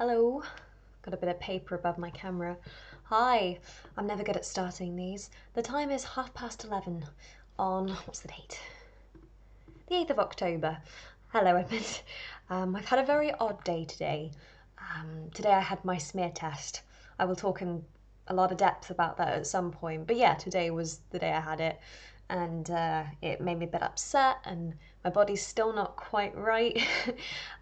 Hello. Got a bit of paper above my camera. Hi. I'm never good at starting these. The time is 11:30 on, what's the date? The 8th of October. Hello, Edmund. I've had a very odd day today. Today I had my smear test. I will talk in a lot of depth about that at some point. But yeah, today was the day I had it. And it made me a bit upset and my body's still not quite right.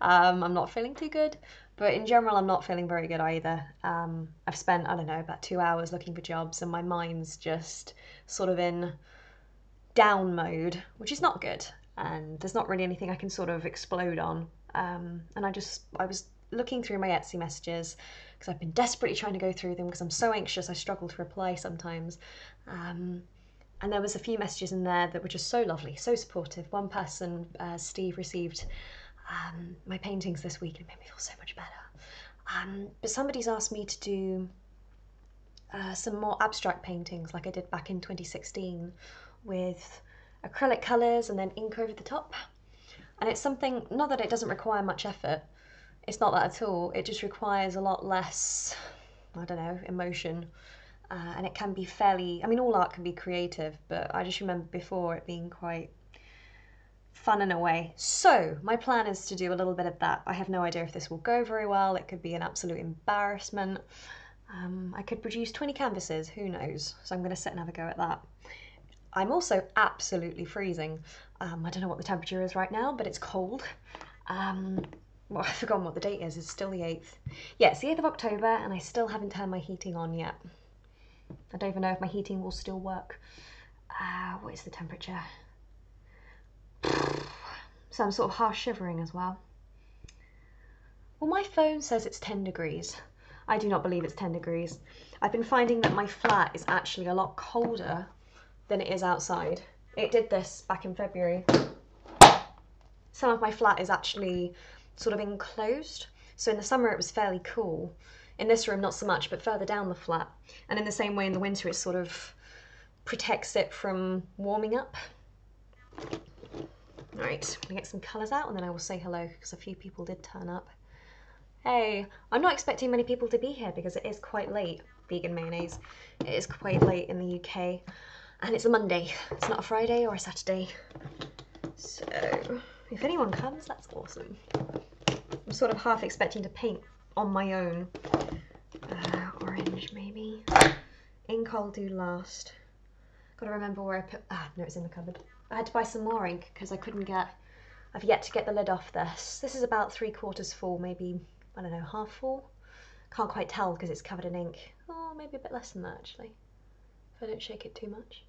I'm not feeling too good. But in general, I'm not feeling very good either. I've spent, I don't know, about 2 hours looking for jobs and my mind's just sort of in down mode, which is not good. And there's not really anything I can sort of explode on. And I was looking through my Etsy messages because I've been desperately trying to go through them because I'm so anxious I struggle to reply sometimes. And there was a few messages in there that were just so lovely, so supportive. One person, Steve, received my paintings this week and it made me feel so much better. But somebody's asked me to do some more abstract paintings like I did back in 2016 with acrylic colours and then ink over the top. And it's something, not that it doesn't require much effort, it's not that at all, it just requires a lot less, I don't know, emotion. And it can be fairly, I mean, all art can be creative, but I just remember before it being quite fun in a way. So my plan is to do a little bit of that. I have no idea if this will go very well. It could be an absolute embarrassment. I could produce 20 canvases, who knows? So I'm going to sit and have a go at that. I'm also absolutely freezing. I don't know what the temperature is right now, but it's cold. Well, I've forgotten what the date is. It's still the 8th. Yeah, it's the 8th of October and I still haven't turned my heating on yet. I don't even know if my heating will still work. What is the temperature? So I'm sort of half shivering as well. Well, my phone says it's 10 degrees. I do not believe it's 10 degrees. I've been finding that my flat is actually a lot colder than it is outside. It did this back in February. Some of my flat is actually sort of enclosed. So in the summer it was fairly cool. In this room, not so much, but further down the flat. And in the same way in the winter, it sort of protects it from warming up. All right, I'm gonna get some colours out and then I will say hello because a few people did turn up. Hey, I'm not expecting many people to be here because it is quite late, vegan mayonnaise. It is quite late in the UK and it's a Monday. It's not a Friday or a Saturday. So if anyone comes, that's awesome. I'm sort of half expecting to paint on my own. Orange maybe. Ink I'll do last. Gotta remember where I put, no, it's in the cupboard. I had to buy some more ink because I've yet to get the lid off this. This is about 3/4 full, maybe, I don't know, half full. Can't quite tell because it's covered in ink. Oh, maybe a bit less than that actually, if I don't shake it too much.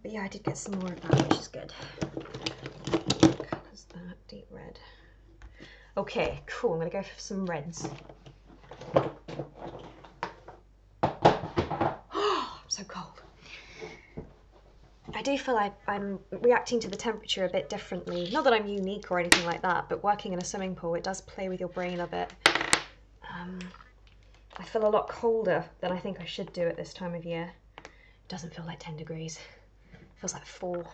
But yeah, I did get some more of that, which is good. What colour's that? Deep red. Okay, cool, I'm gonna go for some reds. I'm so cold. I do feel like I'm reacting to the temperature a bit differently. Not that I'm unique or anything like that, but working in a swimming pool, it does play with your brain a bit. I feel a lot colder than I think I should do at this time of year. It doesn't feel like 10 degrees. It feels like 4.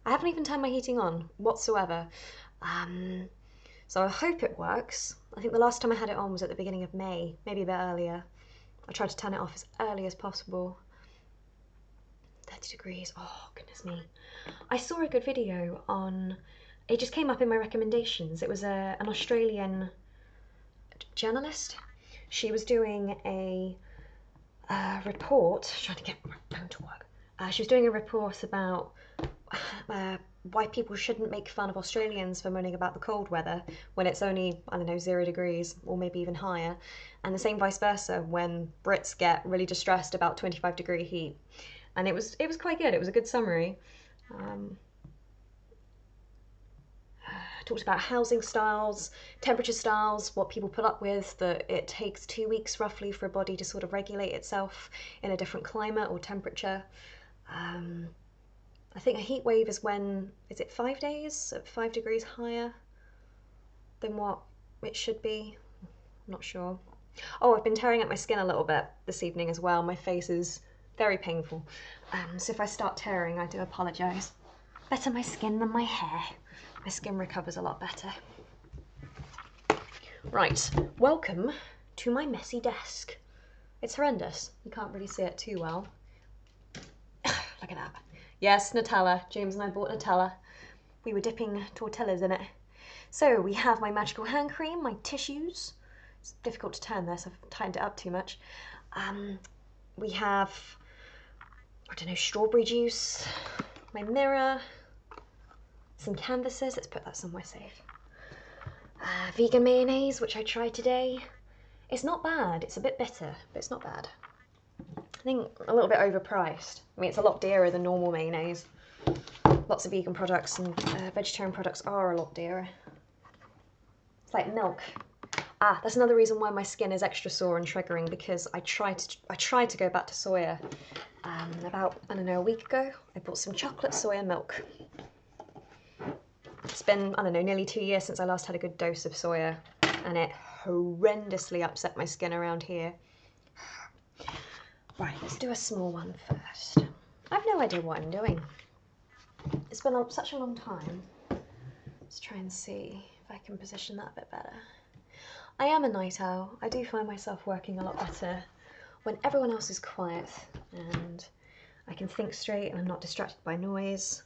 I haven't even turned my heating on whatsoever. So I hope it works. I think the last time I had it on was at the beginning of May, maybe a bit earlier. I tried to turn it off as early as possible. 30 degrees, oh goodness me. I saw a good video on, it just came up in my recommendations. It was an Australian journalist. She was doing a report, trying to get my phone to work. She was doing a report about why people shouldn't make fun of Australians for moaning about the cold weather when it's only, I don't know, 0 degrees or maybe even higher, and the same vice versa when Brits get really distressed about 25-degree heat. And it was quite good. It was a good summary. Talked about housing styles, temperature styles, what people put up with, that it takes 2 weeks roughly for a body to sort of regulate itself in a different climate or temperature. I think a heat wave is when, is it 5 days at 5 degrees higher than what it should be? I'm not sure. Oh, I've been tearing up my skin a little bit this evening as well. My face is very painful. So if I start tearing, I do apologise. Better my skin than my hair. My skin recovers a lot better. Right, welcome to my messy desk. It's horrendous. You can't really see it too well. Look at that. Yes, Nutella. James and I bought Nutella. We were dipping tortillas in it. So we have my magical hand cream, my tissues. It's difficult to turn this, I've tightened it up too much. We have, I don't know, strawberry juice, my mirror, some canvases. Let's put that somewhere safe. Vegan mayonnaise, which I tried today. It's not bad. It's a bit bitter, but it's not bad. I think a little bit overpriced. I mean, it's a lot dearer than normal mayonnaise. Lots of vegan products and vegetarian products are a lot dearer. It's like milk. Ah, that's another reason why my skin is extra sore and triggering, because I tried to go back to soya about, I don't know, a week ago. I bought some chocolate soya milk. It's been, I don't know, nearly 2 years since I last had a good dose of soya, and it horrendously upset my skin around here. Right, let's do a small one first. I have no idea what I'm doing. It's been such a long time. Let's try and see if I can position that a bit better. I am a night owl. I do find myself working a lot better when everyone else is quiet and I can think straight and I'm not distracted by noise.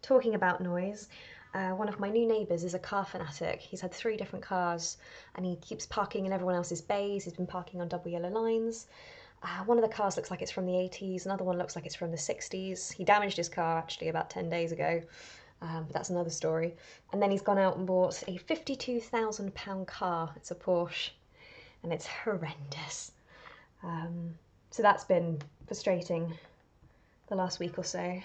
Talking about noise, one of my new neighbours is a car fanatic. He's had 3 different cars and he keeps parking in everyone else's bays. He's been parking on double yellow lines. One of the cars looks like it's from the 80s, another one looks like it's from the 60s. He damaged his car actually about 10 days ago, but that's another story. And then he's gone out and bought a £52,000 car. It's a Porsche and it's horrendous. So that's been frustrating the last week or so.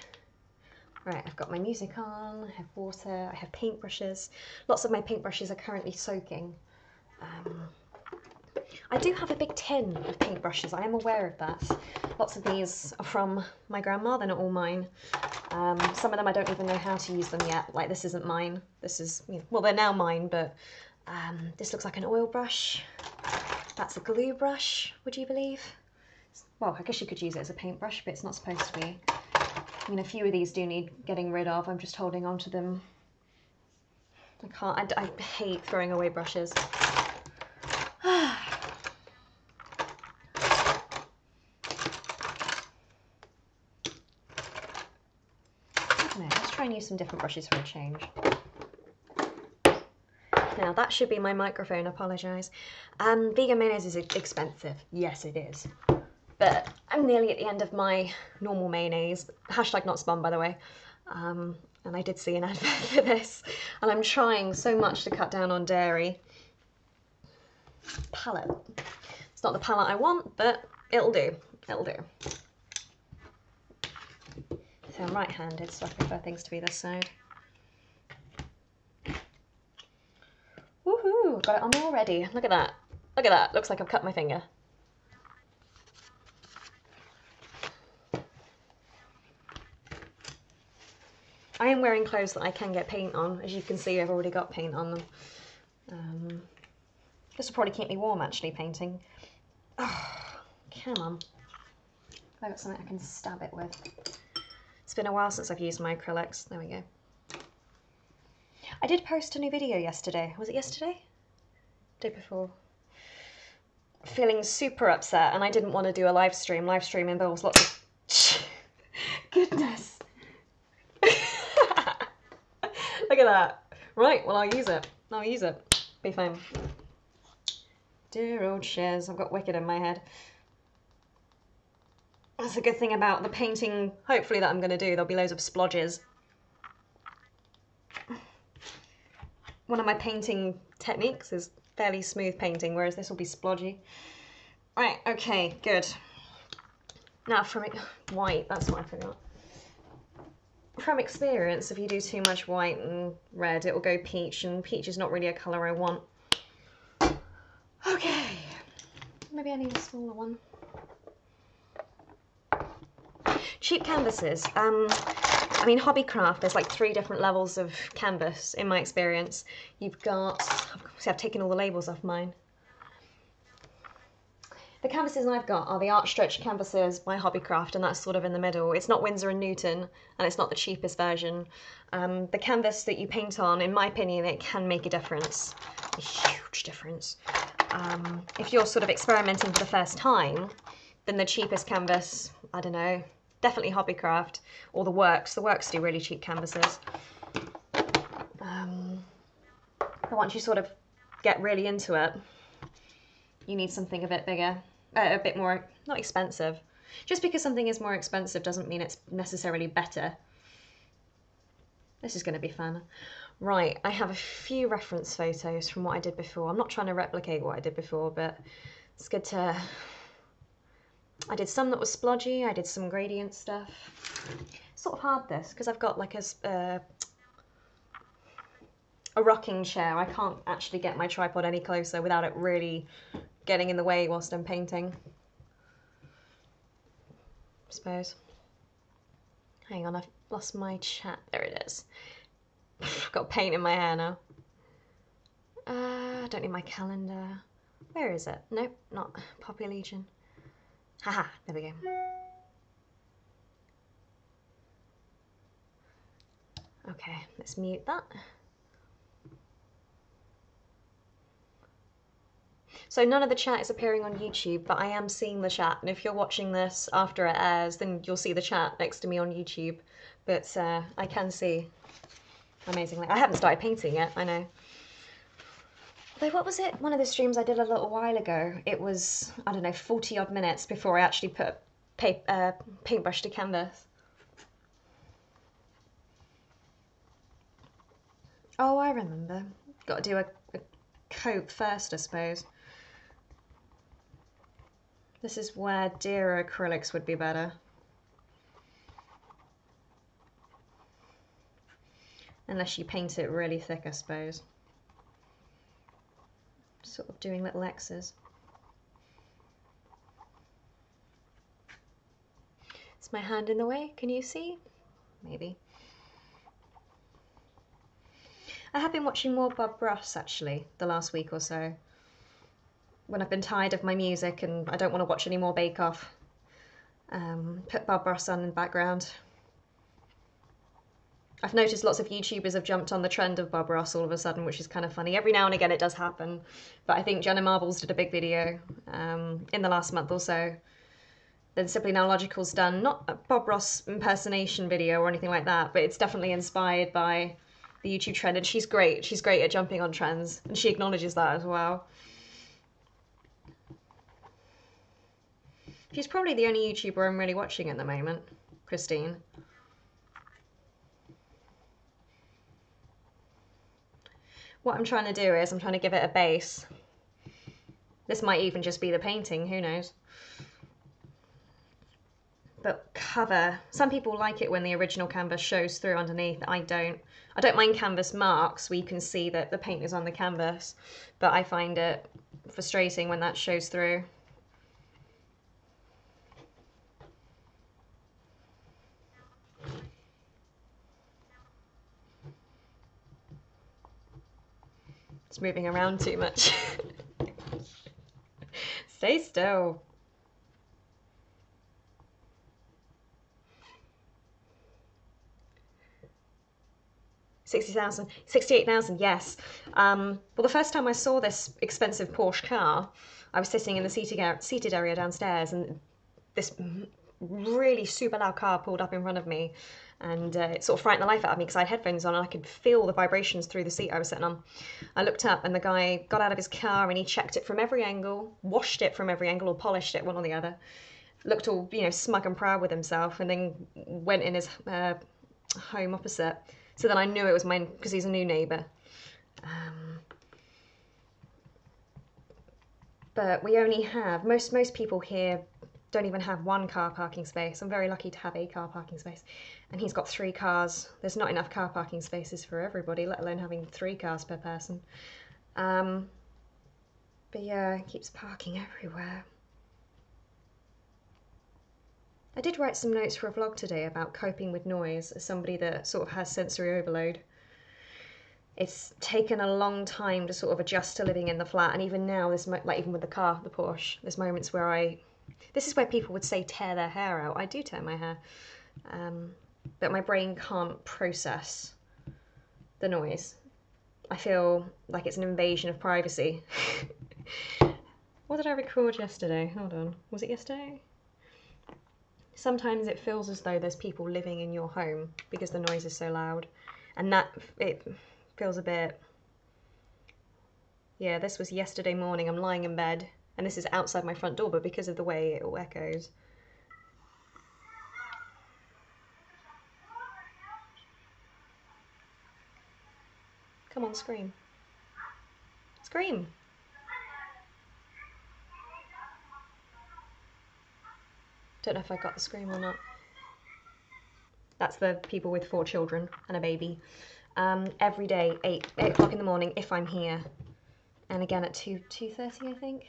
Right, I've got my music on, I have water, I have paintbrushes. Lots of my paintbrushes are currently soaking. I do have a big tin of paintbrushes, I am aware of that. Lots of these are from my grandma, they're not all mine. Some of them I don't even know how to use them yet, like this isn't mine. This is, you know, well, they're now mine, but this looks like an oil brush. That's a glue brush, would you believe? Well, I guess you could use it as a paintbrush, but it's not supposed to be. I mean, a few of these do need getting rid of. I'm just holding on to them. I can't, I hate throwing away brushes. No, let's try and use some different brushes for a change. Now, that should be my microphone, apologise. Vegan mayonnaise is expensive. Yes, it is. But I'm nearly at the end of my normal mayonnaise. Hashtag not spun, by the way. And I did see an advert for this. And I'm trying so much to cut down on dairy. Palette. It's not the palette I want, but it'll do. It'll do. So I'm right-handed, so I prefer things to be this side. Woohoo! Got it on there already. Look at that. Look at that. Looks like I've cut my finger. I am wearing clothes that I can get paint on. As you can see, I've already got paint on them. This will probably keep me warm, actually, painting. Oh, come on. I've got something I can stab it with. It's been a while since I've used my acrylics. There we go. I did post a new video yesterday. Was it yesterday? Day before. Feeling super upset, and I didn't want to do a live stream. Live stream involves lots of... Goodness. Look at that. Right, well, I'll use it. I'll use it. Be fine. Dear old Shiz, I've got Wicked in my head. That's a good thing about the painting, hopefully, that I'm going to do. There'll be loads of splodges. One of my painting techniques is fairly smooth painting, whereas this will be splodgy. Right, okay, good. Now from it, white, that's what I forgot. From experience, if you do too much white and red, it will go peach, and peach is not really a colour I want. Okay, maybe I need a smaller one. Cheap canvases. I mean, hobbycraft, there's like 3 different levels of canvas in my experience. You've got, see, I've taken all the labels off mine. The canvases I've got are the Art Stretch canvases by Hobbycraft, and that's sort of in the middle. It's not Winsor & Newton, and it's not the cheapest version. The canvas that you paint on, in my opinion, it can make a difference, a huge difference. If you're sort of experimenting for the first time, then the cheapest canvas, I don't know, definitely Hobbycraft, or the Works. The Works do really cheap canvases. But once you sort of get really into it, you need something a bit bigger, a bit more, not expensive. Just because something is more expensive doesn't mean it's necessarily better. This is going to be fun. Right, I have a few reference photos from what I did before. I'm not trying to replicate what I did before, but it's good to... I did some that was splodgy, I did some gradient stuff. It's sort of hard this, because I've got like a rocking chair. I can't actually get my tripod any closer without it really getting in the way whilst I'm painting, I suppose. Hang on, I've lost my chat. There it is. I've got paint in my hair now. I don't need my calendar. Where is it? Nope, not Poppy Legion. Haha, there we go. Okay, let's mute that. So none of the chat is appearing on YouTube, but I am seeing the chat. And if you're watching this after it airs, then you'll see the chat next to me on YouTube. But I can see, amazingly. I haven't started painting yet, I know. Although, what was it? One of the streams I did a little while ago, it was, I don't know, 40 odd minutes before I actually put paintbrush to canvas. Oh, I remember. Got to do a coat first, I suppose. This is where dearer acrylics would be better. Unless you paint it really thick, I suppose. Sort of doing little X's. Is my hand in the way? Can you see? Maybe. I have been watching more Bob Ross, actually, the last week or so. When I've been tired of my music and I don't want to watch any more Bake Off. Put Bob Ross on in the background. I've noticed lots of YouTubers have jumped on the trend of Bob Ross all of a sudden, which is kind of funny. Every now and again it does happen. But I think Jenna Marbles did a big video in the last month or so. Then Simply Now Logical's done, not a Bob Ross impersonation video or anything like that, but it's definitely inspired by the YouTube trend, and she's great. She's great at jumping on trends, and she acknowledges that as well. She's probably the only YouTuber I'm really watching at the moment, Christine. What I'm trying to do is I'm trying to give it a base. This might even just be the painting, who knows. But cover, some people like it when the original canvas shows through underneath. I don't mind canvas marks where you can see that the paint is on the canvas, but I find it frustrating when that shows through. It's moving around too much. Stay still. 60,000, 68,000, yes. Well, the first time I saw this expensive Porsche car, I was sitting in the seated area downstairs, and this really super loud car pulled up in front of me, and it sort of frightened the life out of me because I had headphones on and I could feel the vibrations through the seat I was sitting on. I looked up and the guy got out of his car and he checked it from every angle, washed it from every angle, or polished it, one or the other. Looked all, you know, smug and proud with himself, and then went in his home opposite. So then I knew it was mine because he's a new neighbour. But we only have, most people here don't even have one car parking space. I'm very lucky to have a car parking space. And he's got 3 cars. There's not enough car parking spaces for everybody, let alone having 3 cars per person. But yeah, it keeps parking everywhere. I did write some notes for a vlog today about coping with noise as somebody that sort of has sensory overload. it's taken a long time to sort of adjust to living in the flat, and even now, like even with the car, the Porsche, there's moments where this is where people would say tear their hair out. I do tear my hair, but my brain can't process the noise. I feel like it's an invasion of privacy. What did I record yesterday? Hold on, was it yesterday? Sometimes it feels as though there's people living in your home because the noise is so loud, and it feels a bit, yeah, this was yesterday morning. I'm lying in bed, and this is outside my front door, but because of the way it all echoes. Come on, scream. Scream! Don't know if I got the scream or not. That's the people with 4 children and a baby. Every day, 8 o'clock in the morning, if I'm here. And again at 2:30, I think.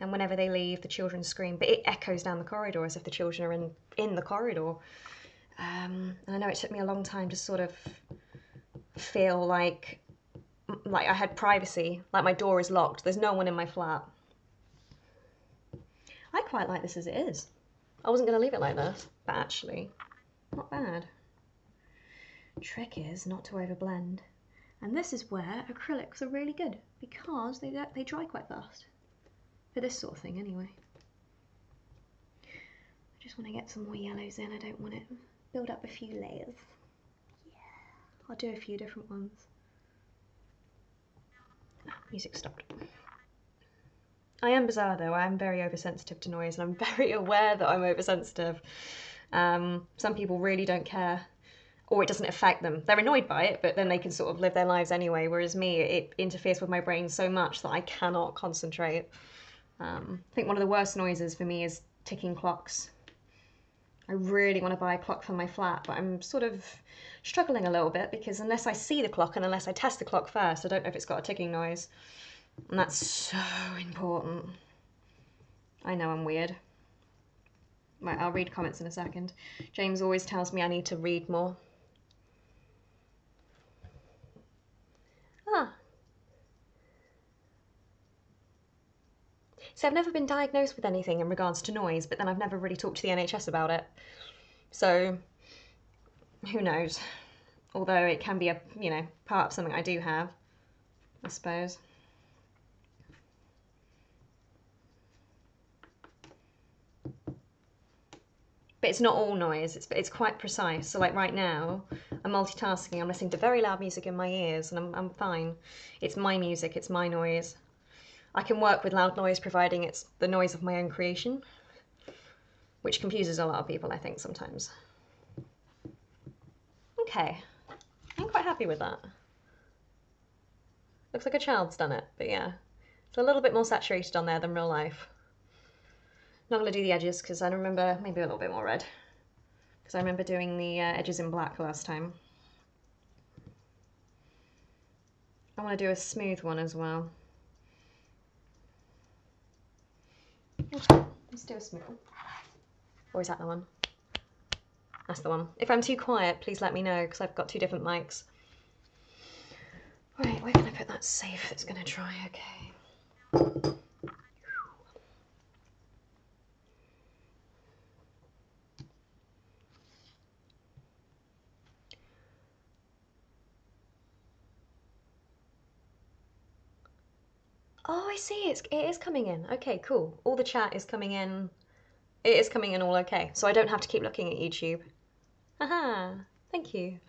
And whenever they leave, the children scream. But it echoes down the corridor as if the children are in the corridor. And I know it took me a long time to sort of feel like I had privacy, like my door is locked, there's no one in my flat. I quite like this as it is. I wasn't going to leave it like this, but actually, not bad. Trick is not to overblend. And this is where acrylics are really good, because they dry quite fast. For this sort of thing, anyway. I just want to get some more yellows in. I don't want it to build up a few layers. Yeah, I'll do a few different ones. Music stopped. I am bizarre though. I am very oversensitive to noise, and I'm very aware that I'm oversensitive. Some people really don't care, or it doesn't affect them. They're annoyed by it, but then they can sort of live their lives anyway, whereas me, it interferes with my brain so much that I cannot concentrate. I think one of the worst noises for me is ticking clocks. I really want to buy a clock for my flat, but I'm sort of struggling a little bit because unless I see the clock and unless I test the clock first, I don't know if it's got a ticking noise. And that's so important. I know I'm weird. Right, I'll read comments in a second. James always tells me I need to read more. So I've never been diagnosed with anything in regards to noise, but then I've never really talked to the NHS about it. So who knows? Although it can be a, part of something I do have, I suppose. But it's not all noise, it's quite precise. So like right now, I'm multitasking, I'm listening to very loud music in my ears, and I'm fine. It's my music, it's my noise. I can work with loud noise providing it's the noise of my own creation, which confuses a lot of people, I think, sometimes. Okay, I'm quite happy with that. Looks like a child's done it, but yeah. It's a little bit more saturated on there than real life. Not going to do the edges because I remember maybe a little bit more red. Because I remember doing the edges in black last time. I want to do a smooth one as well. Let's do a smooth one. Or is that the one? That's the one. If I'm too quiet, please let me know because I've got 2 different mics. Right, we're going to put that safe. It's going to dry, okay. Oh, I see. It is coming in. Okay, cool. All the chat is coming in. It is coming in all okay. So I don't have to keep looking at YouTube. Haha. Thank you.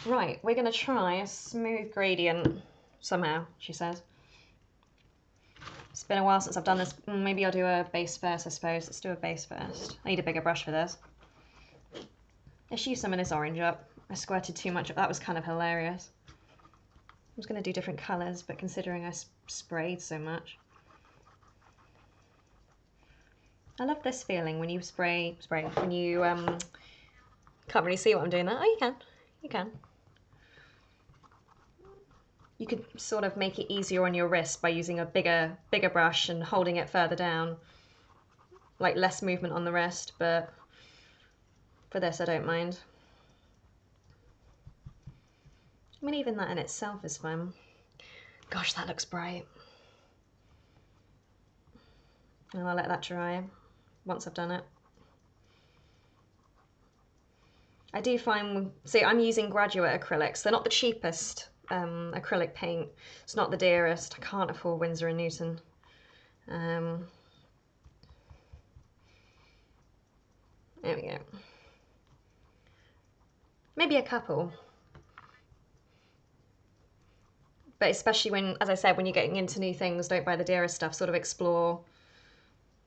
Right, we're going to try a smooth gradient somehow, she says. It's been a while since I've done this. Maybe I'll do a base first, I suppose. Let's do a base first. I need a bigger brush for this. Let's use some of this orange up. I squirted too much up. That was kind of hilarious. I was going to do different colours, but considering I sprayed so much. I love this feeling when you spray, when you can't really see what I'm doing there. Oh, you can. You could sort of make it easier on your wrist by using a bigger brush and holding it further down. Like less movement on the wrist, but for this I don't mind. mean, even that in itself is fun. Gosh, that looks bright. And I'll let that dry once I've done it. I do find, see, I'm using graduate acrylics. They're not the cheapest acrylic paint. It's not the dearest. I can't afford Winsor & Newton. There we go. Maybe a couple. But especially when, as I said, when you're getting into new things, don't buy the dearest stuff. Sort of explore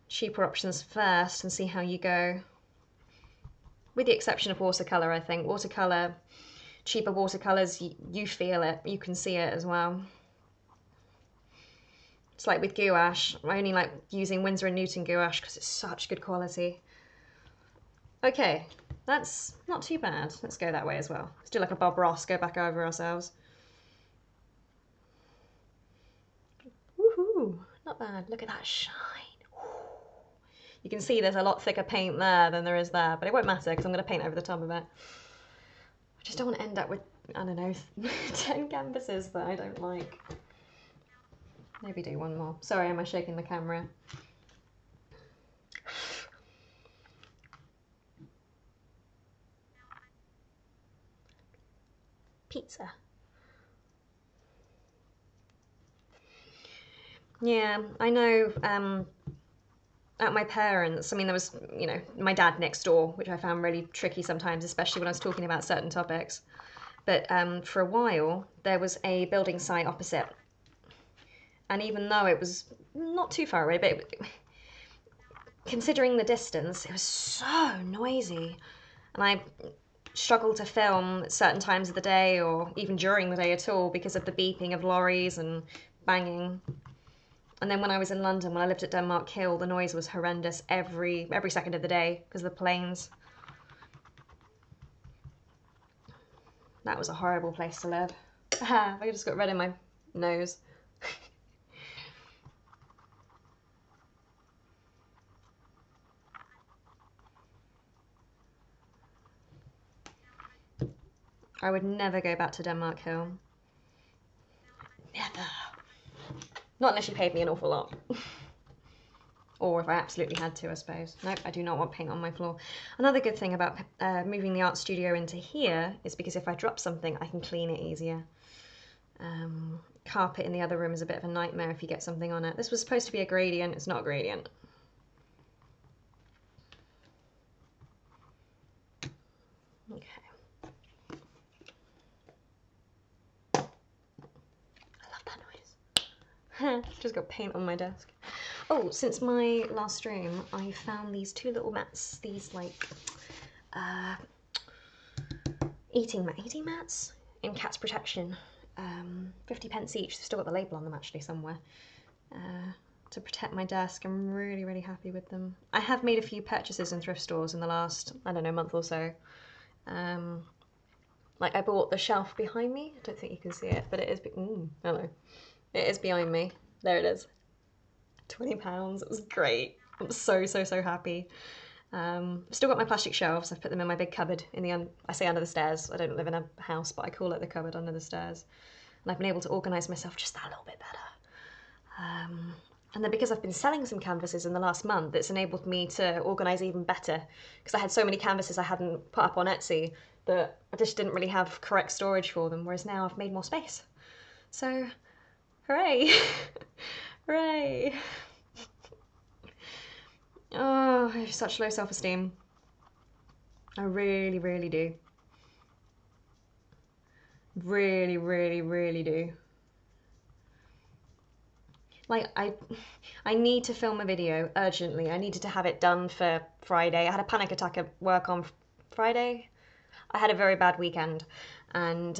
cheaper options first and see how you go. With the exception of watercolour, I think. Watercolour, cheaper watercolours, you feel it. You can see it as well. It's like with gouache. I only like using Winsor & Newton gouache because it's such good quality. Okay, that's not too bad. Let's go that way as well. Let's do like a Bob Ross, go back over ourselves. Woohoo! Not bad. Look at that shine. You can see there's a lot thicker paint there than there is there, but it won't matter because I'm going to paint over the top of it. I just don't want to end up with, I don't know, 10 canvases that I don't like. Maybe do one more. Sorry, am I shaking the camera? Pizza. Yeah, I know at my parents', I mean, there was, you know, my dad next door, which I found really tricky sometimes, especially when I was talking about certain topics. But for a while, there was a building site opposite. And even though it was not too far away, but considering the distance, it was so noisy. And I struggled to film at certain times of the day or even during the day at all because of the beeping of lorries and banging. And then when I was in London, when I lived at Denmark Hill, the noise was horrendous every second of the day because of the planes. That was a horrible place to live. I just got red in my nose. I would never go back to Denmark Hill. Never. Not unless you paid me an awful lot. Or if I absolutely had to, I suppose. No, I do not want paint on my floor. Another good thing about moving the art studio into here is because if I drop something, I can clean it easier. Carpet in the other room is a bit of a nightmare if you get something on it. This was supposed to be a gradient. It's not a gradient. Okay. I love that noise. Just got paint on my desk. Oh, since my last stream, I found these two little mats. These like eating mats in Cat's Protection. 50p each. They've still got the label on them actually somewhere. To protect my desk. I'm really, really happy with them. I have made a few purchases in thrift stores in the last, I don't know, month or so. Like I bought the shelf behind me. I don't think you can see it, but it is. Hello. It is behind me. There it is. £20. It was great. I'm so happy. Still got my plastic shelves. I've put them in my big cupboard in the I say under the stairs. I don't live in a house, but I call it the cupboard under the stairs. And I've been able to organise myself just that little bit better. And then because I've been selling some canvases in the last month, it's enabled me to organise even better. Because I had so many canvases I hadn't put up on Etsy that I just didn't really have correct storage for them, whereas now I've made more space. So, hooray! Hooray! Oh, I have such low self-esteem. I really, really do. Really, really, really do. Like, I need to film a video urgently. I needed to have it done for Friday. I had a panic attack at work on Friday. I had a very bad weekend and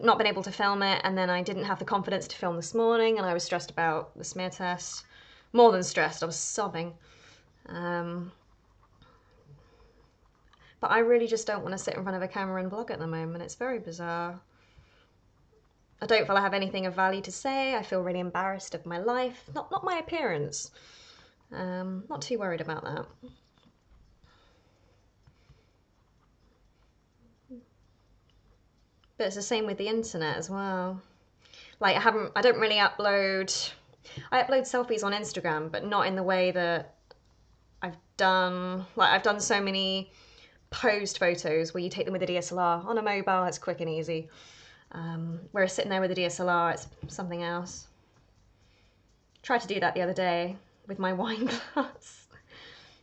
not been able to film it, and then I didn't have the confidence to film this morning, and I was stressed about the smear test. More than stressed, I was sobbing. But I really just don't want to sit in front of a camera and vlog at the moment. It's very bizarre. I don't feel I have anything of value to say. I feel really embarrassed of my life. Not my appearance. Not too worried about that. But it's the same with the internet as well. Like I don't really upload, I upload selfies on Instagram, but not in the way that I've done so many posed photos where you take them with a DSLR. On a mobile, it's quick and easy. Whereas sitting there with a DSLR, it's something else. Tried to do that the other day with my wine glass.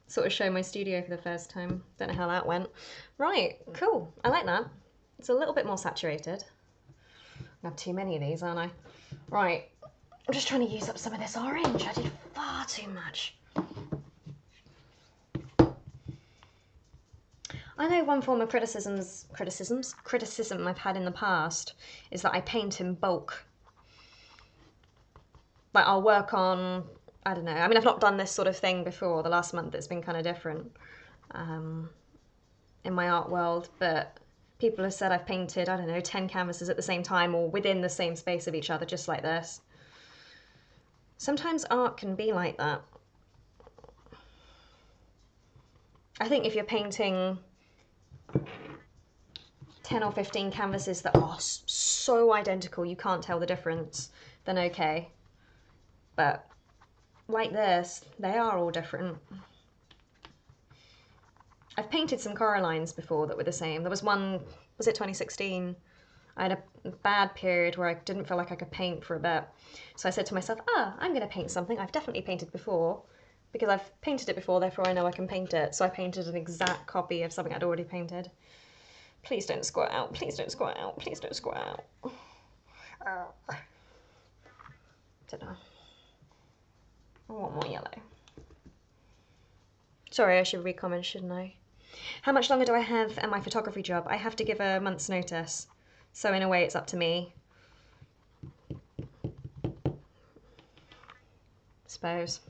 Sort of show my studio for the first time. Don't know how that went. Right, cool. I like that. It's a little bit more saturated. I have too many of these, aren't I? Right, I'm just trying to use up some of this orange. I did far too much. I know one form of criticism I've had in the past is that I paint in bulk. Like I'll work on, I don't know, I mean I've not done this sort of thing before. The last month it's been kind of different in my art world, but people have said I've painted, I don't know, 10 canvases at the same time or within the same space of each other, just like this. Sometimes art can be like that. I think if you're painting 10 or 15 canvases that are so identical you can't tell the difference, then okay. But like this, they are all different. I've painted some Coralines before that were the same. There was one, was it 2016? I had a bad period where I didn't feel like I could paint for a bit. So I said to myself, I'm going to paint something I've definitely painted before, because I've painted it before, therefore I know I can paint it. So I painted an exact copy of something I'd already painted. Please don't squirt out, please don't squirt out, please don't squirt out. Don't know. I want more yellow. Sorry, I should re-comment, shouldn't I? How much longer do I have at my photography job? I have to give a month's notice. So in a way it's up to me. Suppose.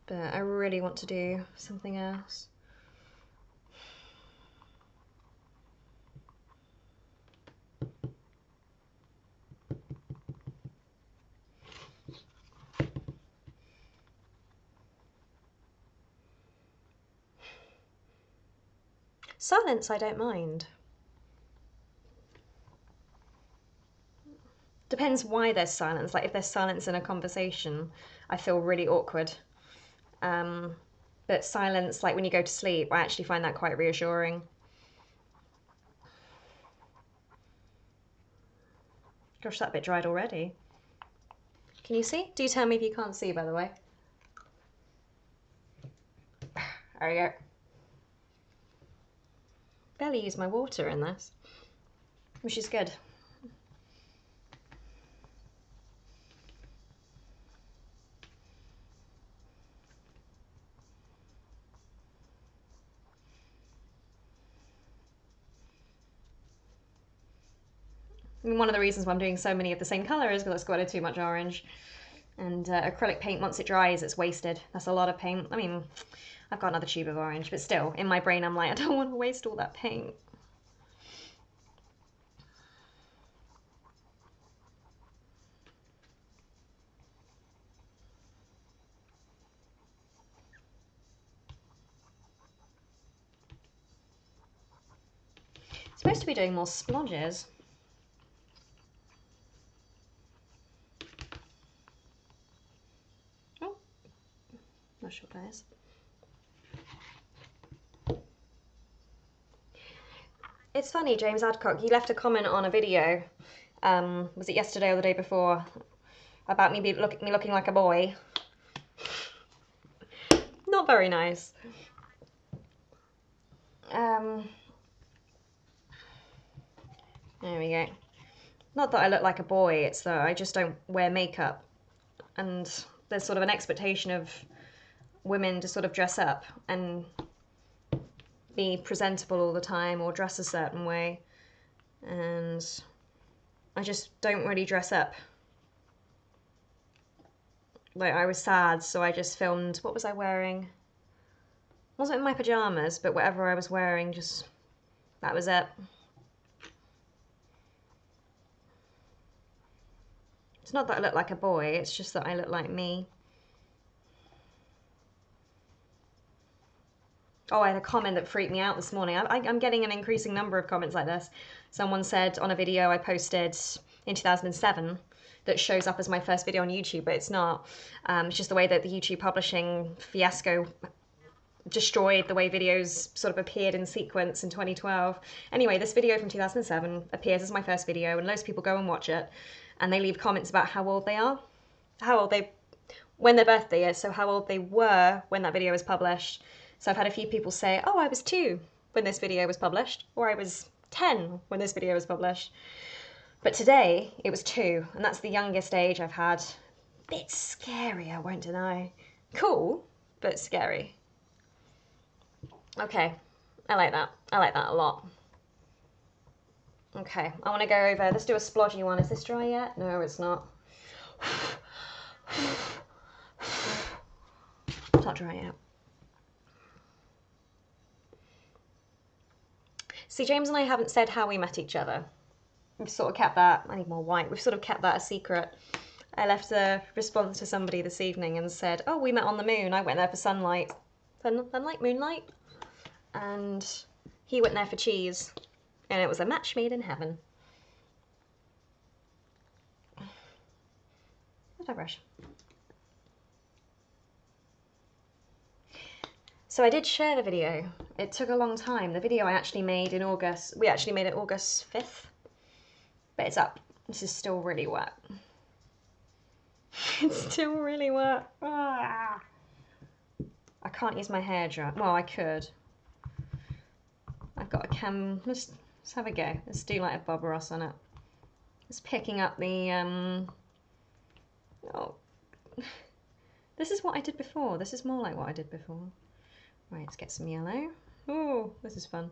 But I really want to do something else. Silence I don't mind. Depends why there's silence. Like if there's silence in a conversation, I feel really awkward. But silence, like when you go to sleep, I actually find that quite reassuring. Gosh, that bit dried already. Can you see? Do tell me if you can't see, by the way. There we go. Barely use my water in this, which is good. I mean, one of the reasons why I'm doing so many of the same colour is because I squirted too much orange. And acrylic paint, once it dries, it's wasted. That's a lot of paint. I mean, I've got another tube of orange, but still, in my brain, I'm like, I don't want to waste all that paint. Supposed to be doing more splodges. Oh, not sure what that is. It's funny, James Adcock, you left a comment on a video, was it yesterday or the day before, about me looking like a boy. Not very nice. There we go. Not that I look like a boy, it's that I just don't wear makeup. And there's sort of an expectation of women to sort of dress up and be presentable all the time or dress a certain way. And I just don't really dress up. Like, I was sad, so I just filmed, what was I wearing? Wasn't in my pajamas, but whatever I was wearing, just, that was it. It's not that I look like a boy, it's just that I look like me. Oh, I had a comment that freaked me out this morning. I'm getting an increasing number of comments like this. Someone said on a video I posted in 2007 that shows up as my first video on YouTube, but it's not. It's just the way that the YouTube publishing fiasco destroyed the way videos sort of appeared in sequence in 2012. Anyway, this video from 2007 appears as my first video, and loads of people go and watch it, and they leave comments about how old they are, when their birthday is, so how old they were when that video was published. So I've had a few people say, oh, I was 2 when this video was published, or I was 10 when this video was published. But today, it was 2, and that's the youngest age I've had. Bit scary, I won't deny. Cool, but scary. Okay, I like that. I like that a lot. Okay, I want to go over, let's do a splodgy one. Is this dry yet? No, it's not. It's not dry yet. See, James and I haven't said how we met each other. We've sort of kept that, I need more white, we've sort of kept that a secret. I left a response to somebody this evening and said, oh, we met on the moon. I went there for sunlight. Sunlight? Moonlight? And he went there for cheese. And it was a match made in heaven. Where's my brush? So I did share the video. It took a long time. The video I actually made in August. We actually made it August 5th. But it's up. This is still really wet. It's still really wet. Ah. I can't use my hair dryer. Well, I could. I've got a let's have a go. Let's do like a Bob Ross on it. It's picking up the, oh. This is what I did before. This is more like what I did before. Right, let's get some yellow. Oh, this is fun.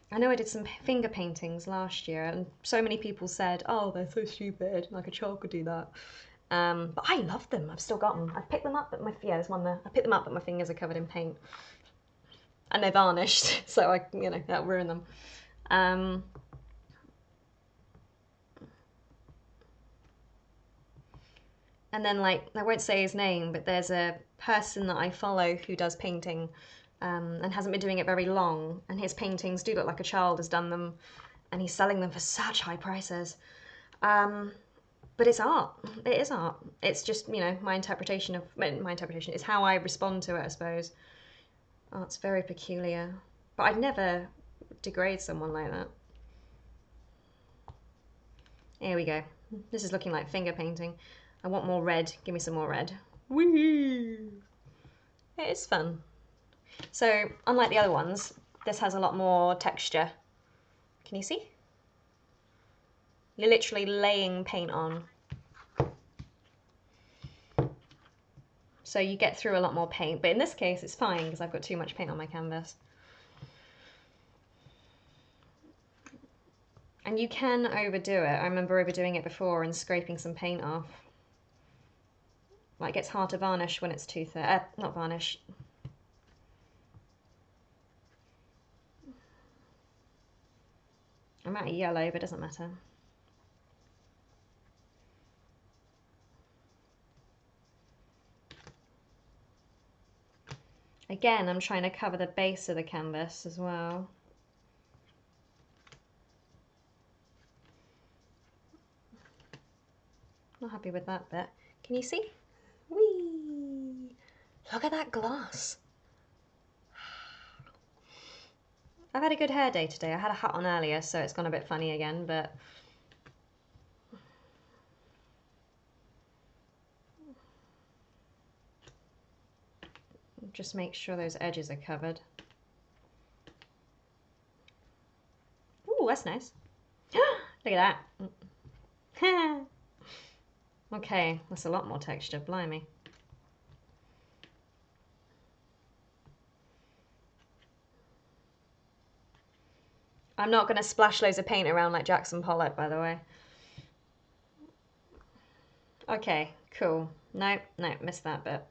I know I did some finger paintings last year, and so many people said, oh, they're so stupid, like a child could do that. But I love them. I've still got them. I've picked them up, but there's one there. I picked them up, but my fingers are covered in paint. And they're varnished, so that'll ruin them. And then, like, I won't say his name, but there's a person that I follow who does painting and hasn't been doing it very long, and his paintings do look like a child has done them, and he's selling them for such high prices. But it's art. It is art. It's just, my interpretation is how I respond to it, I suppose. Oh, it's very peculiar. But I'd never degrade someone like that. Here we go. This is looking like finger painting. I want more red. Give me some more red. Woohoo! It is fun. So, unlike the other ones, this has a lot more texture. Can you see? You're literally laying paint on. So you get through a lot more paint. But in this case, it's fine because I've got too much paint on my canvas. And you can overdo it. I remember overdoing it before and scraping some paint off. Like, it gets hard to varnish when it's too thick. Not varnish. I'm out of yellow, but it doesn't matter. Again, I'm trying to cover the base of the canvas as well. Not happy with that bit. Can you see? Whee! Look at that glass. I've had a good hair day today. I had a hat on earlier, so it's gone a bit funny again, but just make sure those edges are covered. Ooh, that's nice. Look at that. Okay, that's a lot more texture, blimey. I'm not going to splash loads of paint around like Jackson Pollock, by the way. Okay, cool. No, missed that bit.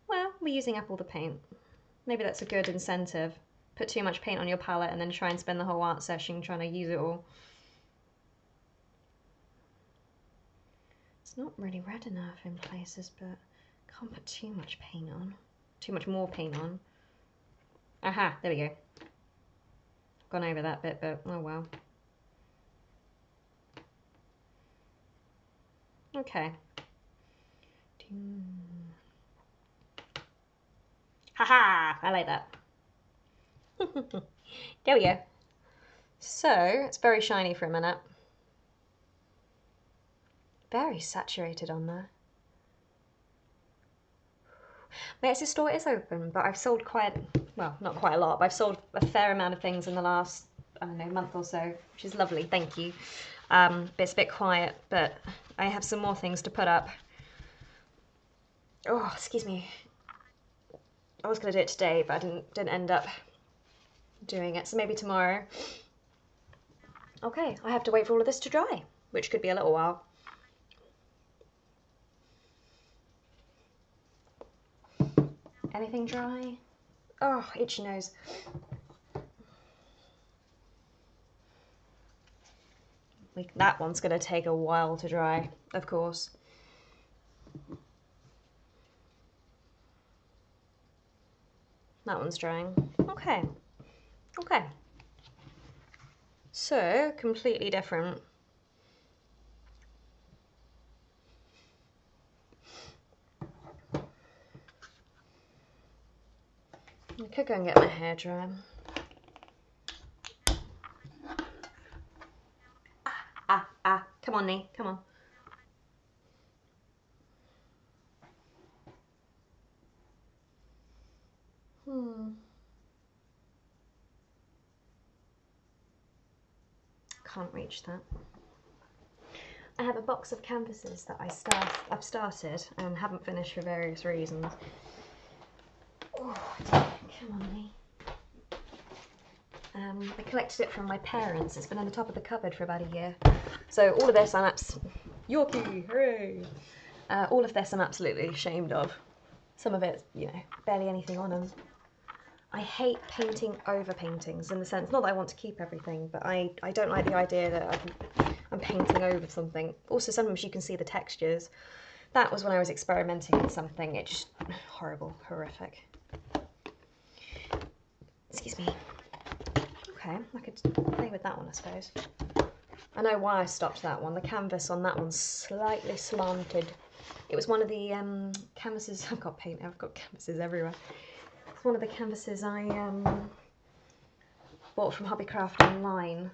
Well, we're using up all the paint. Maybe that's a good incentive. Put too much paint on your palette and then try and spend the whole art session trying to use it all. It's not really red enough in places, but can't put too much paint on. too much more paint on. Aha, there we go. Gone over that bit, but oh well. Okay. Haha, I like that. There we go. So, it's very shiny for a minute. Very saturated on there. My Etsy store is open, but I've sold well, not quite a lot, but I've sold a fair amount of things in the last, I don't know, month or so, which is lovely, thank you. But it's a bit quiet, but I have some more things to put up. Oh, excuse me. I was going to do it today, but I didn't end up doing it, so maybe tomorrow. Okay, I have to wait for all of this to dry, which could be a little while. Anything dry? Oh, itchy nose. That one's going to take a while to dry, of course. That one's drying. Okay. Okay. So, completely different. I could go and get my hair dry. Come on, Nee, come on. Can't reach that. I have a box of canvases that I've started and haven't finished for various reasons. Oh, come on, Nee. I collected it from my parents. It's been on the top of the cupboard for about a year. So all of this Yorkie, hooray! All of this I'm absolutely ashamed of. Some of it, you know, barely anything on them. I hate painting over paintings in the sense, not that I want to keep everything, but I don't like the idea that I'm painting over something. Also, sometimes you can see the textures. That was when I was experimenting with something. It's just horrible, horrific. Excuse me. Okay, I could play with that one, I suppose. I know why I stopped that one. The canvas on that one's slightly slanted. It was one of the canvases. I've got canvases everywhere. It's one of the canvases I bought from Hobbycraft online,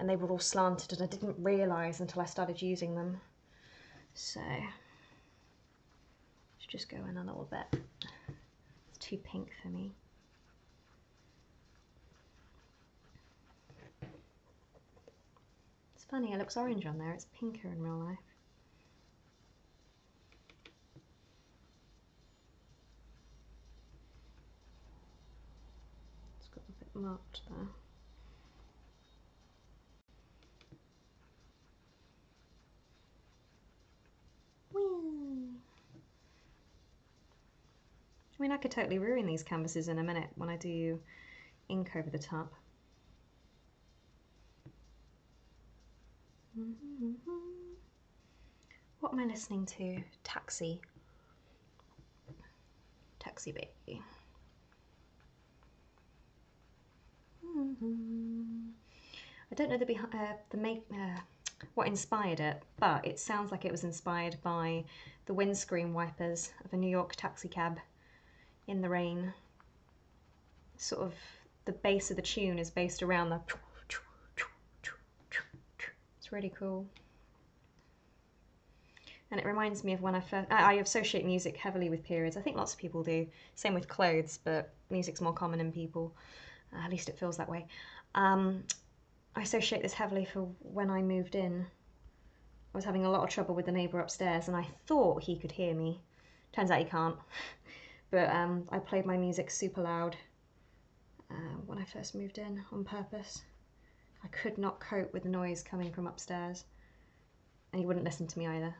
and they were all slanted, and I didn't realise until I started using them. So, let's just go in a little bit. It's too pink for me. It's funny, it looks orange on there. It's pinker in real life. It's got a bit marked there. I mean, I could totally ruin these canvases in a minute when I do ink over the top. What am I listening to? Taxi. Taxi Baby. I don't know what inspired it, but it sounds like it was inspired by the windscreen wipers of a New York taxi cab in the rain. Sort of the base of the tune is based around the. It's really cool. And it reminds me of when I associate music heavily with periods. I think lots of people do. Same with clothes, but music's more common in people. At least it feels that way. I associate this heavily for when I moved in. I was having a lot of trouble with the neighbour upstairs, and I thought he could hear me. Turns out he can't. But I played my music super loud when I first moved in on purpose. I could not cope with the noise coming from upstairs, and he wouldn't listen to me either.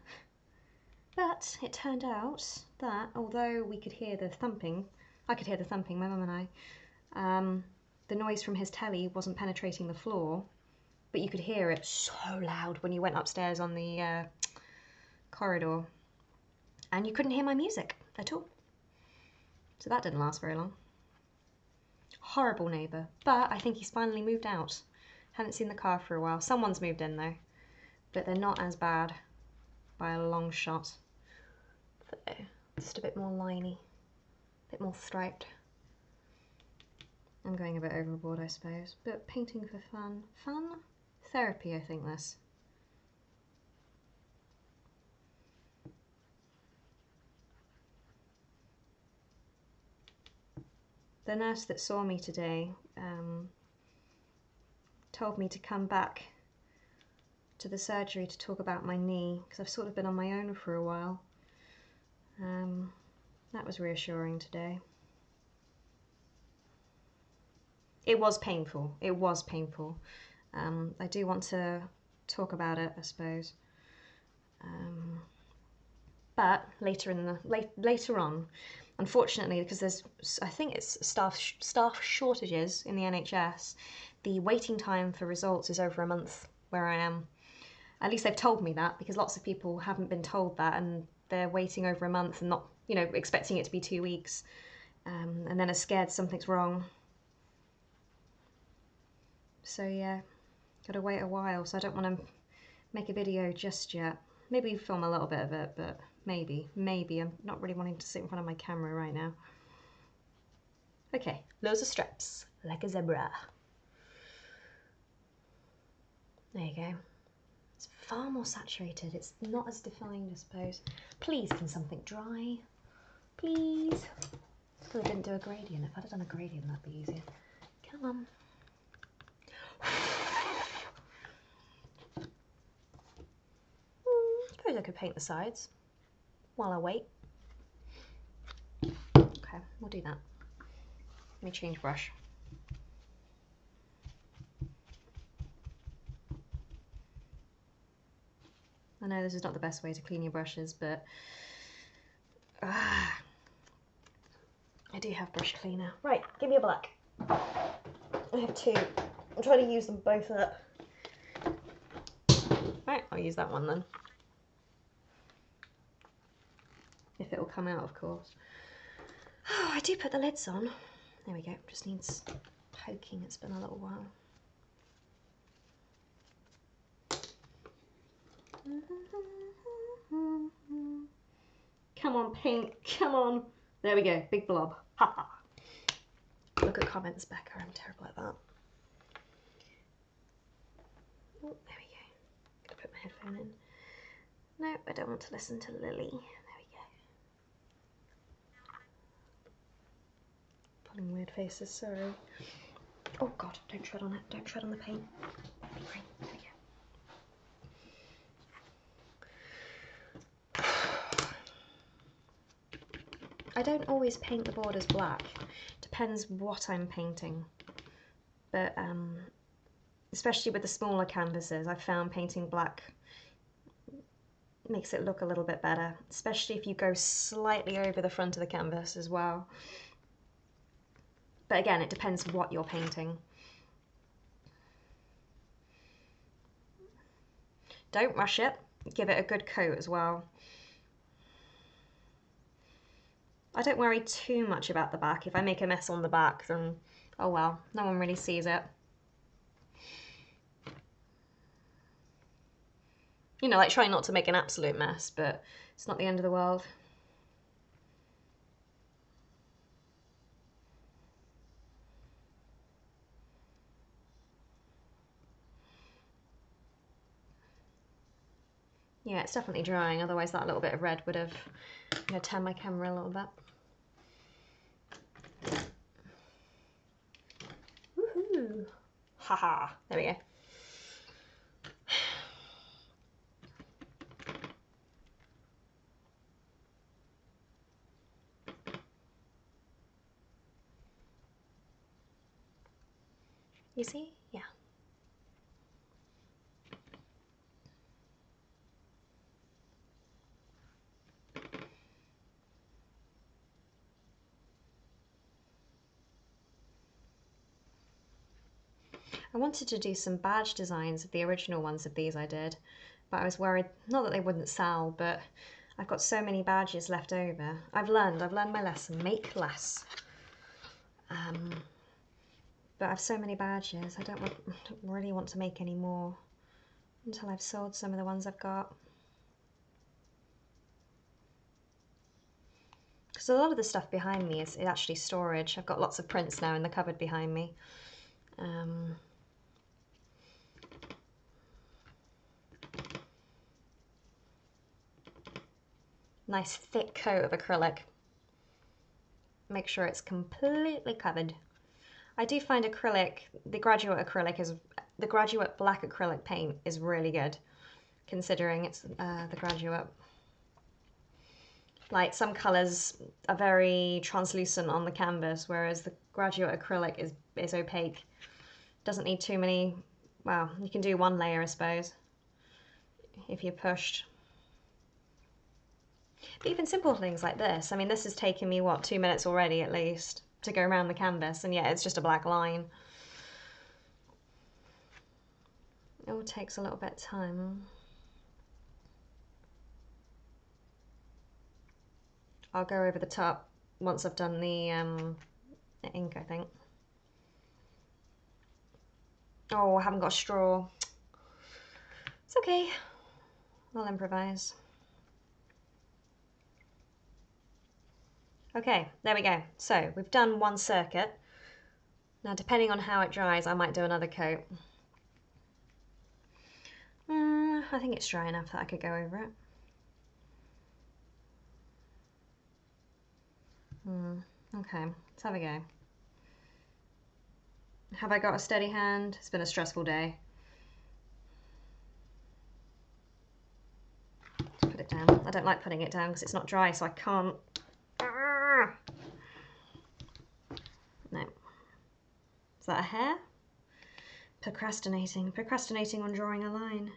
But it turned out that although we could hear the thumping, I could hear the thumping, my mum and I, the noise from his telly wasn't penetrating the floor, but you could hear it so loud when you went upstairs on the corridor, and you couldn't hear my music at all. So that didn't last very long. Horrible neighbour, but I think he's finally moved out. Haven't seen the car for a while. Someone's moved in though, but they're not as bad by a long shot. So, just a bit more liney, a bit more striped. I'm going a bit overboard, I suppose, but painting for fun. Fun? Therapy, I think this. The nurse that saw me today told me to come back to the surgery to talk about my knee, because I've sort of been on my own for a while. That was reassuring today. It was painful. It was painful. I do want to talk about it, I suppose. But later on, unfortunately, because there's, I think it's staff shortages in the NHS, the waiting time for results is over a month where I am. At least they've told me that, because lots of people haven't been told that and they're waiting over a month and not, you know, expecting it to be 2 weeks, and then are scared something's wrong. So yeah, gotta wait a while, so I don't want to make a video just yet. Maybe film a little bit of it, but maybe. I'm not really wanting to sit in front of my camera right now. Okay, loads of strips, like a zebra. There you go. It's far more saturated. It's not as defined, I suppose. Please, can something dry? Please. Still didn't do a gradient. If I'd have done a gradient, that'd be easier. Come on. Suppose I could paint the sides while I wait. Okay, we'll do that. Let me change brush. I know this is not the best way to clean your brushes, but I do have brush cleaner. Right, give me a black. I have two. I'm trying to use them both up. Right, I'll use that one then. If it will come out, of course. Oh, I do put the lids on. There we go, just needs poking. It's been a little while. Come on, paint, come on. There we go, big blob. Ha ha. Look at comments, Becca, I'm terrible at that. Oh, there we go. Gotta put my headphone in. No, I don't want to listen to Lily. There we go. Pulling weird faces, sorry. Oh god, don't tread on it. Don't tread on the paint. Right, there we go. I don't always paint the borders black. Depends what I'm painting. But especially with the smaller canvases, I've found painting black makes it look a little bit better, especially if you go slightly over the front of the canvas as well. But again, it depends what you're painting. Don't rush it. Give it a good coat as well. I don't worry too much about the back. If I make a mess on the back, then oh well, no one really sees it. You know, like trying not to make an absolute mess, but it's not the end of the world. Yeah, it's definitely drying, otherwise that little bit of red would have, you know, turned my camera a little bit. Woohoo! Haha, there we go. You see? Yeah. I wanted to do some badge designs of the original ones of these I did, but I was worried, not that they wouldn't sell, but I've got so many badges left over. I've learned my lesson, make less. But I have so many badges, I don't really want to make any more until I've sold some of the ones I've got. Because a lot of the stuff behind me is actually storage. I've got lots of prints now in the cupboard behind me. Nice thick coat of acrylic. Make sure it's completely covered. I do find acrylic, the graduate black acrylic paint is really good, considering it's the graduate. Like, some colours are very translucent on the canvas, whereas the graduate acrylic is opaque. Doesn't need too many, well, you can do one layer, I suppose, if you're pushed. But even simple things like this, I mean, this has taken me, what, 2 minutes already at least to go around the canvas, and yet it's just a black line. It all takes a little bit of time. I'll go over the top once I've done the ink, I think. Oh, I haven't got a straw. It's okay. I'll improvise. Okay, there we go. So we've done one circuit. Now, depending on how it dries, I might do another coat. I think it's dry enough that I could go over it. Okay, let's have a go. Have I got a steady hand? It's been a stressful day. Just put it down. I don't like putting it down because it's not dry, so I can't. No. Is that a hair? Procrastinating on drawing a line.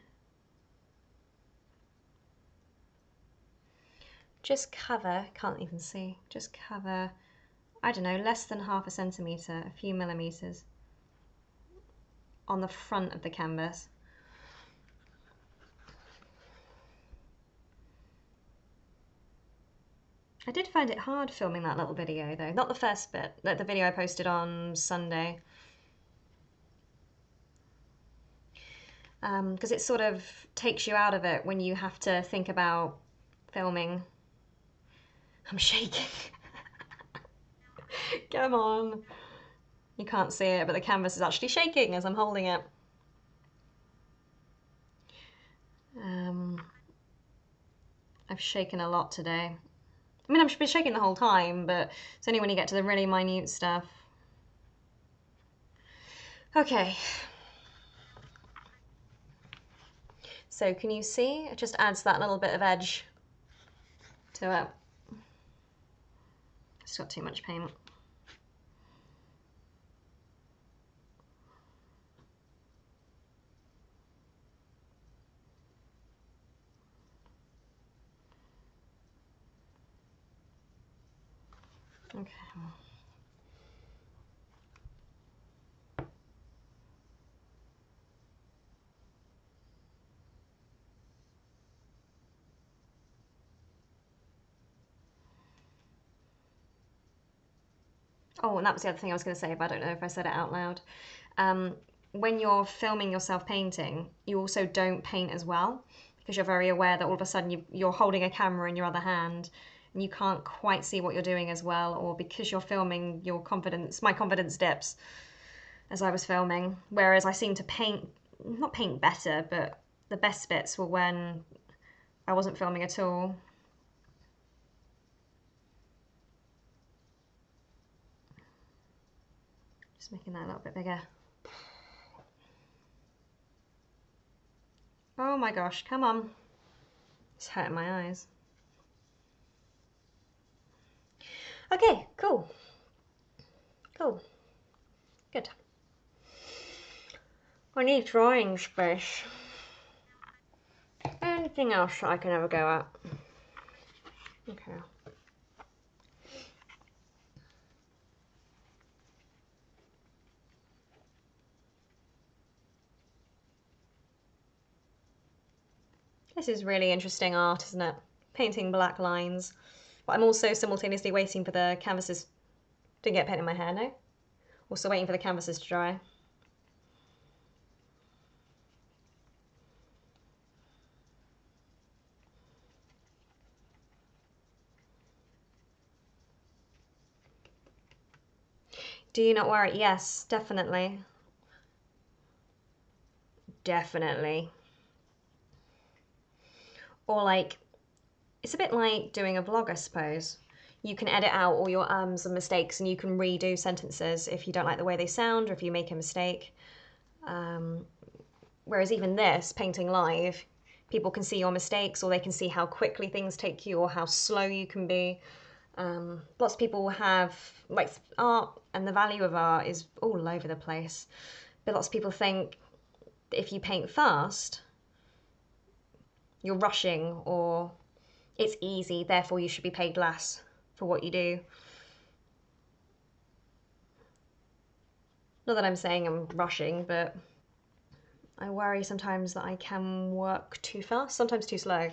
Just cover, can't even see, just cover, I don't know, less than ½ centimetre, a few millimetres on the front of the canvas. I did find it hard filming that little video though, not the first bit, the video I posted on Sunday. Because it sort of takes you out of it when you have to think about filming. I'm shaking. Come on. You can't see it, but the canvas is actually shaking as I'm holding it. I've shaken a lot today. I mean, I've been shaking the whole time, but it's only when you get to the really minute stuff. Okay. So can you see? It just adds that little bit of edge to it. It's got too much paint. Okay. Oh, and that was the other thing I was going to say, but I don't know if I said it out loud. When you're filming yourself painting, you also don't paint as well because you're very aware that all of a sudden you're holding a camera in your other hand and you can't quite see what you're doing as well, or because you're filming, my confidence dips as I was filming. Whereas I seem to not paint better, but the best bits were when I wasn't filming at all. Just making that a little bit bigger. Oh my gosh, come on. It's hurting my eyes. Okay, cool. Cool. Good. I need drawing space. Anything else that I can ever go at? Okay. This is really interesting art, isn't it? painting black lines. But I'm also simultaneously waiting for the canvases. Didn't get paint in my hair, no? Also waiting for the canvases to dry. Do you not worry? Yes, definitely. Definitely. Or like, it's a bit like doing a vlog, I suppose. You can edit out all your ums and mistakes, and you can redo sentences if you don't like the way they sound or if you make a mistake. Whereas even this, painting live, people can see your mistakes, or they can see how quickly things take you or how slow you can be. Lots of people have, like, art and the value of art is all over the place. But lots of people think that if you paint fast, you're rushing, or it's easy, therefore you should be paid less for what you do. Not that I'm saying I'm rushing, but I worry sometimes that I can work too fast, sometimes too slow.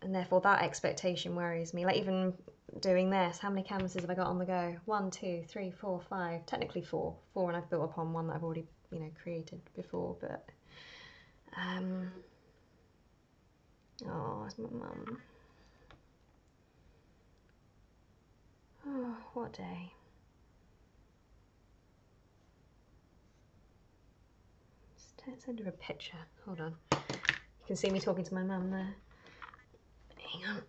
And therefore that expectation worries me. Like even doing this, how many canvases have I got on the go? 1, 2, 3, 4, 5, technically four and I've built upon one that I've already, created before, but oh, it's my mum. Oh, what day? Let's send her a picture. Hold on. You can see me talking to my mum there. Hang on.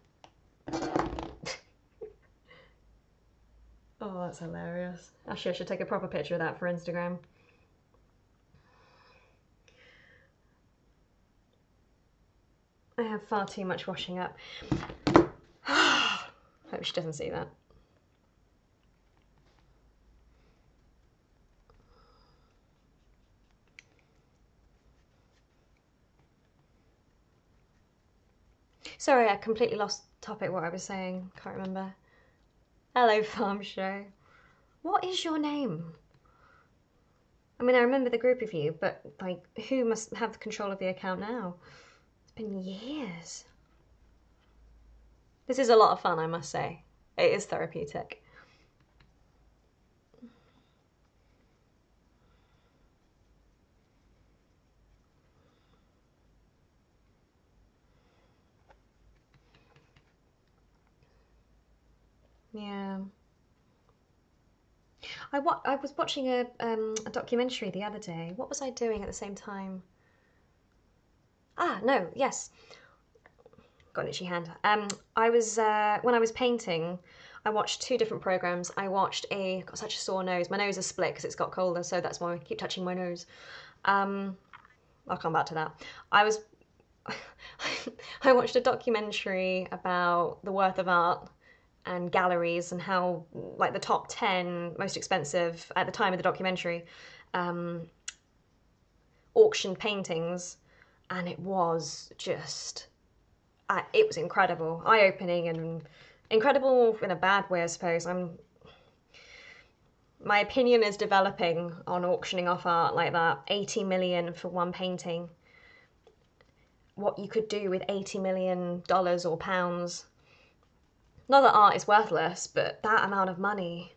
Oh, that's hilarious. Actually, I should take a proper picture of that for Instagram. I have far too much washing up. Hope she doesn't see that. Sorry, I completely lost topic what I was saying. Can't remember. Hello, Farm Show. What is your name? I mean, I remember the group of you, but like, who must have the control of the account now? It's been years. This is a lot of fun, I must say. It is therapeutic. Yeah. I was watching a documentary the other day. What was I doing at the same time? Ah, no, yes. Got an itchy hand. I was when I was painting, I watched two different programs. I watched got such a sore nose. My nose is split because it's got colder, so that's why I keep touching my nose. I'll come back to that. I watched a documentary about the worth of art and galleries and how, like, the top 10 most expensive at the time of the documentary auctioned paintings, and it was just it was incredible, eye-opening, and incredible in a bad way, I suppose. My opinion is developing on auctioning off art like that. 80 million for one painting. What you could do with $80 million or pounds. Not that art is worthless, but that amount of money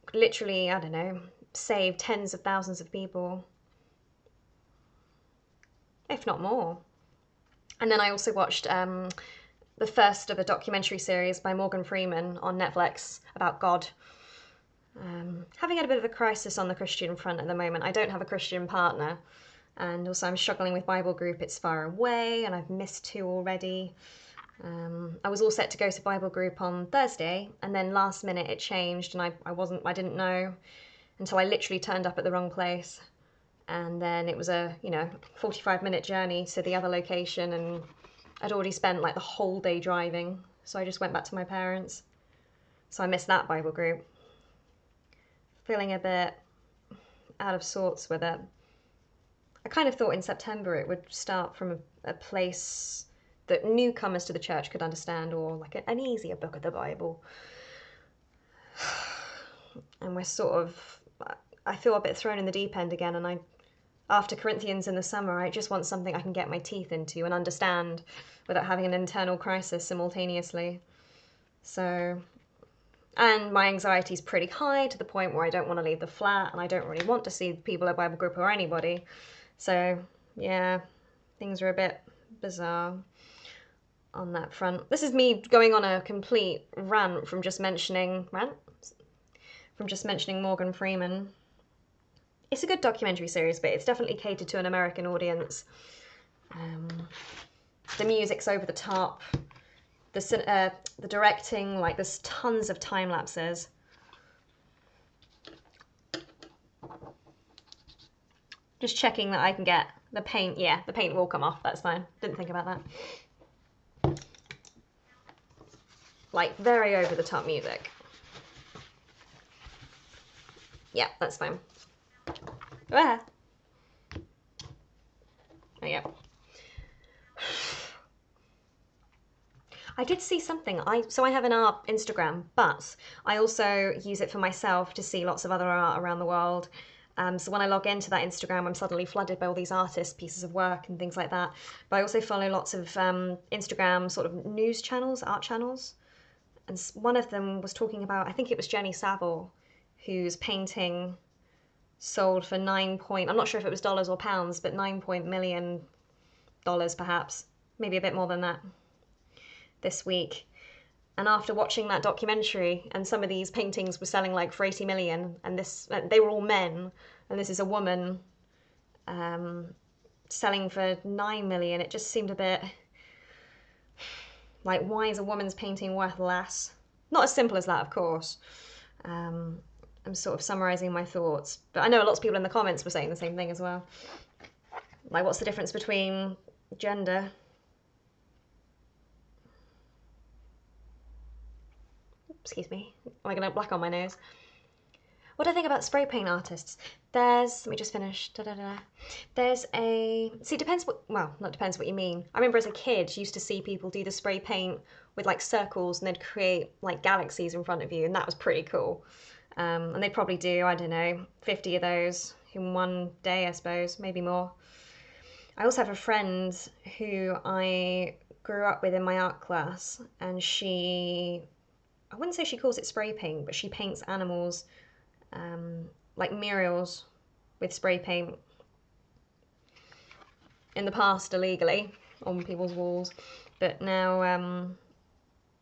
could literally, I don't know, save tens of thousands of people, if not more. And then I also watched the first of a documentary series by Morgan Freeman on Netflix about God. Having had a bit of a crisis on the Christian front at the moment. I don't have a Christian partner, and also I'm struggling with Bible group. It's far away, and I've missed two already. I was all set to go to Bible group on Thursday, and then last minute it changed, and I didn't know until I literally turned up at the wrong place. And then it was a 45-minute journey to the other location, and I'd already spent like the whole day driving, so I just went back to my parents. So I missed that Bible group. Feeling a bit out of sorts with it. I kind of thought in September it would start from a place that newcomers to the church could understand, or like an easier book of the Bible. And we're sort of, I feel a bit thrown in the deep end again, and after Corinthians in the summer, I just want something I can get my teeth into and understand without having an internal crisis simultaneously. So, and my anxiety is pretty high to the point where I don't want to leave the flat and I don't really want to see people at Bible group or anybody. So, yeah, things are a bit bizarre on that front. This is me going on a complete rant from just mentioning Morgan Freeman. It's a good documentary series, but it's definitely catered to an American audience. The music's over the top. The directing, like, there's tons of time lapses. Just checking that I can get the paint. Yeah, the paint will come off. That's fine. Didn't think about that. Like, very over the top music. Yeah, that's fine. Ah. There you go. I did see something. So I have an art Instagram, but I also use it for myself to see lots of other art around the world. So when I log into that Instagram, I'm suddenly flooded by all these artists' pieces of work and things like that. But I also follow lots of Instagram sort of news channels, art channels. And one of them was talking about, I think it was Jenny Saville, whose painting sold for I'm not sure if it was dollars or pounds, but $9 million perhaps, maybe a bit more than that, this week. And after watching that documentary, and some of these paintings were selling like for 80 million, and they were all men, and this is a woman selling for 9 million, it just seemed a bit like, why is a woman's painting worth less? Not as simple as that, of course. I'm sort of summarising my thoughts, but I know lots of people in the comments were saying the same thing as well. Like, what's the difference between gender? Excuse me. Am I going to black on my nose? What do I think about spray paint artists? Let me just finish. There's it depends not depends what you mean. I remember as a kid, you used to see people do the spray paint with like circles and they'd create like galaxies in front of you, and that was pretty cool. And they'd probably do, I don't know, 50 of those in one day, I suppose, maybe more. I also have a friend who I grew up with in my art class, and I wouldn't say she calls it spray paint, but she paints animals, like murals with spray paint. In the past, illegally, on people's walls, but now,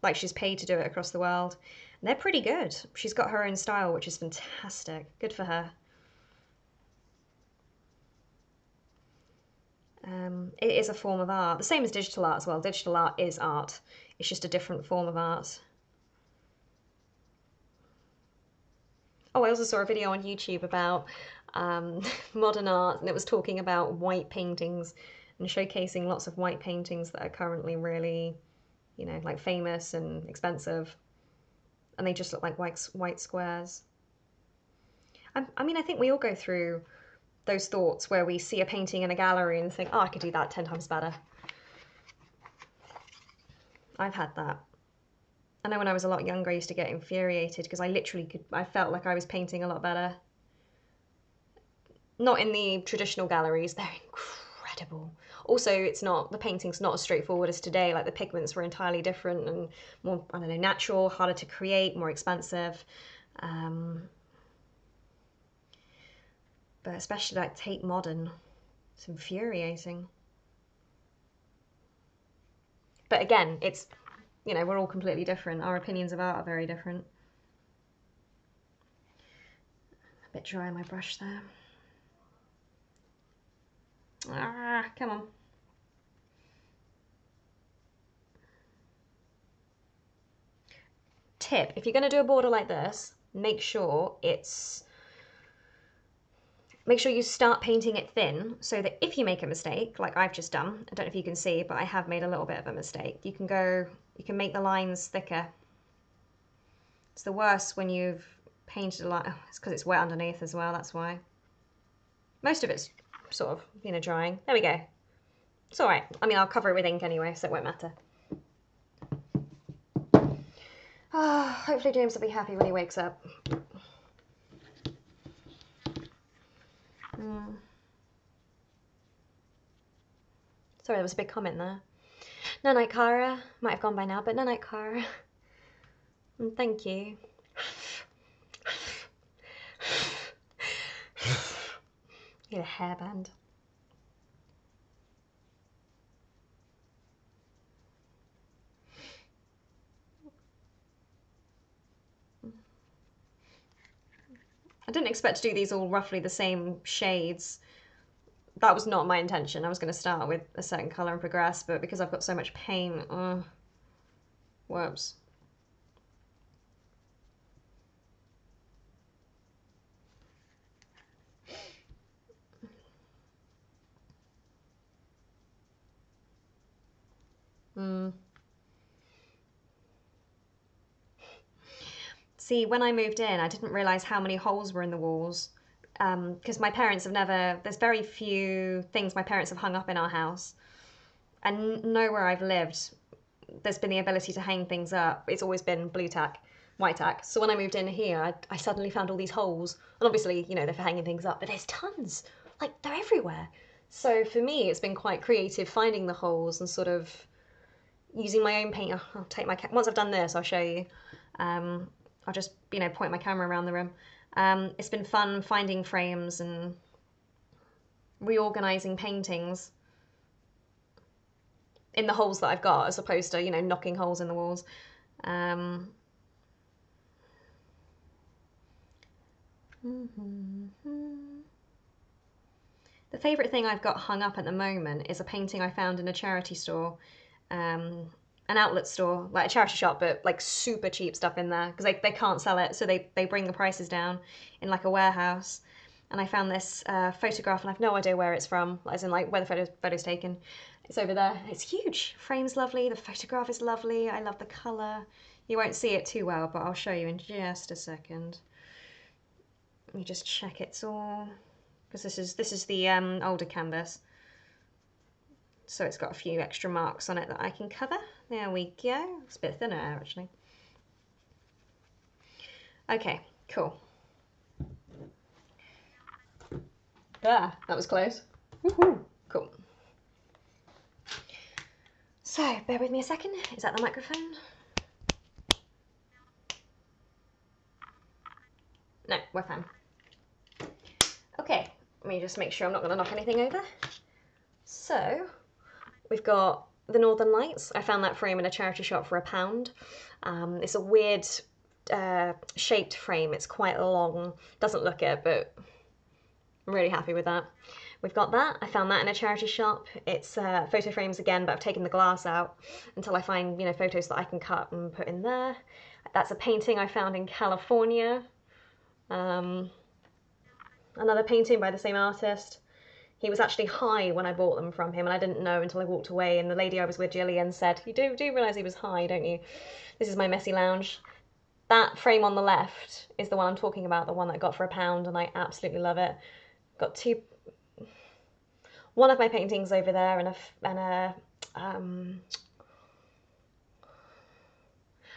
like, she's paid to do it across the world. And they're pretty good. She's got her own style, which is fantastic. Good for her. It is a form of art. The same as digital art as well. Digital art is art. It's just a different form of art. Oh, I also saw a video on YouTube about modern art, and it was talking about white paintings and showcasing lots of white paintings that are currently really, like famous and expensive. And they just look like white squares. I mean, I think we all go through those thoughts where we see a painting in a gallery and think, oh, I could do that 10 times better. I've had that. I know when I was a lot younger, I used to get infuriated because I felt like I was painting a lot better. Not in the traditional galleries, they're incredible. Also, the painting's not as straightforward as today, like the pigments were entirely different and more, I don't know, natural, harder to create, more expensive. But especially like Tate Modern, it's infuriating. But again, it's, we're all completely different. Our opinions of art are very different. A bit dry on my brush there. Ah, come on. Tip, if you're going to do a border like this, make sure you start painting it thin, so that if you make a mistake, like I've just done, I don't know if you can see, but I have made a little bit of a mistake, you can make the lines thicker. It's the worst when you've painted a line. It's because it's wet underneath as well, that's why. Most of it's sort of, drying. There we go. It's all right. I mean, I'll cover it with ink anyway, so it won't matter. Hopefully James will be happy when he wakes up. Sorry, there was a big comment there. No night, Cara. Might have gone by now, but no night, Cara. And thank you. Need a hairband. I didn't expect to do these all roughly the same shades. That was not my intention. I was going to start with a certain colour and progress, but because I've got so much paint, whoops. See, when I moved in, I didn't realise how many holes were in the walls. Because my parents have never, there's very few things my parents have hung up in our house. And nowhere I've lived, there's been the ability to hang things up. It's always been blue tack, white tack. So when I moved in here, I suddenly found all these holes. And obviously, you know, they're for hanging things up, but there's tons. Like, they're everywhere. So for me, it's been quite creative finding the holes and sort of using my own paint. I'll take my, once I've done this, I'll show you. I'll just, you know, point my camera around the room. It's been fun finding frames and reorganising paintings in the holes that I've got, as opposed to, you know, knocking holes in the walls. The favourite thing I've got hung up at the moment is a painting I found in a charity store. An outlet store, like a charity shop, but like super cheap stuff in there because they can't sell it, so they bring the prices down in like a warehouse. And I found this photograph, and I've no idea where it's from, as in like where the photo's taken. It's over there. It's huge. Frame's lovely. The photograph is lovely. I love the colour. You won't see it too well, but I'll show you in just a second. Let me just check it's all, because this is the older canvas. So it's got a few extra marks on it that I can cover. There we go. It's a bit thinner actually. Okay, cool. Ah, that was close. Woohoo! Cool. So, bear with me a second. Is that the microphone? No, we're fine. Okay, let me just make sure I'm not going to knock anything over. So, we've got the Northern Lights. I found that frame in a charity shop for £1. It's a weird shaped frame. It's quite long. Doesn't look it, but I'm really happy with that. We've got that. I found that in a charity shop. It's photo frames again, but I've taken the glass out until I find, you know, photos that I can cut and put in there. That's a painting I found in California. Another painting by the same artist. He was actually high when I bought them from him, and I didn't know until I walked away, and the lady I was with, Gillian, said, you do realise he was high, don't you? This is my messy lounge. That frame on the left is the one I'm talking about, the one that I got for £1, and I absolutely love it. Got two, one of my paintings over there, and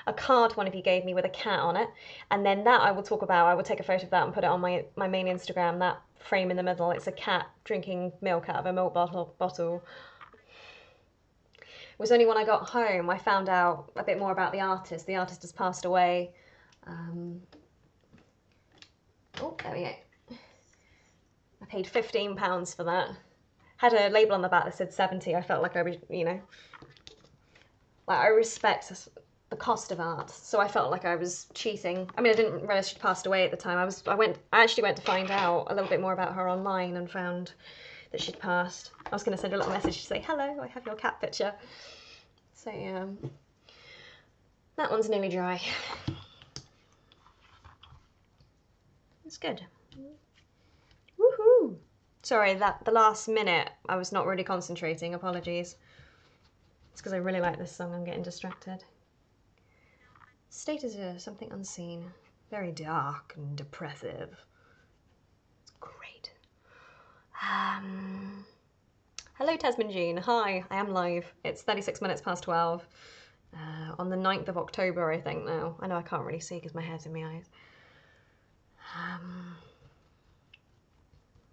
a card one of you gave me with a cat on it, and then that I will talk about. I will take a photo of that and put it on my main Instagram. That frame in the middle, it's a cat drinking milk out of a milk bottle. It was only when I got home I found out a bit more about the artist. The artist has passed away. Oh, there we go. I paid £15 for that. Had a label on the back that said 70. I felt like I was, you know, like I respect the cost of art, so I felt like I was cheating. I mean, I didn't realise she'd passed away at the time. I actually went to find out a little bit more about her online and found that she'd passed. I was going to send her a little message to say, hello, I have your cat picture. So yeah, that one's nearly dry. It's good. Woohoo! Sorry, the last minute I was not really concentrating, apologies. It's because I really like this song, I'm getting distracted. Status is something unseen, very dark and depressive. It's great. Hello Tasman Jean, hi, I am live. It's 36 minutes past 12 on the 9th of October, I think now. I know I can't really see because my hair's in my eyes.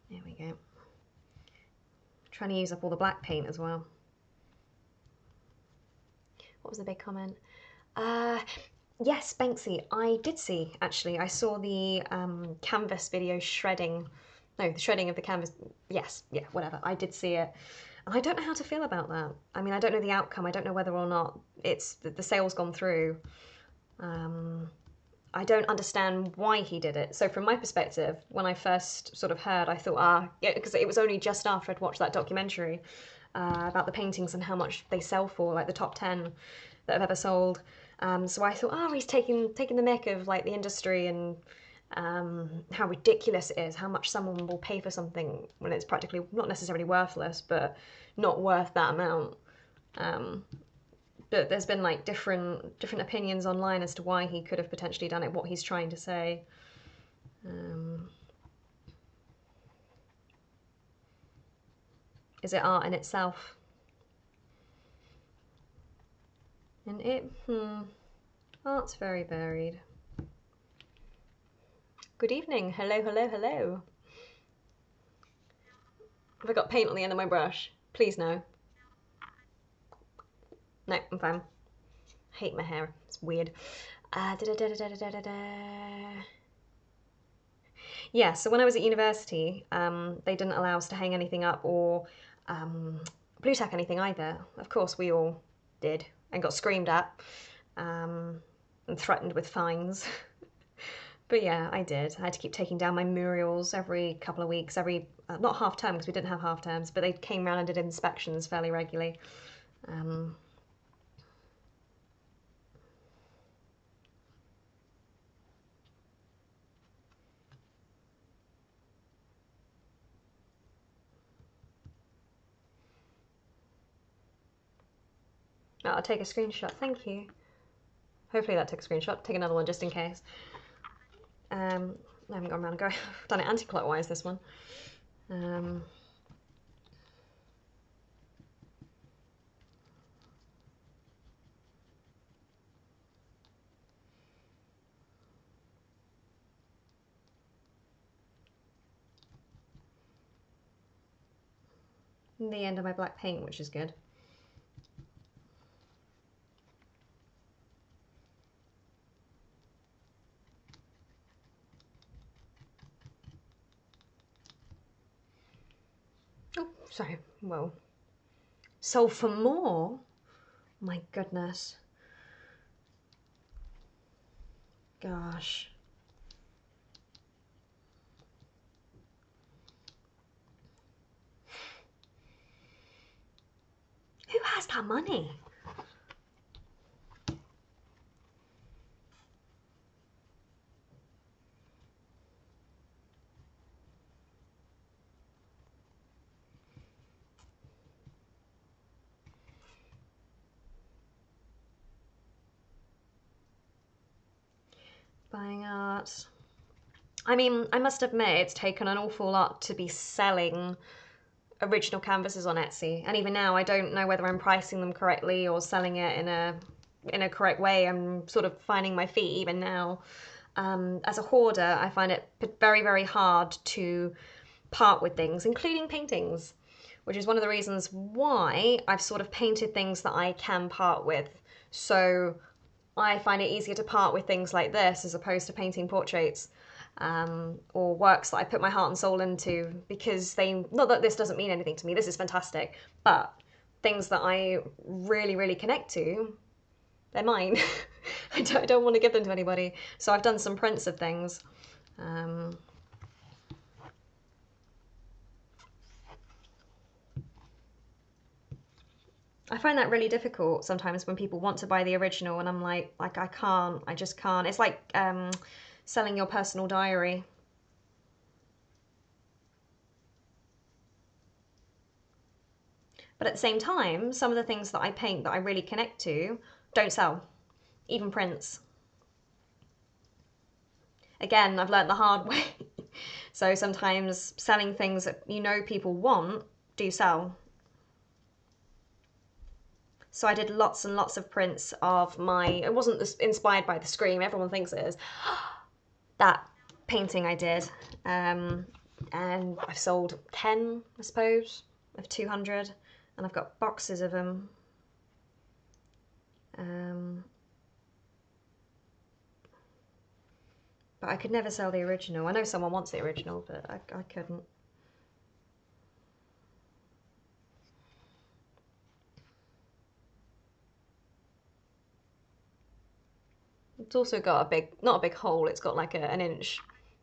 There we go. Trying to use up all the black paint as well. What was the big comment? Yes, Banksy, I did see, actually. I saw the canvas video shredding. No, the shredding of the canvas. Yes, yeah, whatever. I did see it. And I don't know how to feel about that. I mean, I don't know the outcome. I don't know whether or not the sale's gone through. I don't understand why he did it. So from my perspective, when I first sort of heard, I thought, yeah, because it was only just after I'd watched that documentary about the paintings and how much they sell for, like the top 10 that have ever sold. So I thought, he's taking the mick of like the industry and how ridiculous it is, how much someone will pay for something when it's practically not necessarily worthless, but not worth that amount. But there's been like different opinions online as to why he could have potentially done it, what he's trying to say. Is it art in itself? And art's very varied. Good evening. Hello, hello, hello. Have I got paint on the end of my brush? Please no. No, I'm fine. I hate my hair. It's weird. Yeah, so when I was at university, they didn't allow us to hang anything up or blue tack anything either. Of course, we all did and got screamed at and threatened with fines. But yeah, I did. I had to keep taking down my murals every couple of weeks, every, not half term because we didn't have half terms, but they came around and did inspections fairly regularly. I'll take a screenshot, thank you. Hopefully that took a screenshot. Take another one just in case. I haven't gone around and I've done it anti-clockwise this one. The end of my black paint, which is good. Oh, sorry. Whoa. Sold for more? My goodness. Gosh. Who has that money? Buying art. I mean, I must admit, it's taken an awful lot to be selling original canvases on Etsy. And even now, I don't know whether I'm pricing them correctly or selling it in a correct way. I'm sort of finding my feet even now. As a hoarder, I find it very, very hard to part with things, including paintings, which is one of the reasons why I've sort of painted things that I can part with. So I find it easier to part with things like this as opposed to painting portraits or works that I put my heart and soul into, because not that this doesn't mean anything to me, this is fantastic, but things that I really, really connect to, they're mine. I don't want to give them to anybody. So I've done some prints of things. I find that really difficult sometimes when people want to buy the original and I'm like I can't, I just can't. It's like selling your personal diary. But at the same time, some of the things that I paint that I really connect to don't sell, even prints. Again, I've learnt the hard way. So sometimes selling things that you know people want do sell. So I did lots and lots of prints of it wasn't inspired by the Scream, everyone thinks it is. That painting I did. And I've sold 10, I suppose, of 200. And I've got boxes of them. But I could never sell the original. I know someone wants the original, but I couldn't. It's also got a big, not a big hole, it's got like an inch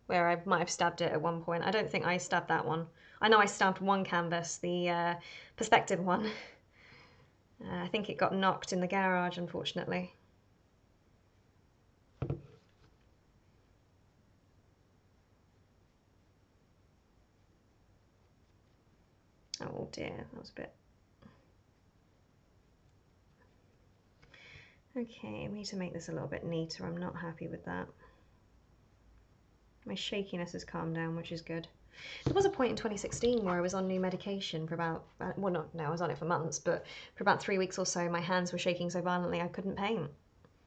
where I might have stabbed it at one point. I don't think I stabbed that one. I know I stabbed one canvas, the perspective one. I think it got knocked in the garage, unfortunately. Oh dear, that was a bit... Okay, we need to make this a little bit neater. I'm not happy with that. My shakiness has calmed down, which is good. There was a point in 2016 where I was on new medication for about, well, not, no, I was on it for months, but for about 3 weeks or so, my hands were shaking so violently I couldn't paint.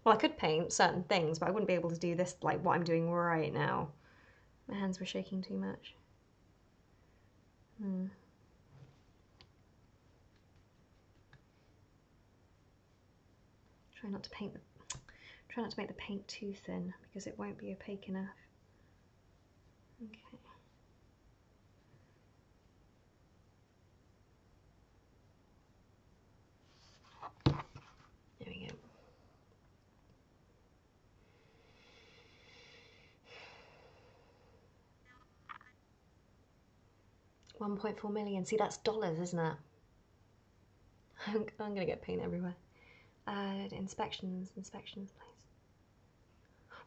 Well, I could paint certain things, but I wouldn't be able to do this, like what I'm doing right now. My hands were shaking too much. Try not to paint try not to make the paint too thin because it won't be opaque enough. Okay. There we go. $1.4 million. See, that's dollars, isn't it? I'm gonna get paint everywhere. Inspections, please.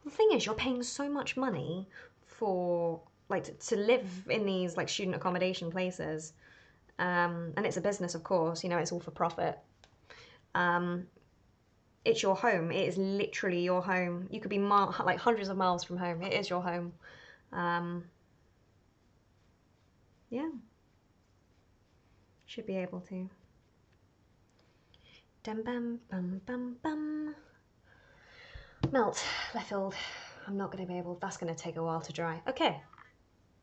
The thing is, you're paying so much money for like to live in these like student accommodation places, and it's a business, of course. You know, it's all for profit. It's your home. It is literally your home. You could be like hundreds of miles from home. It is your home. Yeah, should be able to. Dum bum bum bum bum. Melt, left field. I'm not going to be able, that's going to take a while to dry. Okay,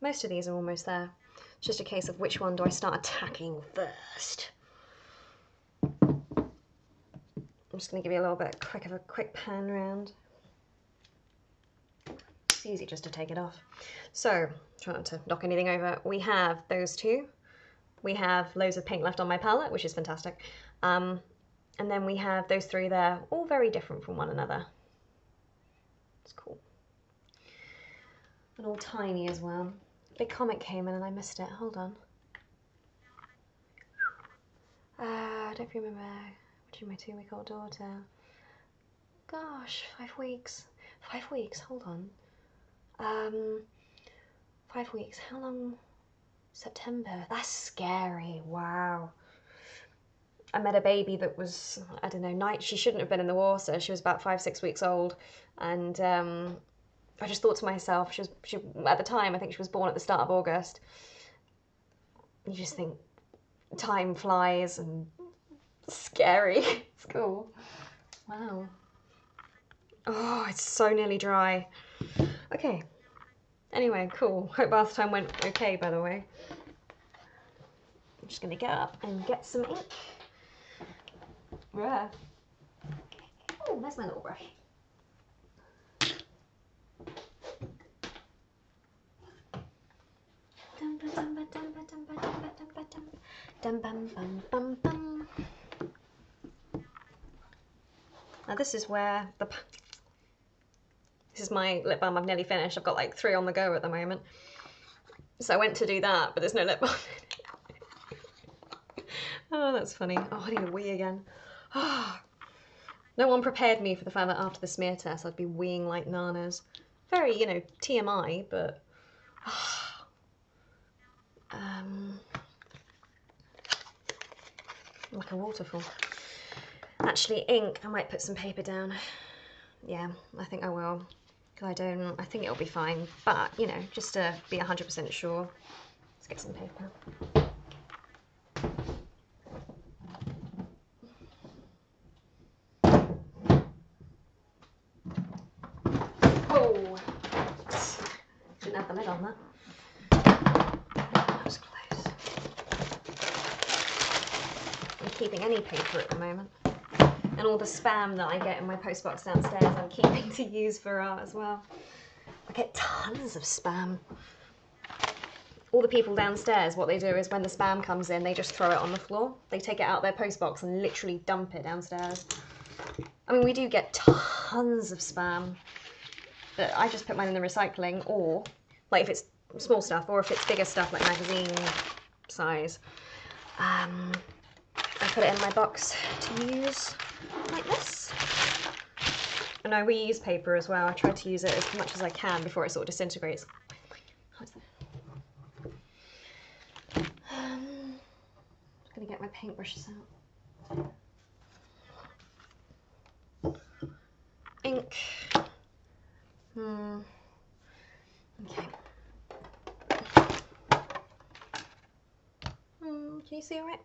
most of these are almost there. It's just a case of which one do I start attacking first. I'm just going to give you a little bit quick of a quick pan round. It's easy just to take it off. So, try not to knock anything over. We have those two. We have loads of paint left on my palette, which is fantastic. And then we have those three there, all very different from one another. It's cool. And all tiny as well. Big comic came in and I missed it. Hold on. I don't remember. Watching my 2-week-old daughter. Gosh, 5 weeks. 5 weeks, hold on. 5 weeks, how long? September. That's scary, wow. I met a baby that was, I don't know, she shouldn't have been in the water. She was about 5-6 weeks old. And I just thought to myself, she at the time, I think she was born at the start of August. You just think time flies and scary. It's cool. Wow. Oh, it's so nearly dry. Okay. Anyway, cool. Hope bath time went okay, by the way. I'm just gonna get up and get some ink. Yeah. Oh, there's my little brush. Now this is where this is my lip balm I've nearly finished. I've got like 3 on the go at the moment. So I went to do that, but there's no lip balm. Oh, that's funny. Oh, I need a wee again. Oh. No one prepared me for the fact that after the smear test I'd be weeing like nanas. Very, you know, TMI, but... like a waterfall. Actually, ink, I might put some paper down. Yeah, I think I will. I think it'll be fine, but, you know, just to be 100% sure. Let's get some paper. Oh! Didn't have the lid on that. That was close. I'm keeping any paper at the moment. And And all the spam that I get in my postbox downstairs I'm keeping to use for art as well. I get tons of spam. All the people downstairs, what they do is when the spam comes in, they just throw it on the floor. They take it out of their postbox and literally dump it downstairs. I mean, we do get tons of spam, but I just put mine in the recycling, or like if it's small stuff, or if it's bigger stuff like magazine size, I put it in my box to use like this. And I reuse paper as well. I try to use it as much as I can before it sort of disintegrates. I'm gonna get my paintbrushes out. Ink. Okay. Can you see all right?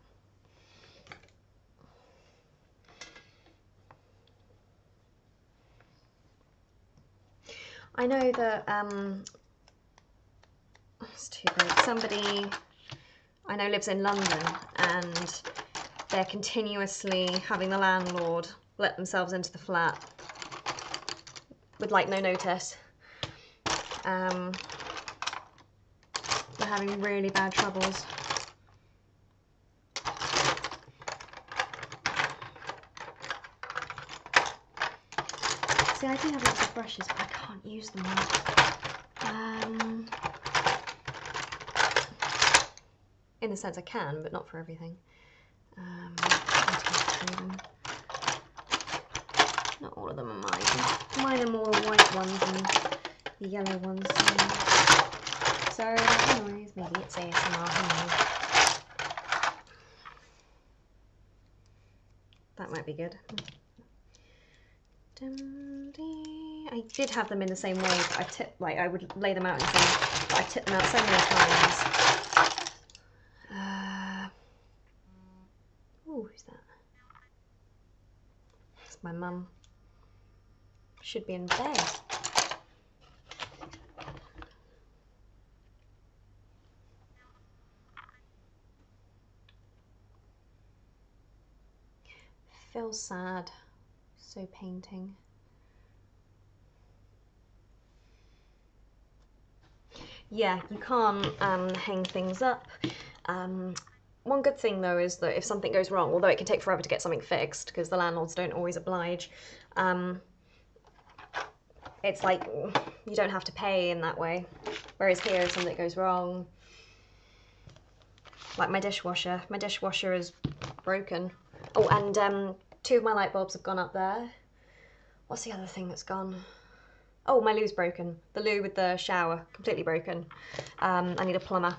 I know that it's too big. Somebody I know lives in London, and they're continuously having the landlord let themselves into the flat with like no notice. They're having really bad troubles. See, I do have lots of brushes, but I can't use them all. In the sense I can, but not for everything. Not all of them are mine. Mine are more the white ones and the yellow ones. So, anyways, maybe it's ASMR, who knows. That might be good. I did have them in the same way, but I would lay them out in the same, but I tipped them out so many times. Who's that? It's my mum. Should be in bed. Feels sad. So painting. Yeah, you can't hang things up. One good thing though is that if something goes wrong, although it can take forever to get something fixed because the landlords don't always oblige, it's like you don't have to pay in that way. Whereas here, if something goes wrong, like my dishwasher is broken. Oh, and 2 of my light bulbs have gone up there. What's the other thing that's gone? Oh, my loo's broken. The loo with the shower, completely broken. I need a plumber.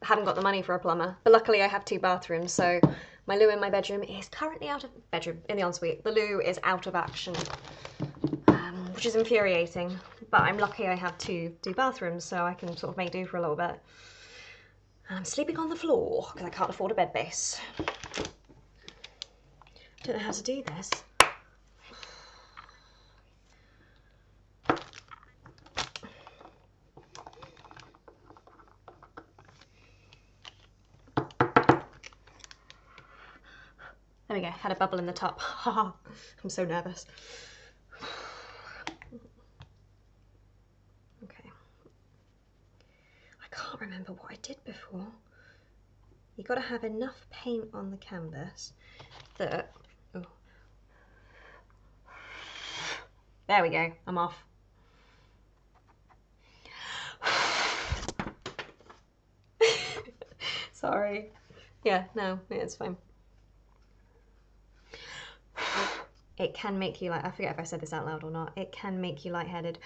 I haven't got the money for a plumber, but luckily I have 2 bathrooms, so my loo in my bedroom is currently out of in the ensuite. The loo is out of action, which is infuriating, but I'm lucky I have two bathrooms, so I can sort of make do for a little bit. And I'm sleeping on the floor because I can't afford a bed base. Don't know how to do this. There we go, had a bubble in the top. I'm so nervous. Okay. I can't remember what I did before. You got to have enough paint on the canvas that... Oh. There we go, I'm off. Sorry. Yeah, no, it's fine. It can make you I forget if I said this out loud or not, it can make you lightheaded.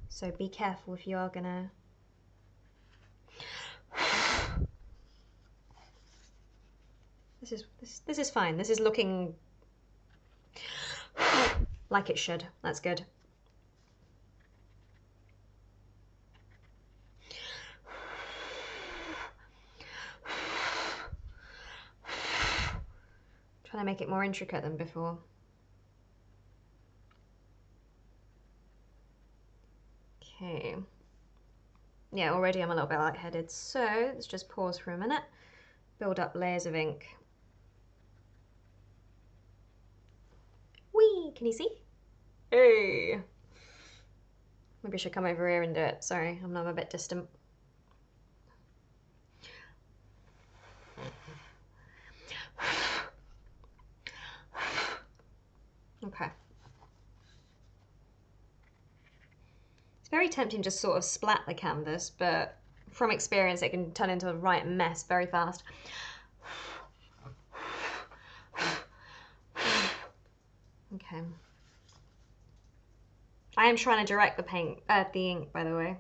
So be careful if you are gonna... This is fine. This is looking like it should. That's good. Trying to make it more intricate than before. Okay. Yeah, already I'm a little bit lightheaded, so let's just pause for a minute. Build up layers of ink. Can you see? Hey. Maybe I should come over here and do it. Sorry, I'm a bit distant. Okay. It's very tempting to just sort of splat the canvas, but from experience it can turn into a right mess very fast. Okay. I am trying to direct the ink, by the way.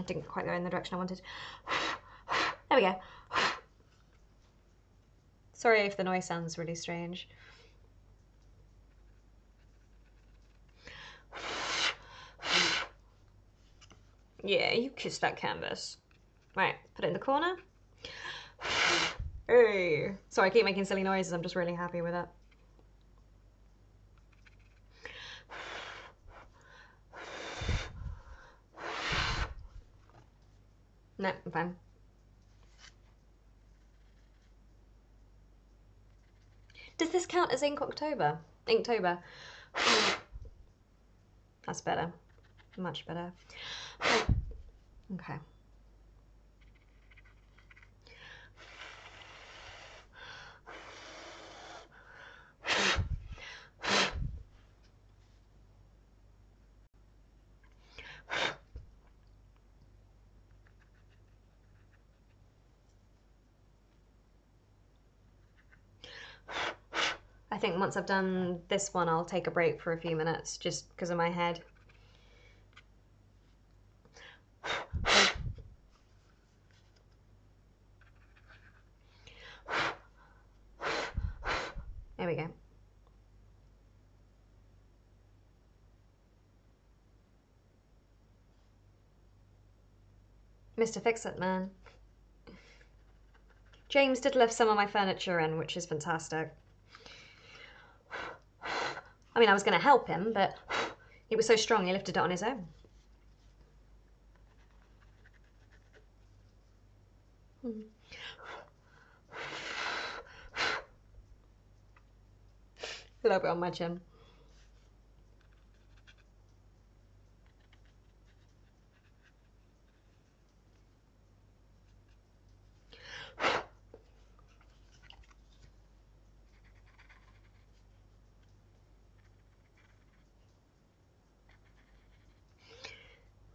Didn't quite go in the direction I wanted. There we go. Sorry if the noise sounds really strange. Yeah, you kissed that canvas. Right, put it in the corner. Hey. Sorry, I keep making silly noises. I'm just really happy with it. No, I'm fine. Does this count as Inktober? Inktober. That's better. Much better. Okay. I think once I've done this one, I'll take a break for a few minutes just because of my head. There we go. Mr. Fix-It Man. James did lift some of my furniture in, which is fantastic. I mean, I was going to help him, but he was so strong he lifted it on his own. A little bit on my chin.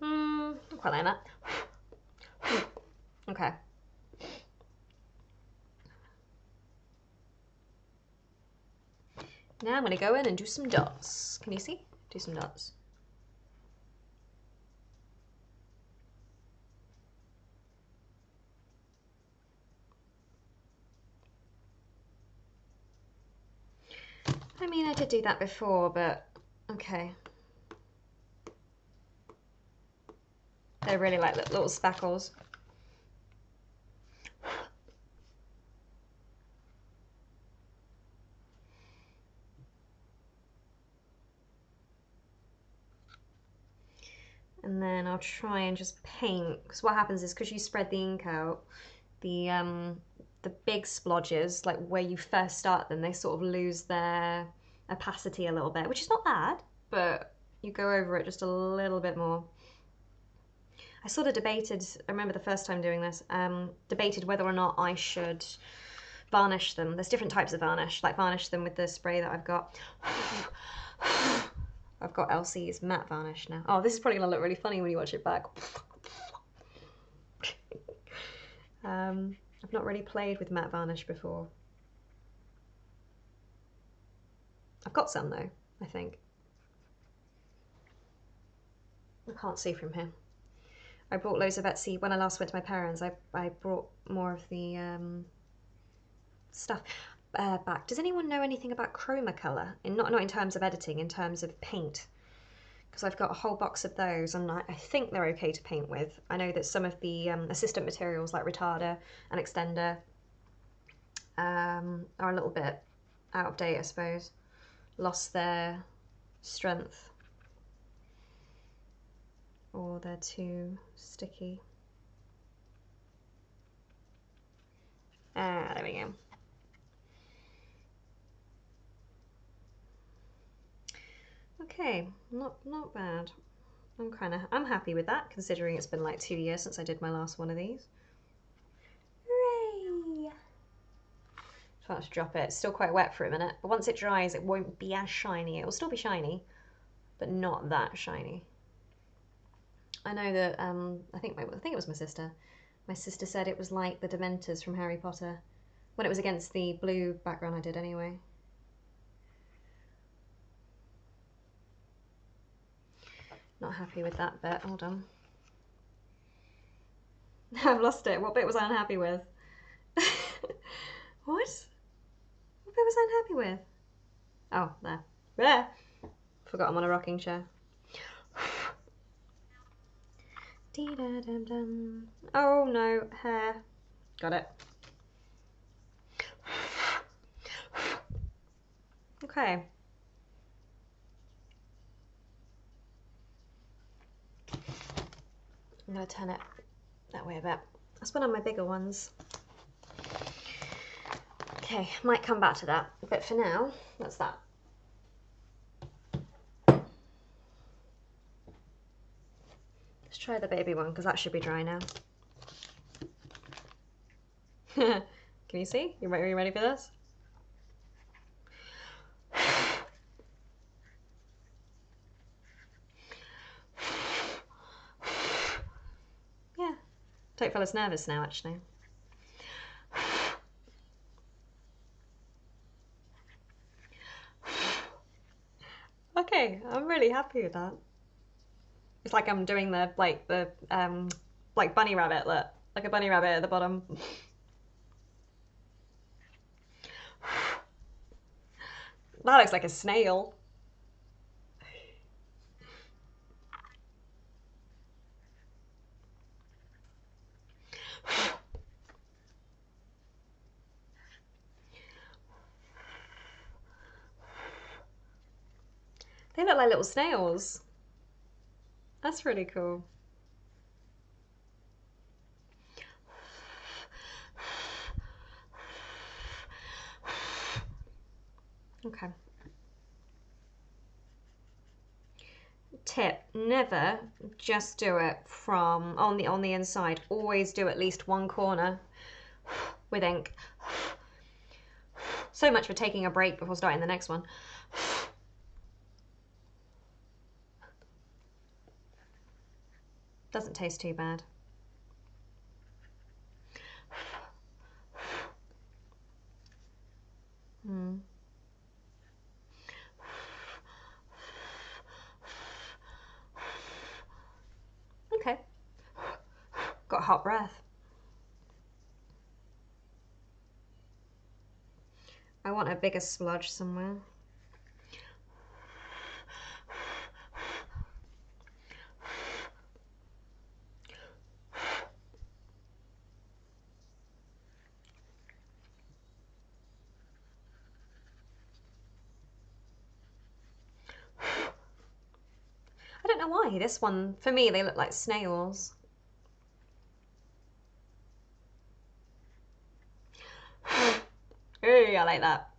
I quite like that. Okay. Now I'm going to go in and do some dots. Can you see? Do some dots. I mean, I did do that before, but okay. They're really like little speckles. And then I'll try and just paint, because what happens is because you spread the ink out, the big splodges, like where you first start them, they sort of lose their opacity a little bit, which is not bad, but you go over it just a little bit more. I sort of debated, I remember the first time doing this, debated whether or not I should varnish them. There's different types of varnish, like varnish them with the spray that I've got. I've got LC's matte varnish now. Oh, this is probably gonna look really funny when you watch it back. I've not really played with matte varnish before. I've got some though, I think. I can't see from here. I brought loads of Etsy when I last went to my parents. I brought more of the stuff back. Does anyone know anything about chroma color? Not in terms of editing, in terms of paint. Because I've got a whole box of those and I think they're okay to paint with. I know that some of the assistant materials like retarder and extender are a little bit out of date, I suppose. Lost their strength. or they're too sticky. Ah, there we go. Okay, not bad. I'm happy with that, considering it's been like 2 years since I did my last one of these. Hooray! Try not to drop it. It's still quite wet for a minute, but once it dries, it won't be as shiny. It will still be shiny, but not that shiny. I know that I think it was my sister. My sister said it was like the Dementors from Harry Potter when it was against the blue background I did anyway. Not happy with that bit. Hold on. I've lost it. What bit was I unhappy with? What? What bit was I unhappy with? Oh, there. There! Forgot I'm on a rocking chair. Dee-da-dum-dum. Oh no, hair. Got it. Okay. I'm going to turn it that way a bit. That's one of my bigger ones. Okay, might come back to that, but for now, that's that. Let's try the baby one, because that should be dry now. Can you see? You ready for this? Yeah. Don't feel as nervous now, actually. Okay, I'm really happy with that. It's like I'm doing the like bunny rabbit, look. Like a bunny rabbit at the bottom. That looks like a snail. They look like little snails. That's really cool. Okay. Tip, never just do it from on the inside. Always do at least one corner with ink. So much for taking a break before starting the next one. Doesn't taste too bad. Okay. Got a hot breath. I want a bigger splodge somewhere. I don't know why. This one, for me, they look like snails. Ooh, I like that.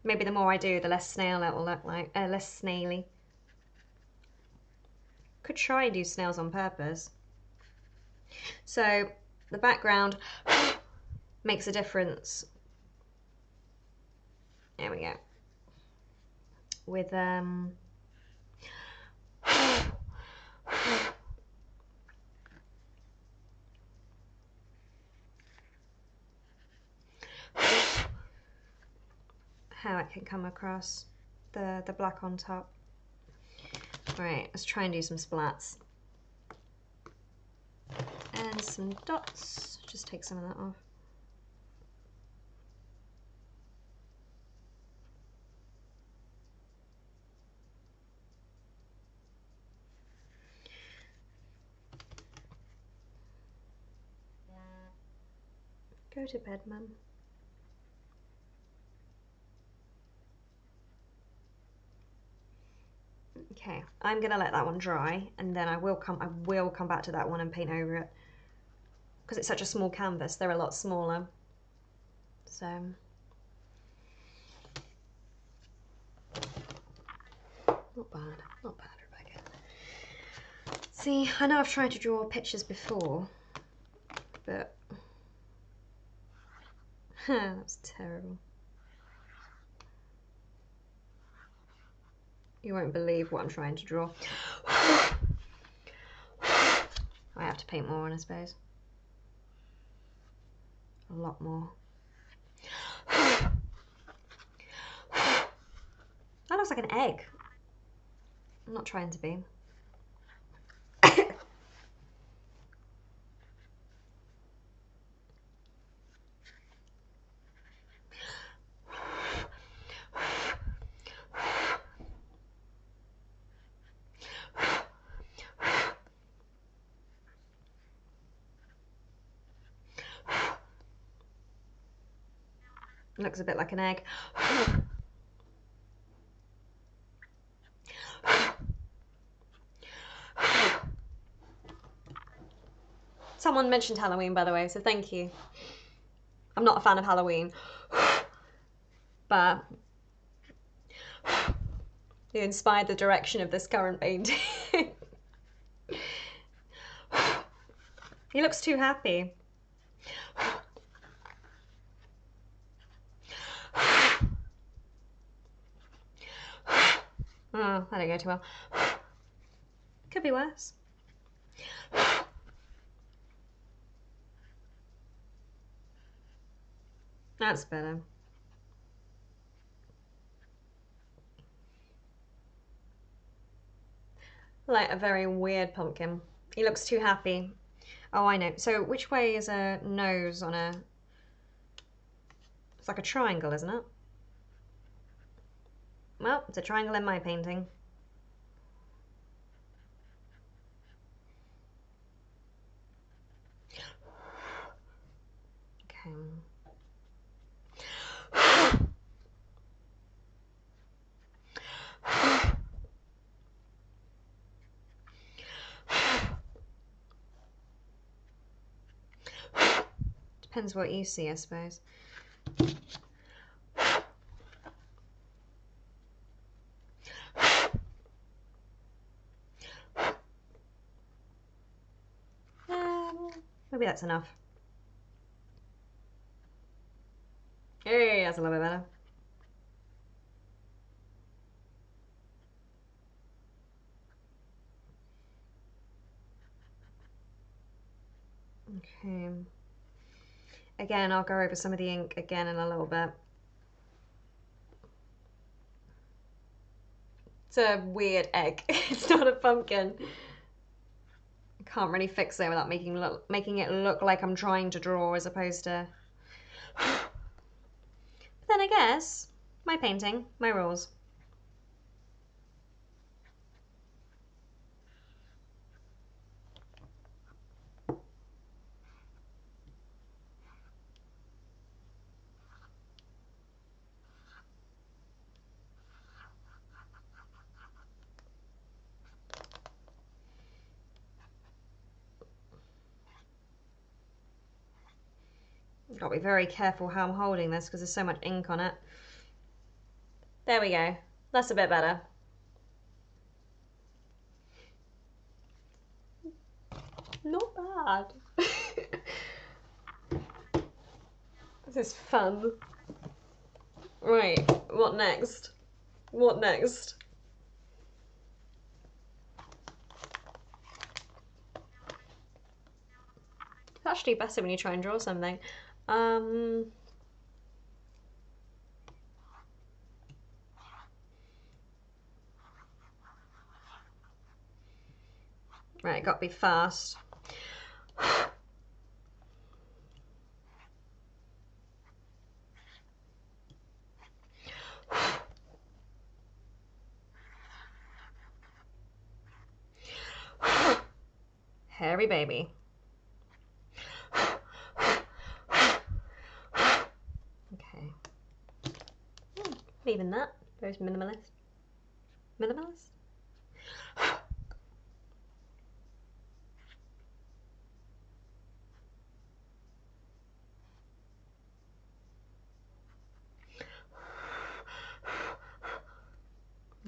Maybe the more I do, the less snail it will look like. Less snaily. Could try and do snails on purpose. So the background makes a difference. There we go. With how it can come across the black on top. Right, let's try and do some splats. And some dots. Just take some of that off. Go to bed, Mum. Okay, I'm gonna let that one dry, and then I will come back to that one and paint over it. Because it's such a small canvas, they're a lot smaller. So not bad, Rebecca. See, I know I've tried to draw pictures before, but that's terrible. You won't believe what I'm trying to draw. I have to paint more on, I suppose. A lot more. That looks like an egg. I'm not trying to be. Looks a bit like an egg. Someone mentioned Halloween, by the way, so thank you. I'm not a fan of Halloween, but you inspired the direction of this current painting. He looks too happy. Oh, that didn't go too well. Could be worse. That's better. Like a very weird pumpkin. He looks too happy. Oh, I know. So which way is a nose on a... It's like a triangle, isn't it? Well, it's a triangle in my painting. Okay. Depends what you see, I suppose. Maybe that's enough. Hey, that's a little bit better. Okay. Again, I'll go over some of the ink again in a little bit. It's a weird egg. It's not a pumpkin. I can't really fix it without making it look like I'm trying to draw as opposed to... But then I guess, my painting, my rules. Got to be very careful how I'm holding this because there's so much ink on it. There we go. That's a bit better. Not bad. This is fun. Right, what next? What next? It's actually better when you try and draw something. Right, got to be fast. Hairy baby. Okay. Leaving that. Very minimalist. Minimalist?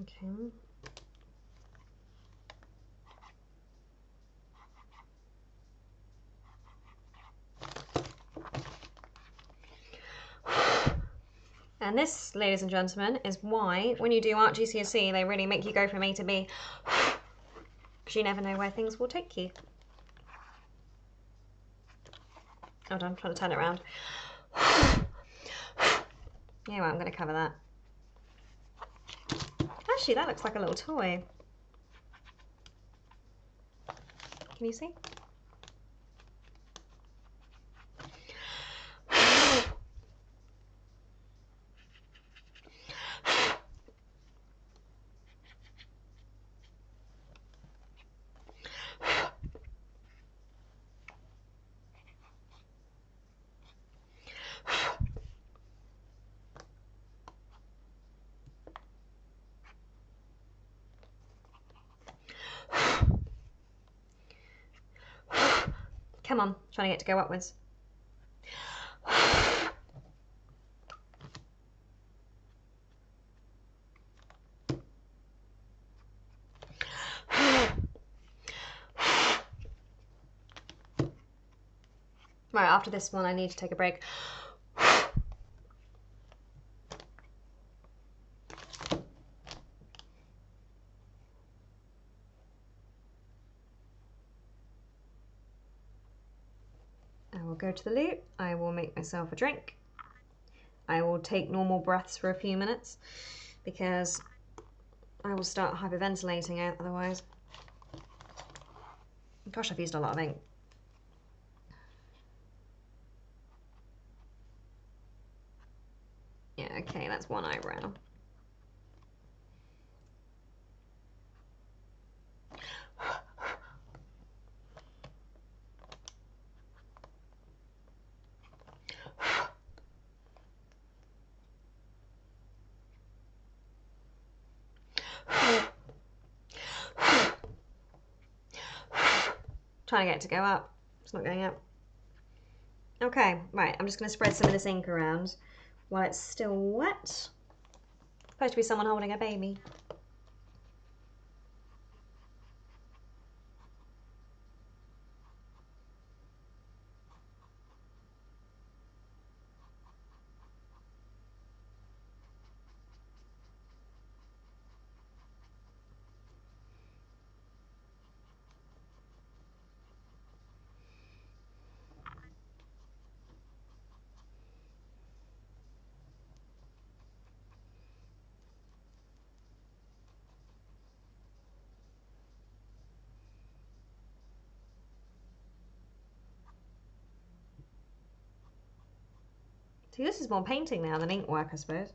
Okay. And this, ladies and gentlemen, is why when you do art GCSE, they really make you go from A to B, because you never know where things will take you. Hold on, I'm trying to turn it around. Yeah, well, I'm going to cover that. Actually, that looks like a little toy. Can you see? Come on, trying to get to go upwards. Right, after this one I need to take a break. I will go to the loo, I will make myself a drink. I will take normal breaths for a few minutes because I will start hyperventilating out otherwise. Gosh, I've used a lot of ink. Yeah, okay, that's one eyebrow. Trying to get it to go up. It's not going up. Okay, right, I'm just going to spread some of this ink around while it's still wet. Supposed to be someone holding a baby. See, this is more painting now than ink work, I suppose.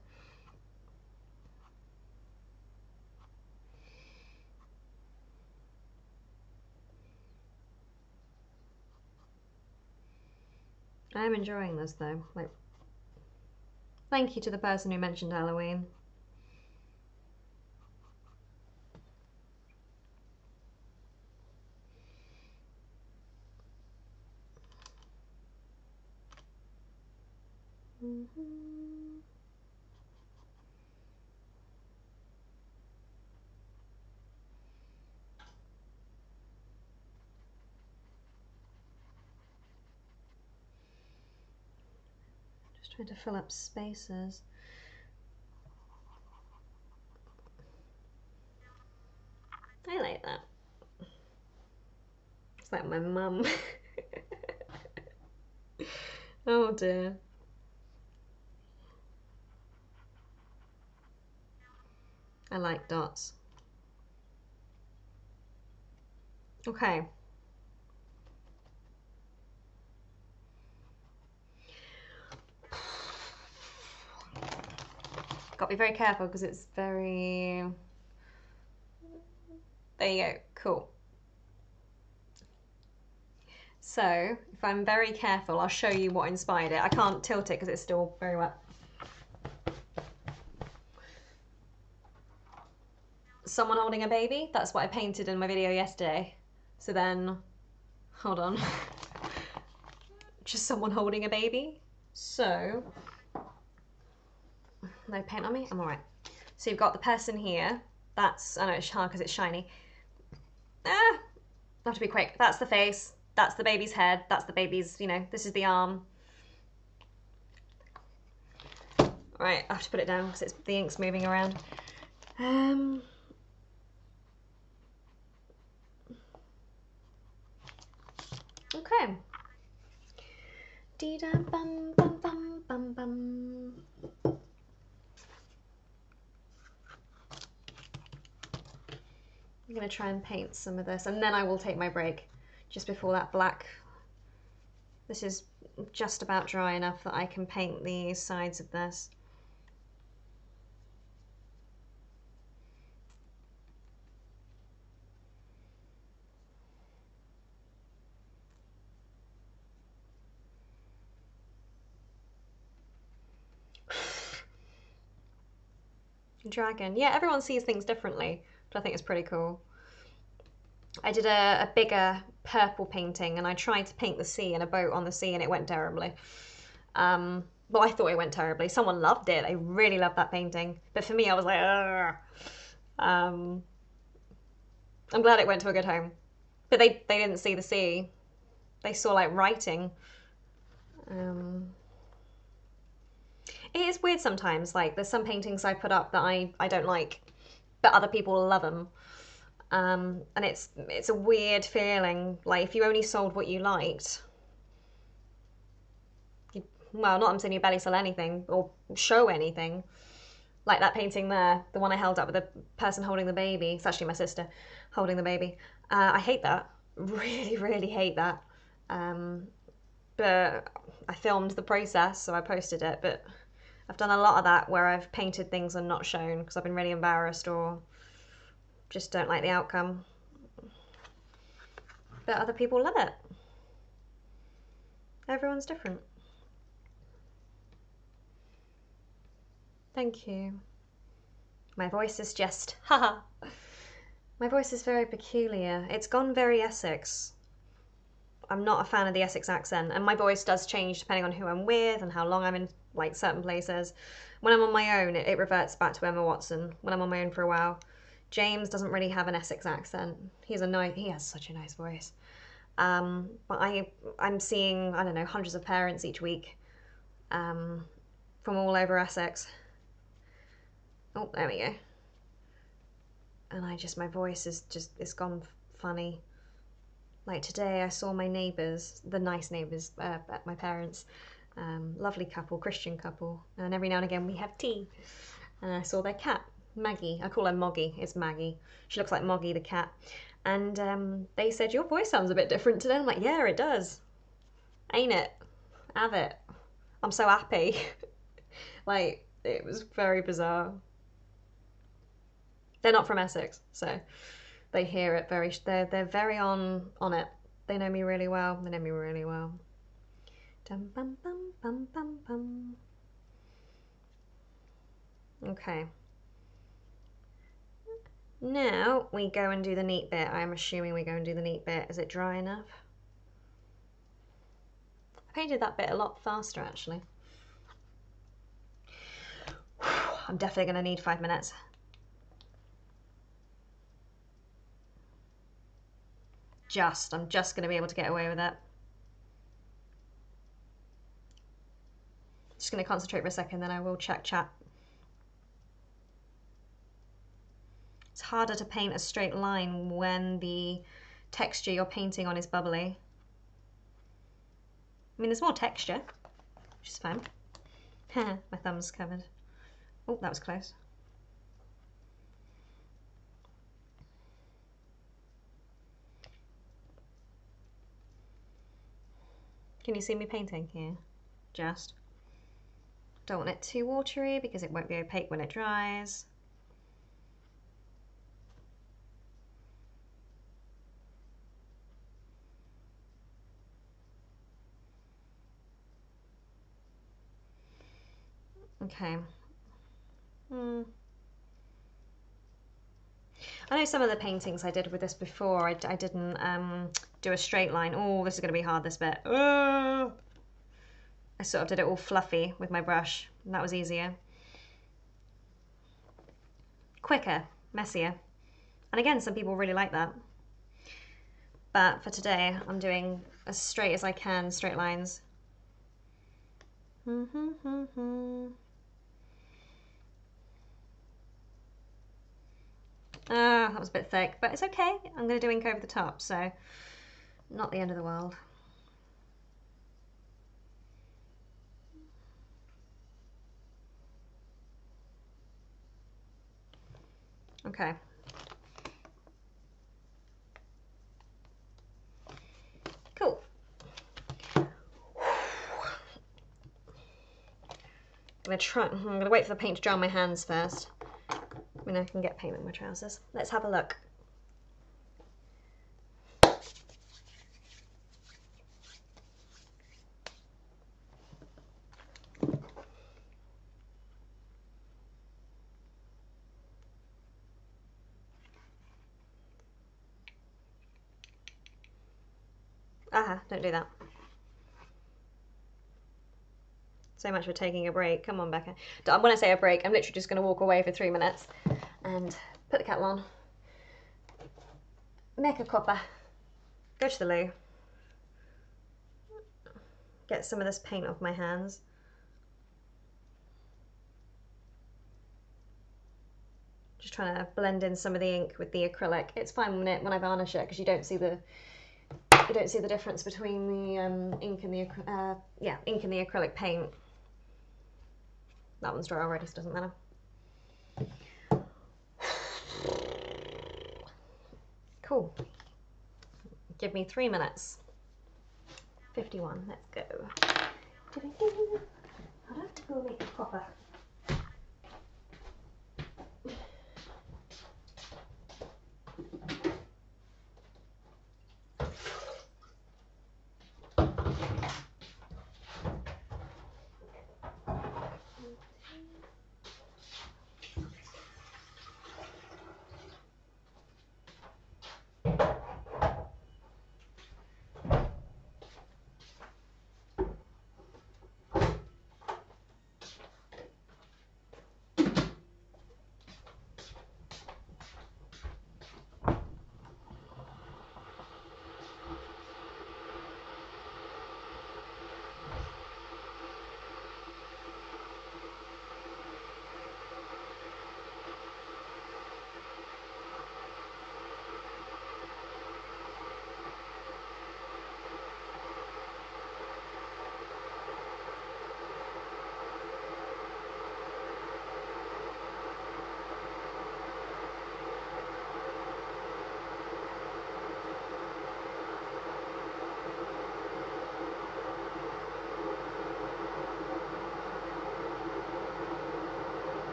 I am enjoying this though. Like, thank you to the person who mentioned Halloween. Just trying to fill up spaces. I like that. It's like my mum. Oh dear. I like dots. Okay. Got to be very careful because it's very... There you go. Cool. So, if I'm very careful, I'll show you what inspired it. I can't tilt it because it's still very wet. Someone holding a baby. That's what I painted in my video yesterday. So then, hold on. Just someone holding a baby. So, no paint on me? I'm alright. So you've got the person here That's, I know it's hard because it's shiny. I have to be quick. That's the face. That's the baby's head. That's the baby's, you know, this is the arm. Right, I have to put it down because the ink's moving around. Okay. Dee da bum bum bum bum bum. I'm gonna try and paint some of this, and then I will take my break just before that black. This is just about dry enough that I can paint the sides of this. Dragon. Yeah, everyone sees things differently, but I think it's pretty cool. I did a bigger purple painting and I tried to paint the sea and a boat on the sea and it went terribly. Well, I thought it went terribly. Someone loved it. They really loved that painting. But for me, I was like, ugh. I'm glad it went to a good home. But they didn't see the sea. They saw like writing. It is weird sometimes. Like there's some paintings I put up that I don't like, but other people love them. And it's a weird feeling. Like if you only sold what you liked, well, not I'm saying you barely sell anything or show anything. Like that painting there, the one I held up with the person holding the baby. It's actually my sister holding the baby. I hate that. Really, really hate that. But I filmed the process, so I posted it. But I've done a lot of that where I've painted things and not shown because I've been really embarrassed or just don't like the outcome. But other people love it. Everyone's different. Thank you. My voice is just, haha. My voice is very peculiar. It's gone very Essex. I'm not a fan of the Essex accent, and my voice does change depending on who I'm with and how long I'm in like certain places. When I'm on my own, it reverts back to Emma Watson. When I'm on my own for a while, James doesn't really have an Essex accent. He has such a nice voice. But I'm seeing, I don't know, hundreds of parents each week from all over Essex. Oh, there we go. And my voice is just, it's gone funny. Like today I saw my neighbours, the nice neighbours, my parents, lovely couple, Christian couple, and every now and again we have tea. And I saw their cat, Maggie. I call her Moggy, it's Maggie. She looks like Moggy the cat. And they said, your voice sounds a bit different today. I'm like, yeah, it does. Ain't it? Have it. I'm so happy. Like, it was very bizarre. They're not from Essex, so they hear it very, they're very on it. They know me really well. They know me really well. Dum bum bum bum bum bum. Okay. Now we go and do the neat bit. I'm assuming we go and do the neat bit. Is it dry enough? I painted that bit a lot faster actually. I'm definitely going to need 5 minutes. I'm just going to be able to get away with it. Just going to concentrate for a second, then I will check chat. It's harder to paint a straight line when the texture you're painting on is bubbly. I mean, there's more texture, which is fine. My thumb's covered. Oh, that was close. Can you see me painting here? Just. Don't want it too watery because it won't be opaque when it dries. Okay. I know some of the paintings I did with this before, I didn't do a straight line. Oh, this is going to be hard, this bit. I sort of did it all fluffy with my brush, and that was easier. Quicker, messier. And again, some people really like that. But for today, I'm doing as straight as I can, straight lines. Ah, that was a bit thick, but it's okay. I'm going to do ink over the top, so not the end of the world. Okay. Cool. I'm going to wait for the paint to dry on my hands first. I mean, I can get paint on my trousers. Let's have a look. Aha, don't do that. So much for taking a break. Come on, Becca. When I say a break, I'm literally just going to walk away for 3 minutes and put the kettle on, make a cuppa, go to the loo, get some of this paint off my hands. Just trying to blend in some of the ink with the acrylic. It's fine when I varnish it because you don't see the difference between the ink and the acrylic paint. That one's dry already, so it doesn't matter. Cool. Give me 3 minutes. 51. Let's go. I'll have to go make a cuppa.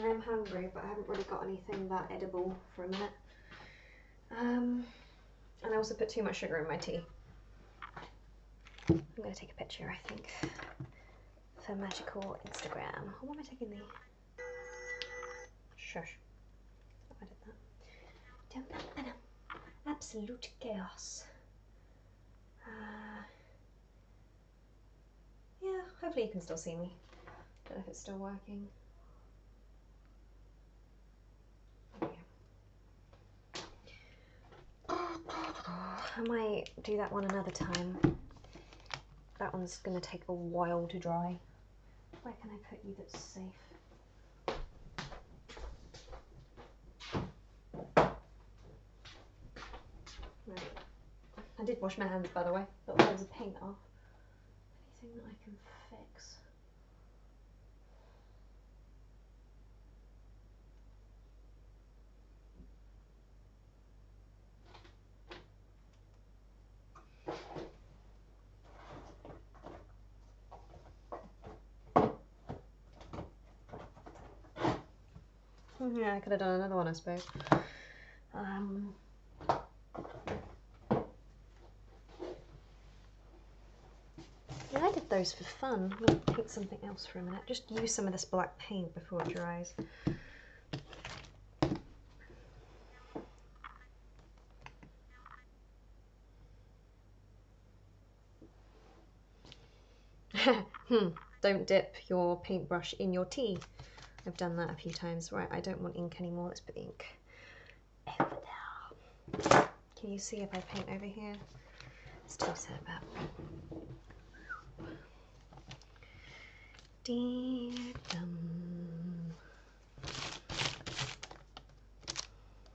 I am hungry, but I haven't really got anything that edible for a minute. And I also put too much sugar in my tea. I'm going to take a picture, I think, for magical Instagram. What am I taking the... Shush. I did that. Absolute chaos. Yeah, hopefully you can still see me. Don't know if it's still working. I might do that one another time. That one's going to take a while to dry. Where can I put you that's safe? Right. I did wash my hands, by the way. Got loads of paint off. Anything that I can fix? Yeah, I could have done another one, I suppose. Yeah, I did those for fun. I'm going to paint something else for a minute. Just use some of this black paint before it dries. Don't dip your paintbrush in your tea. I've done that a few times. Right, I don't want ink anymore. Let's put the ink over there. Can you see if I paint over here? Let's toss it about.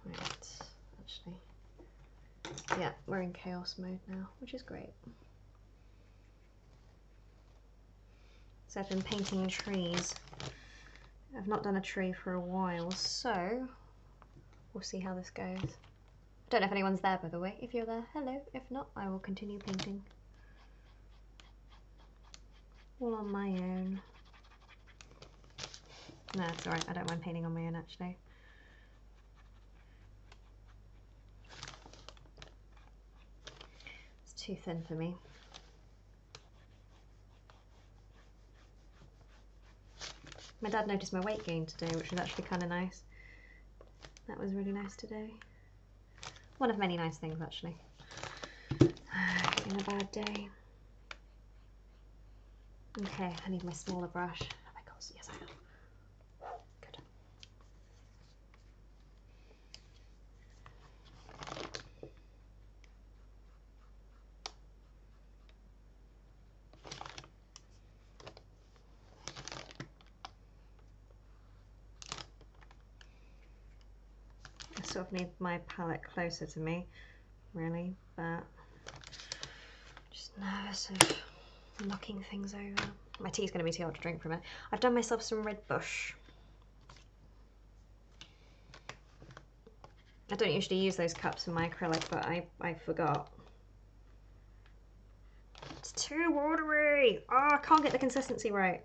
Right, actually, yeah, we're in chaos mode now, which is great. So I've been painting trees. I've not done a tree for a while, so we'll see how this goes. I don't know if anyone's there, by the way. If you're there, hello. If not, I will continue painting. All on my own. No, it's alright. I don't mind painting on my own, actually. It's too thin for me. My dad noticed my weight gain today, which was actually kind of nice. That was really nice today. One of many nice things, actually. Been a bad day. Okay, I need my smaller brush. Have I got? Yes, I have. Good. I sort of need my palette closer to me, really, but just nervous of knocking things over. My tea's going to be too hot to drink from it. I've done myself some red bush. I don't usually use those cups in my acrylic, but I forgot. It's too watery! Oh, I can't get the consistency right.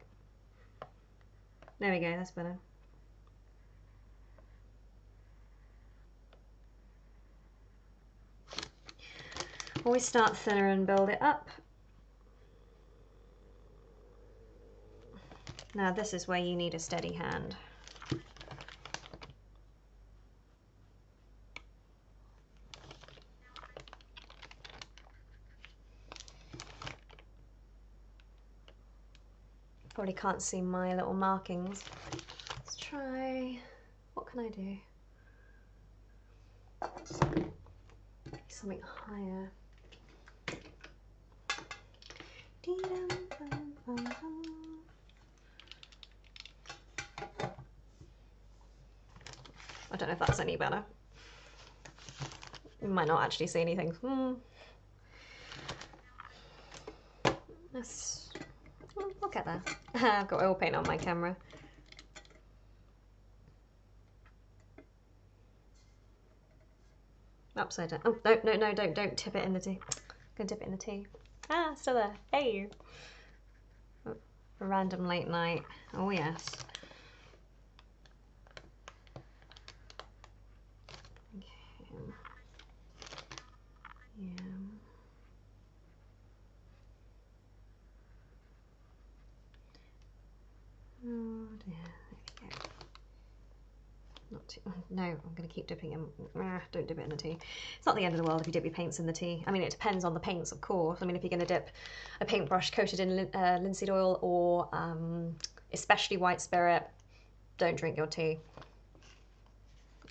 There we go, that's better. Always start thinner and build it up. Now this is where you need a steady hand. Probably can't see my little markings. Let's try, what can I do? Something higher. I don't know if that's any better. You might not actually see anything. We'll get there. I've got oil paint on my camera. Upside down. Oh, no, don't tip it in the tea. Go dip it in the tea. Ah, still there. Hey! A random late night. Oh, yes. Okay. Yeah. Oh dear, there we go. Not No, I'm going to keep dipping in. Don't dip it in the tea. It's not the end of the world if you dip your paints in the tea. I mean, it depends on the paints, of course. I mean, if you're going to dip a paintbrush coated in linseed oil or especially white spirit, don't drink your tea.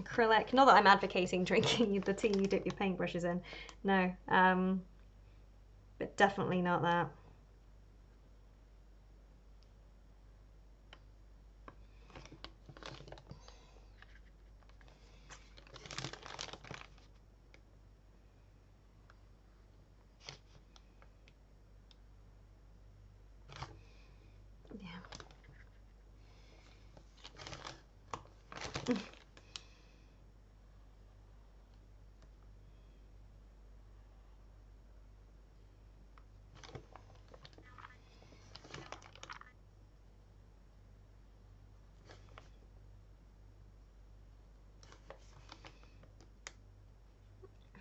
Acrylic, not that I'm advocating drinking the tea you dip your paintbrushes in. No, but definitely not that.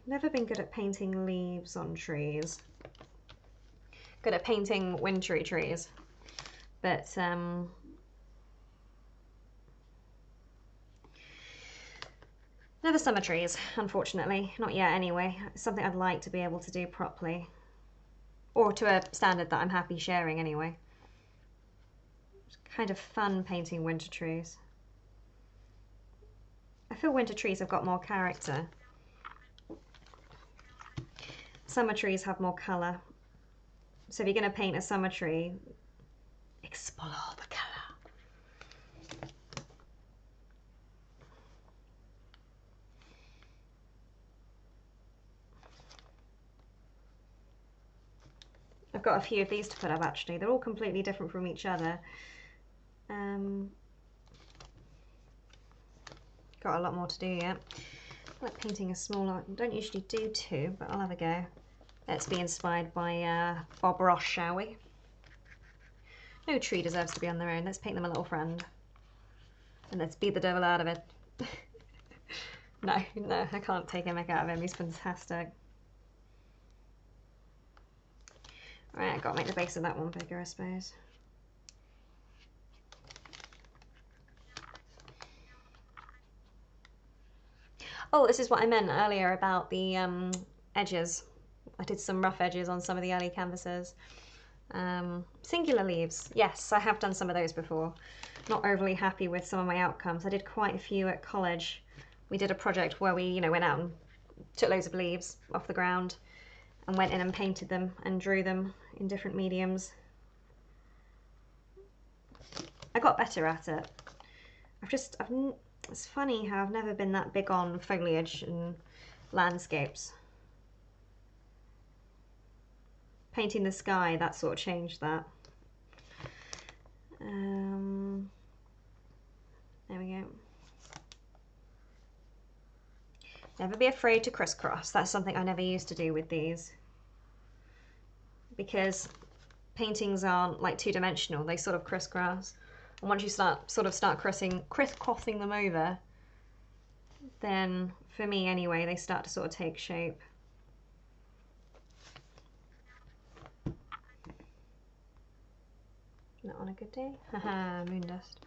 Never been good at painting leaves on trees. Good at painting wintry trees, but never summer trees, unfortunately. Not yet anyway. It's something I'd like to be able to do properly, or to a standard that I'm happy sharing anyway. It's kind of fun painting winter trees. I feel winter trees have got more character. Summer trees have more colour. So if you're going to paint a summer tree, explore the colour. I've got a few of these to put up actually. They're all completely different from each other. Got a lot more to do yet. I like painting a smaller, I don't usually do two, but I'll have a go. Let's be inspired by Bob Ross, shall we? No tree deserves to be on their own. Let's paint them a little friend. And let's beat the devil out of it. No, I can't take a mick out of him. He's fantastic. Right, I've got to make the base of that one bigger, I suppose. Oh, this is what I meant earlier about the edges. I did some rough edges on some of the early canvases. Singular leaves. Yes, I have done some of those before. Not overly happy with some of my outcomes. I did quite a few at college. We did a project where we, went out and took loads of leaves off the ground and went in and painted them and drew them in different mediums. I got better at it. It's funny how I've never been that big on foliage and landscapes. Painting the sky, that sort of changed that. There we go. Never be afraid to crisscross. That's something I never used to do with these. Because paintings aren't like two-dimensional, they sort of crisscross. And once you start crisscrossing them over, then, for me anyway, they start to sort of take shape. Not on a good day? Haha, moon dust.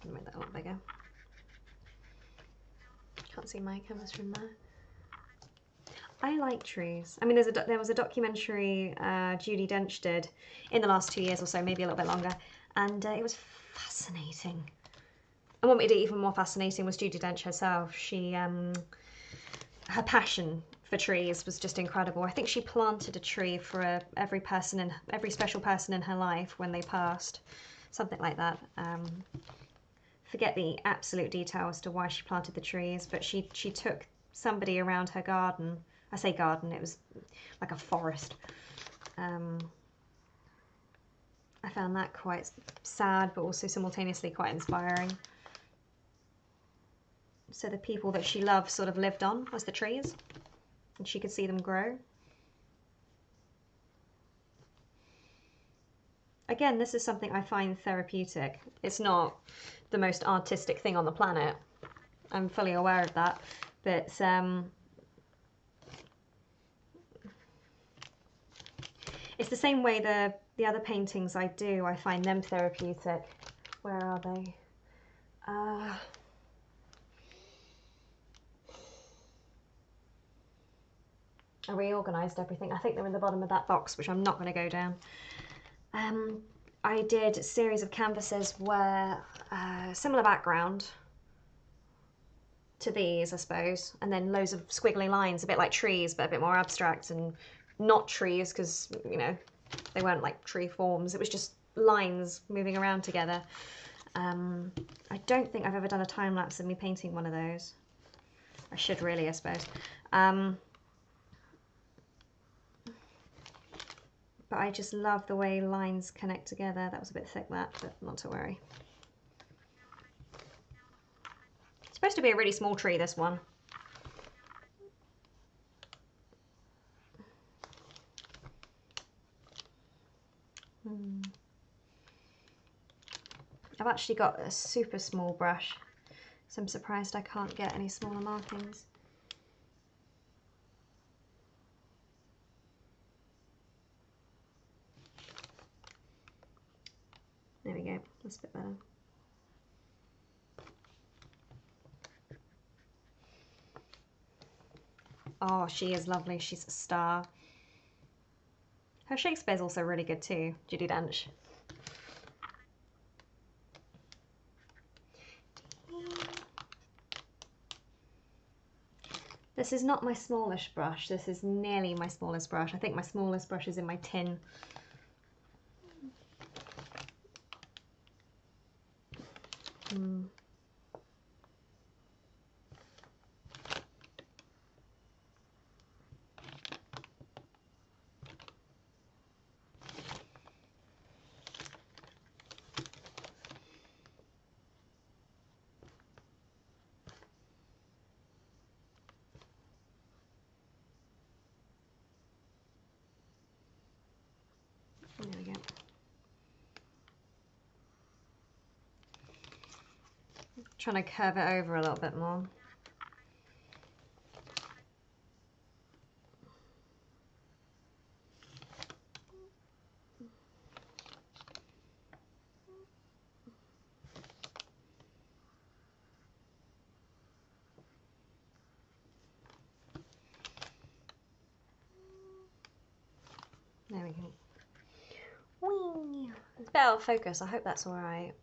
I'll make that a lot bigger. Can't see my canvas from there. I like trees. I mean, there was a documentary Judi Dench did in the last 2 years or so, maybe a little bit longer, and it was fascinating. And what made it even more fascinating was Judi Dench herself. Her passion for trees was just incredible. I think she planted a tree for every special person in her life when they passed, something like that. Forget the absolute detail as to why she planted the trees, but she took somebody around her garden. I say garden, it was like a forest. I found that quite sad, but also simultaneously quite inspiring. So the people that she loved sort of lived on as the trees, and she could see them grow. Again, this is something I find therapeutic. It's not the most artistic thing on the planet. I'm fully aware of that, but it's the same way the other paintings I do, I find them therapeutic. Where are they? I reorganised everything. I think they're in the bottom of that box, which I'm not going to go down. I did a series of canvases where similar background to these, I suppose, and then loads of squiggly lines, a bit like trees, but a bit more abstract, and not trees because, you know, they weren't like tree forms. It was just lines moving around together. I don't think I've ever done a time lapse of me painting one of those. I should really, I suppose. But I just love the way lines connect together. That was a bit thick, that, but not to worry. It's supposed to be a really small tree, this one. I've actually got a super small brush, so I'm surprised I can't get any smaller markings. There we go, that's a bit better. Oh, she is lovely, she's a star. Her Shakespeare's also really good too, Judi Dench. This is not my smallest brush, this is nearly my smallest brush. I think my smallest brush is in my tin. There we go. Trying to curve it over a little bit more. There we go. Whee! It's better out of focus, I hope that's alright.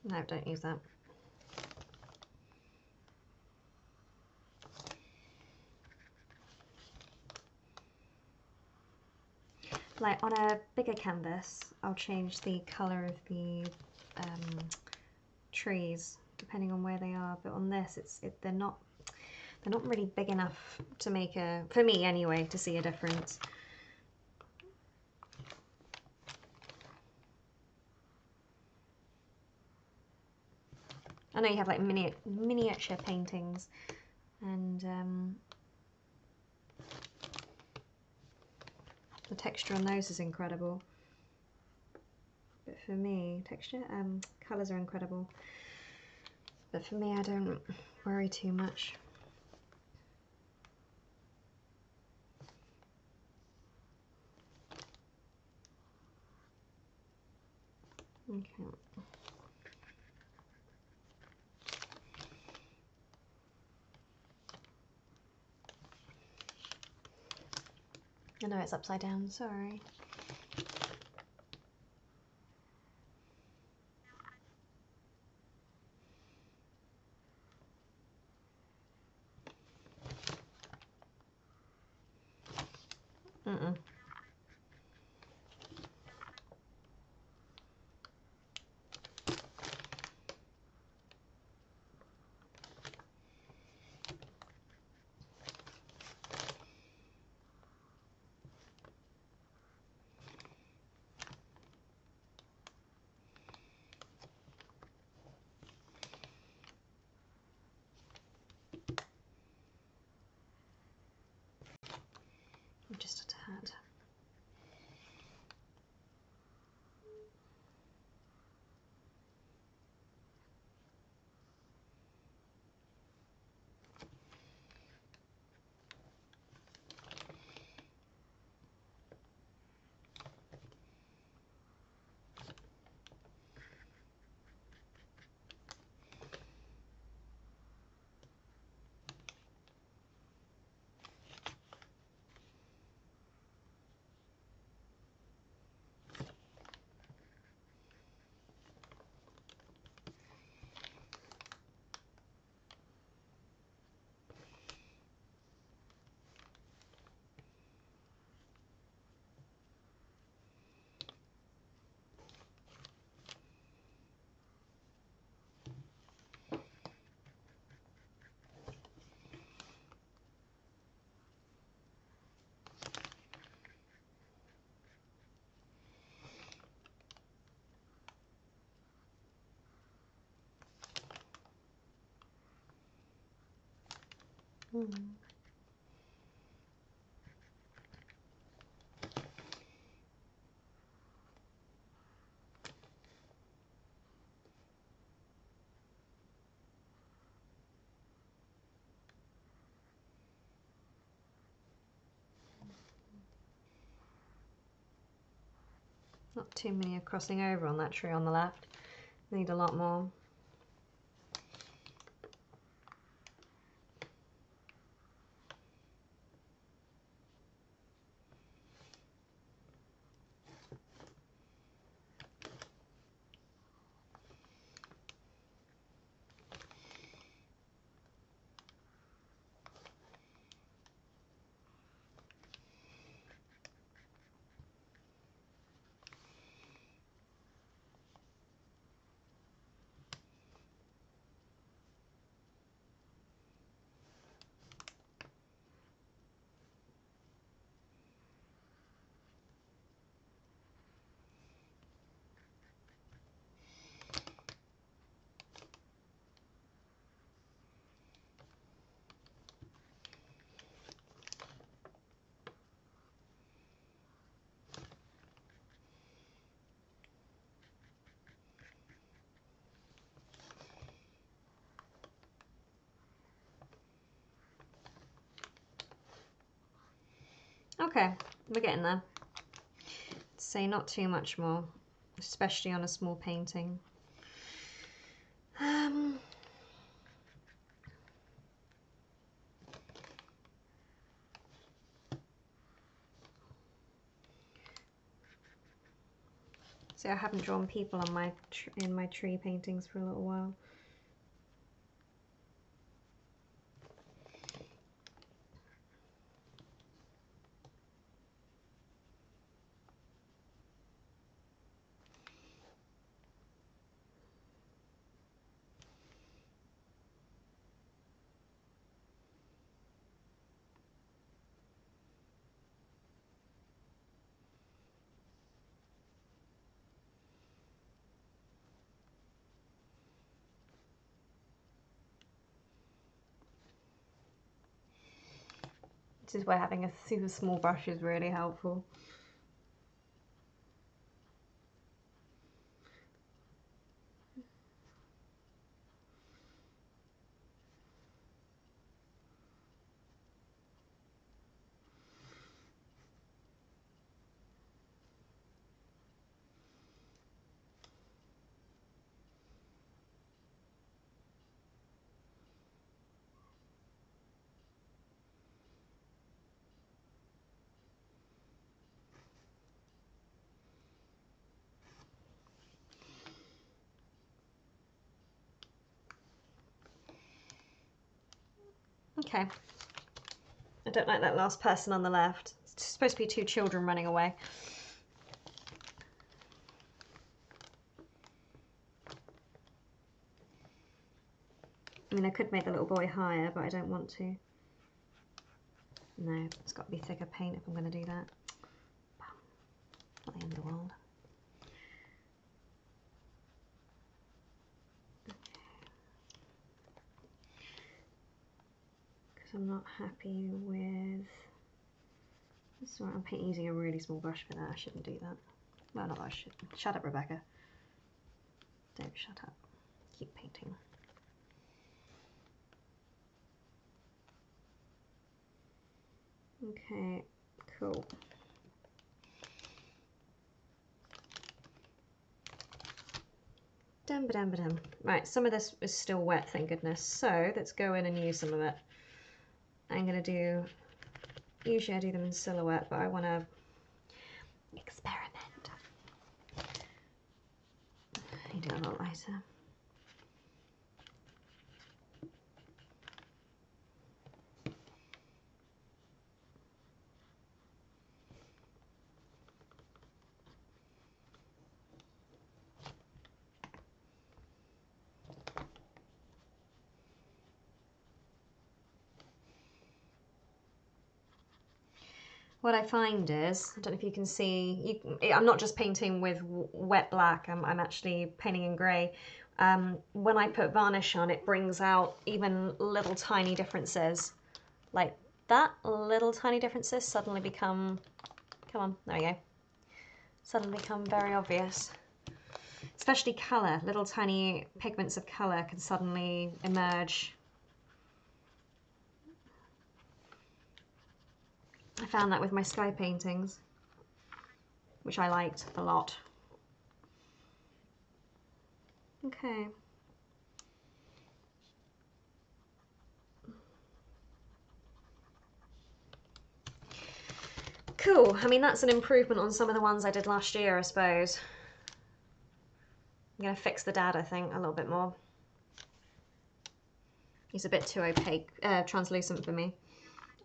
No, don't use that. Like on a bigger canvas, I'll change the colour of the trees depending on where they are. But on this, they're not really big enough to make a, for me anyway, to see a difference. I know you have like miniature paintings, and the texture on those is incredible. But for me, colours are incredible. But for me, I don't worry too much. Okay. I know it's upside down, sorry. Not too many are crossing over on that tree on the left. Need a lot more. Okay, we're getting there. Say not too much more, especially on a small painting. See, I haven't drawn people on my in my tree paintings for a little while. This is where having a super small brush is really helpful. Okay. I don't like that last person on the left. It's supposed to be two children running away. I mean, I could make the little boy higher, but I don't want to. No, it's got to be thicker paint if I'm going to do that. Not the end of the world. Because I'm not happy with... Sorry, I'm using a really small brush for that. I shouldn't do that. Well, not that I should. Shut up, Rebecca. Don't shut up. Keep painting. Okay, cool. Dum-ba-dum-ba-dum. Right, some of this is still wet, thank goodness. So let's go in and use some of it. I'm going to do... Usually I do them in silhouette, but I want to experiment. You do it a lot lighter. What I find is, I don't know if you can see, I'm not just painting with wet black, I'm actually painting in grey. When I put varnish on, it brings out even little tiny differences. like that, little tiny differences suddenly become, come on, there we go, suddenly become very obvious. Especially colour, little tiny pigments of colour can suddenly emerge. I found that with my sky paintings, which I liked a lot. Okay. Cool, I mean that's an improvement on some of the ones I did last year, I suppose. I'm going to fix the dad, I think, a little bit more. He's a bit too opaque, translucent for me.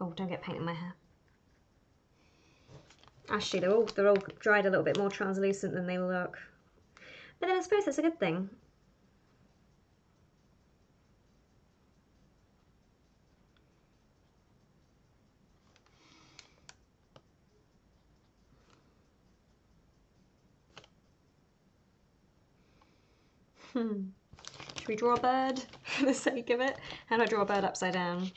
Oh, don't get paint in my hair. Actually, they're all dried a little bit more translucent than they look. But then I suppose that's a good thing. Should we draw a bird for the sake of it? How do I draw a bird upside down?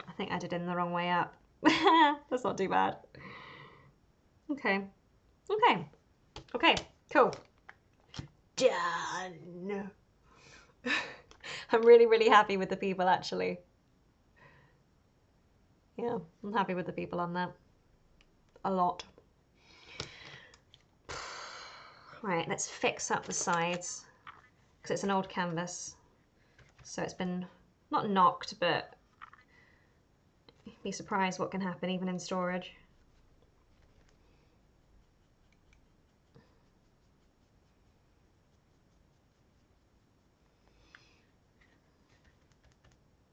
I think I did it in the wrong way up. That's not too bad. Okay. Okay. Okay. Cool. Done. I'm really, really happy with the people, actually. Yeah, I'm happy with the people on that. A lot. Right, let's fix up the sides, because it's an old canvas. So it's been, not knocked, but be surprised what can happen even in storage.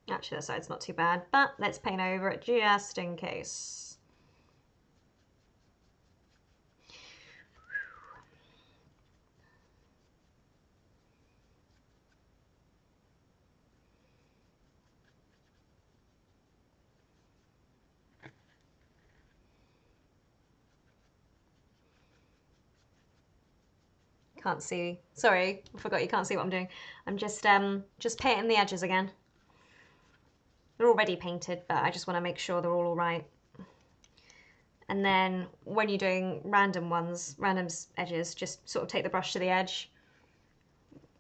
Actually, that side's not too bad, but let's paint over it just in case. Can't see. Sorry, I forgot you can't see what I'm doing. I'm just painting the edges again. They're already painted, but I just want to make sure they're all right. And then when you're doing random edges, just sort of take the brush to the edge.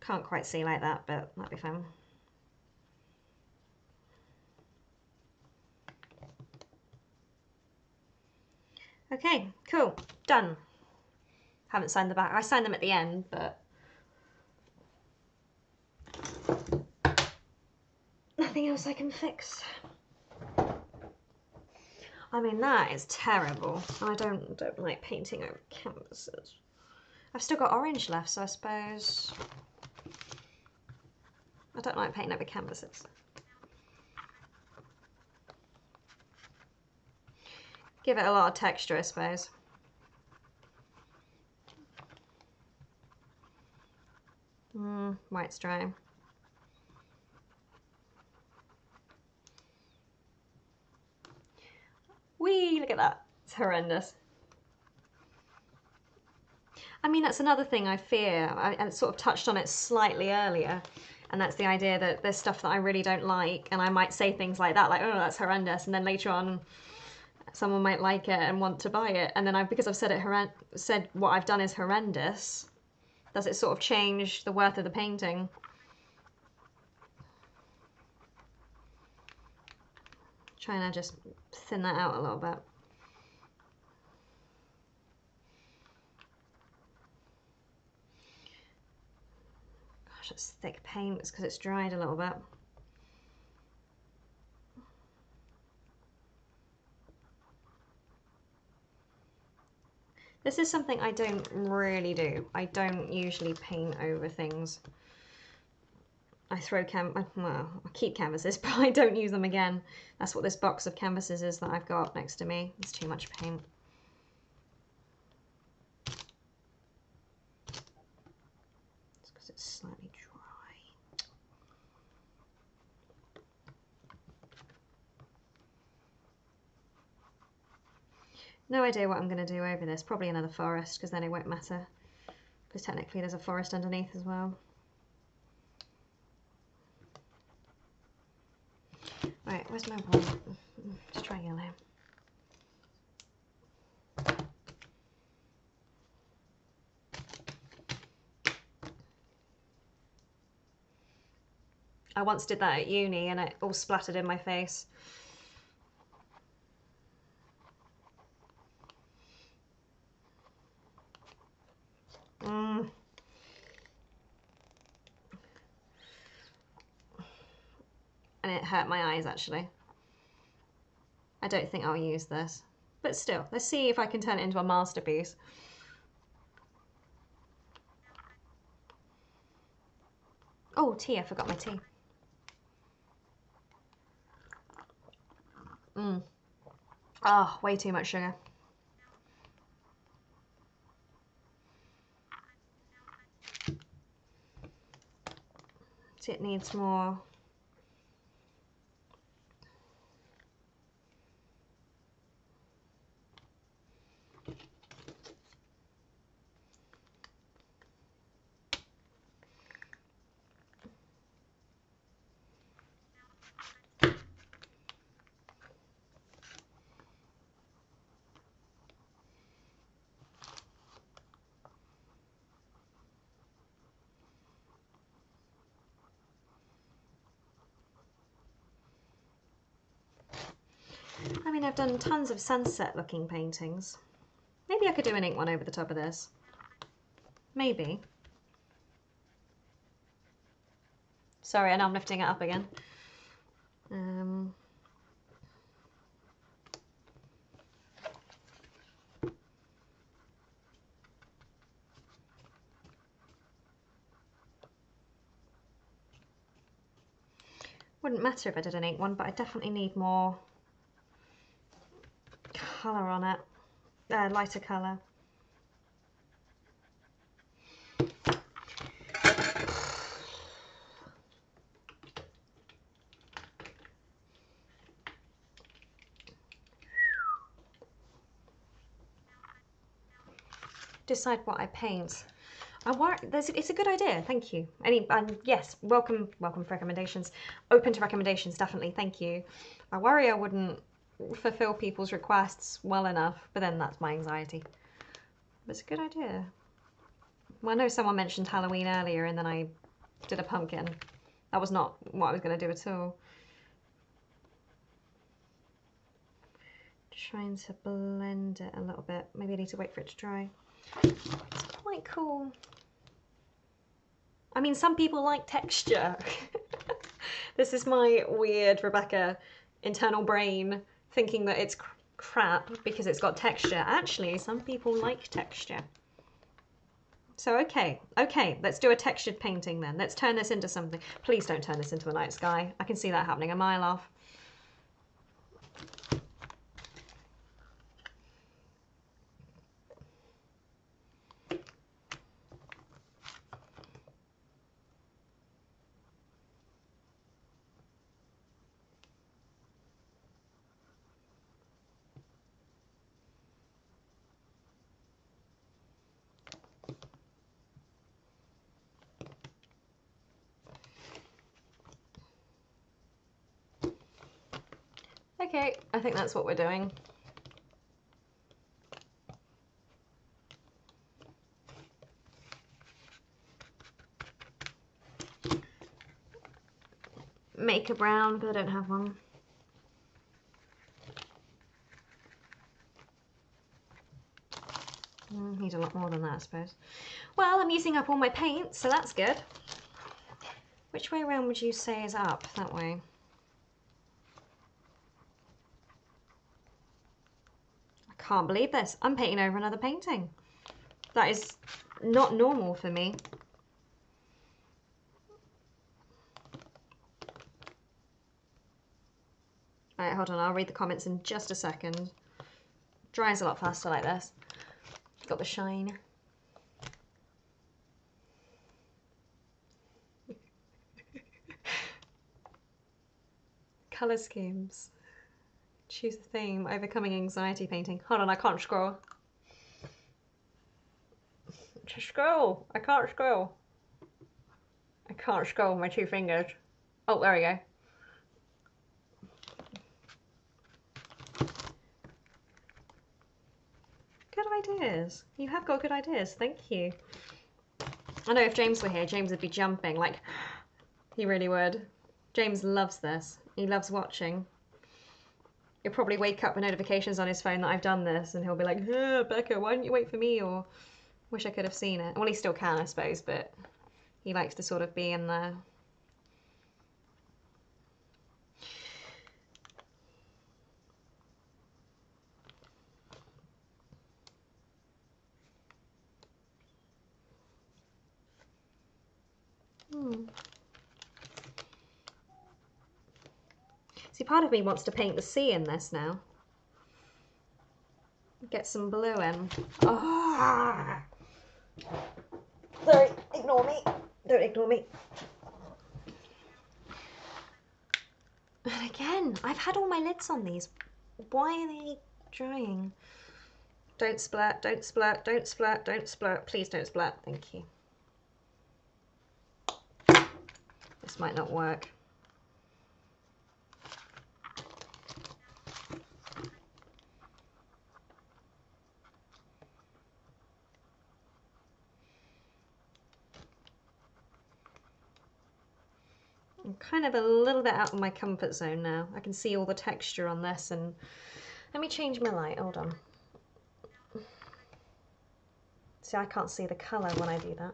Can't quite see like that, but that'd be fine. Okay, cool, done. Haven't signed the back. I signed them at the end, but nothing else I can fix. I mean, that is terrible. I don't like painting over canvases. I've still got orange left, so I suppose I don't like painting over canvases. Give it a lot of texture, I suppose. White's dry. Whee! Look at that. It's horrendous. I mean, that's another thing I fear. I sort of touched on it slightly earlier, and that's the idea that there's stuff that I really don't like, and I might say things like that, like, oh, that's horrendous, and then later on someone might like it and want to buy it, and then because I've said what I've done is horrendous, does it sort of change the worth of the painting? Trying to just thin that out a little bit. Gosh, it's thick paint. It's because it's dried a little bit. This is something I don't really do. I don't usually paint over things. I keep canvases, but I don't use them again. That's what this box of canvases is that I've got next to me. It's too much paint. It's because it's slightly dry. No idea what I'm going to do over this. Probably another forest, because then it won't matter. Because technically there's a forest underneath as well. Right, where's my wall? Let's try yellow. I once did that at uni and it all splattered in my face. And it hurt my eyes actually. I don't think I'll use this. But still, let's see if I can turn it into a masterpiece. Oh, tea, I forgot my tea. Oh, way too much sugar. So it needs more. I mean, I've done tons of sunset looking paintings. Maybe I could do an ink one over the top of this. Maybe. Sorry, I know I'm lifting it up again. Wouldn't matter if I did an ink one, but I definitely need more colour on it. Lighter colour. Decide what I paint. It's a good idea, thank you. Yes, welcome for recommendations. Open to recommendations, definitely, thank you. I worry I wouldn't fulfill people's requests well enough, but then that's my anxiety. But it's a good idea. Well, I know someone mentioned Halloween earlier and then I did a pumpkin. That was not what I was going to do at all. Trying to blend it a little bit. Maybe I need to wait for it to dry. It's quite cool. I mean, some people like texture. This is my weird Rebecca internal brain thinking that it's crap because it's got texture. Actually, some people like texture. So, okay, let's do a textured painting then. Let's turn this into something. Please don't turn this into a night sky. I can see that happening a mile off. Okay, I think that's what we're doing. Make a brown, but I don't have one. Need a lot more than that, I suppose. Well, I'm using up all my paint, so that's good. Which way around would you say is up? That way. I can't believe this. I'm painting over another painting. That is not normal for me. Alright, hold on, I'll read the comments in just a second. Dries a lot faster like this. Got the shine. Colour schemes. Choose a theme. Overcoming anxiety painting. Hold on, I can't scroll. scroll. I can't scroll. I can't scroll with my two fingers. Oh, there we go. Good ideas. You have got good ideas. Thank you. I know if James were here, James would be jumping. Like, he really would. James loves this. He loves watching. He'll probably wake up with notifications on his phone that I've done this, and he'll be like, Becca, why didn't you wait for me? Or, wish I could have seen it. Well, he still can, I suppose, but he likes to sort of be in there. See, part of me wants to paint the sea in this now. Get some blue in. Oh. Sorry, ignore me. Don't ignore me. And again, I've had all my lids on these. Why are they drying? Don't splat, don't splat, don't splat, don't splat. Please don't splat. Thank you. This might not work. I'm kind of a little bit out of my comfort zone now. I can see all the texture on this, and let me change my light. Hold on. See, I can't see the colour when I do that.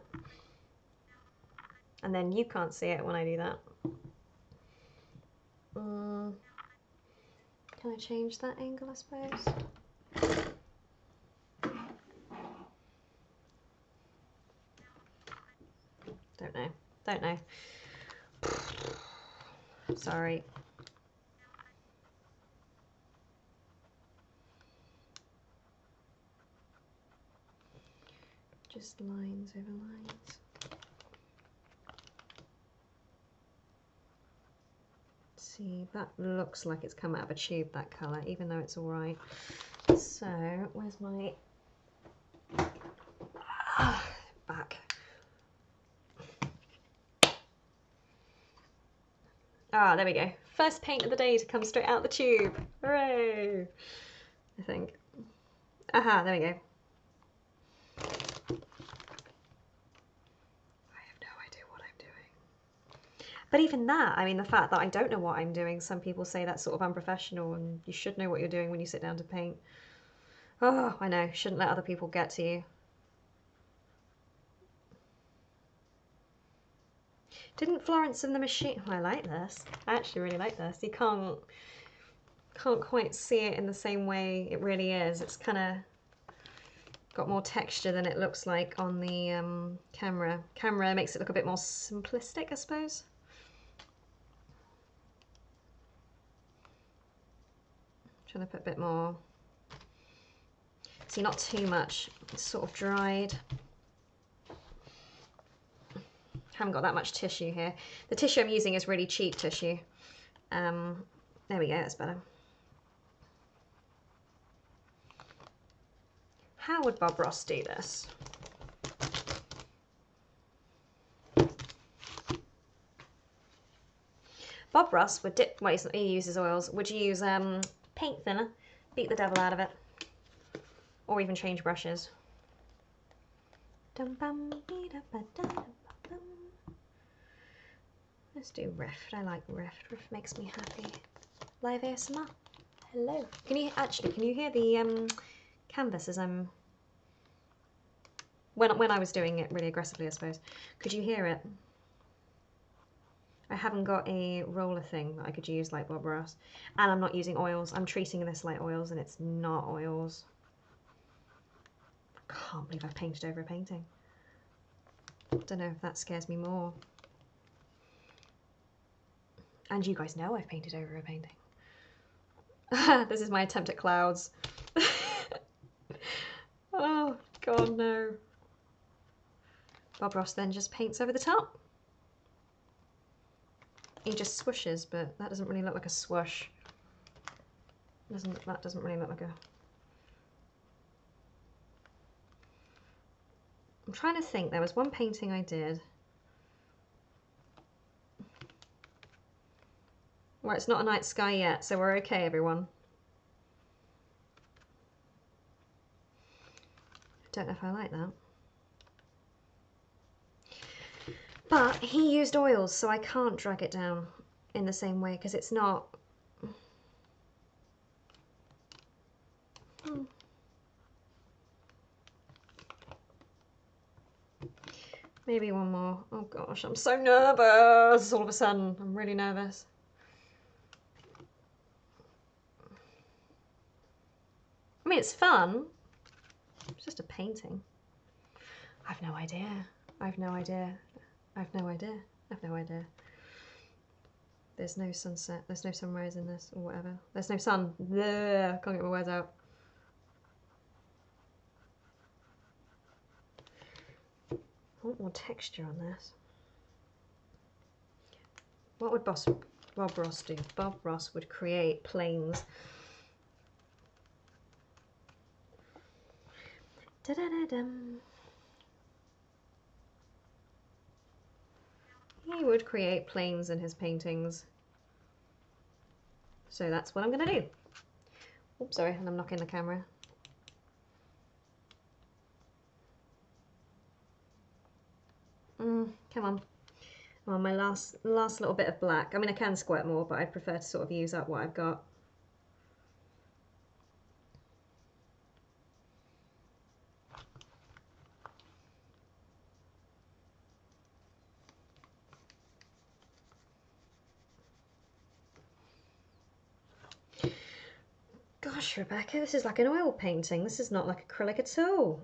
And then you can't see it when I do that. Can I change that angle, I suppose? Don't know. Don't know. Sorry. Just lines over lines. See, that looks like it's come out of a tube, that colour, even though it's all right. So, where's my back? Ah, there we go. First paint of the day to come straight out the tube. Hooray! I think. Aha, there we go. But even that, I mean, the fact that I don't know what I'm doing, some people say that's sort of unprofessional, and you should know what you're doing when you sit down to paint. Oh, I know, shouldn't let other people get to you. Didn't Florence and the Machine... Oh, I like this. I actually really like this. You can't quite see it in the same way it really is. It's kind of got more texture than it looks like on the camera. Camera makes it look a bit more simplistic, I suppose. Trying to put a bit more, see, not too much, it's sort of dried. Haven't got that much tissue here. The tissue I'm using is really cheap tissue. There we go, that's better. How would Bob Ross do this? Bob Ross would dip, well, he uses oils, would you use paint thinner, beat the devil out of it, or even change brushes. Let's do Rift. I like Rift. Rift makes me happy. Live ASMR. Hello. Can you hear the canvas as I'm when I was doing it really aggressively, I suppose. Could you hear it? I haven't got a roller thing that I could use like Bob Ross. And I'm not using oils. I'm treating this like oils, and it's not oils. I can't believe I've painted over a painting. I don't know if that scares me more. And you guys know I've painted over a painting. This is my attempt at clouds. Oh, God, no. Bob Ross then just paints over the top. He just swooshes, but that doesn't really look like a swoosh. That doesn't really look like a... I'm trying to think. There was one painting I did. Well, it's not a night sky yet, so we're okay, everyone. Don't know if I like that. But he used oils, so I can't drag it down in the same way because it's not... Maybe one more. Oh gosh, I'm so nervous all of a sudden. I'm really nervous. I mean, it's fun. It's just a painting. I've no idea. I've no idea. I've no idea. I've no idea. There's no sunset. There's no sunrise in this or whatever. There's no sun. Bleh, can't get my words out. I want more texture on this. What would Bob Ross do? Bob Ross would create planes. Da-da-da-dum. He would create planes in his paintings. So that's what I'm going to do. Oops, sorry, and I'm knocking the camera. Come on. Oh, my last little bit of black. I mean, I can squirt more, but I prefer to sort of use up what I've got. Gosh, Rebecca, this is like an oil painting. This is not like acrylic at all.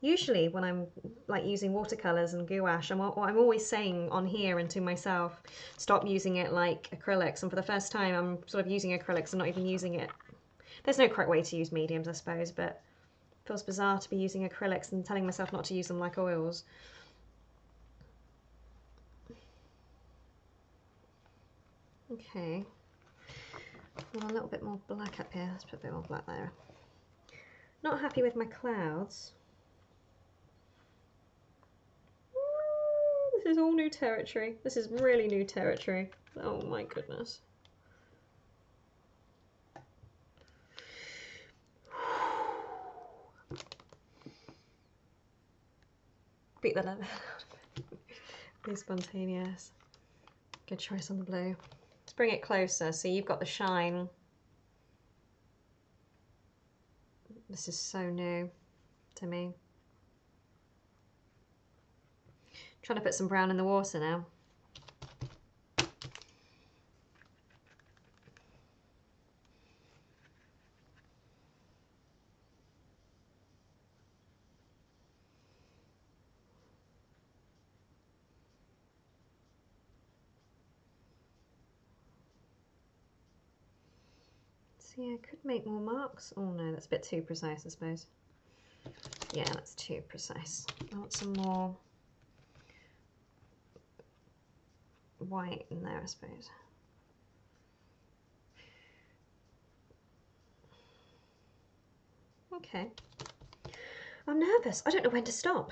Usually when I'm like using watercolours and gouache, I'm always saying on here and to myself, stop using it like acrylics. And for the first time, I'm sort of using acrylics and not even using it. There's no correct way to use mediums, I suppose, but it feels bizarre to be using acrylics and telling myself not to use them like oils. Okay. Well, a little bit more black up here. Let's put a bit more black there. Not happy with my clouds. This is all new territory. This is really new territory. Oh my goodness. Beat the leather. Be spontaneous. Good choice on the blue. Let's bring it closer so you've got the shine. This is so new to me. Trying to put some brown in the water now. See, I could make more marks. Oh no, that's a bit too precise, I suppose. Yeah, that's too precise. I want some more white in there, I suppose. Okay. I'm nervous. I don't know when to stop.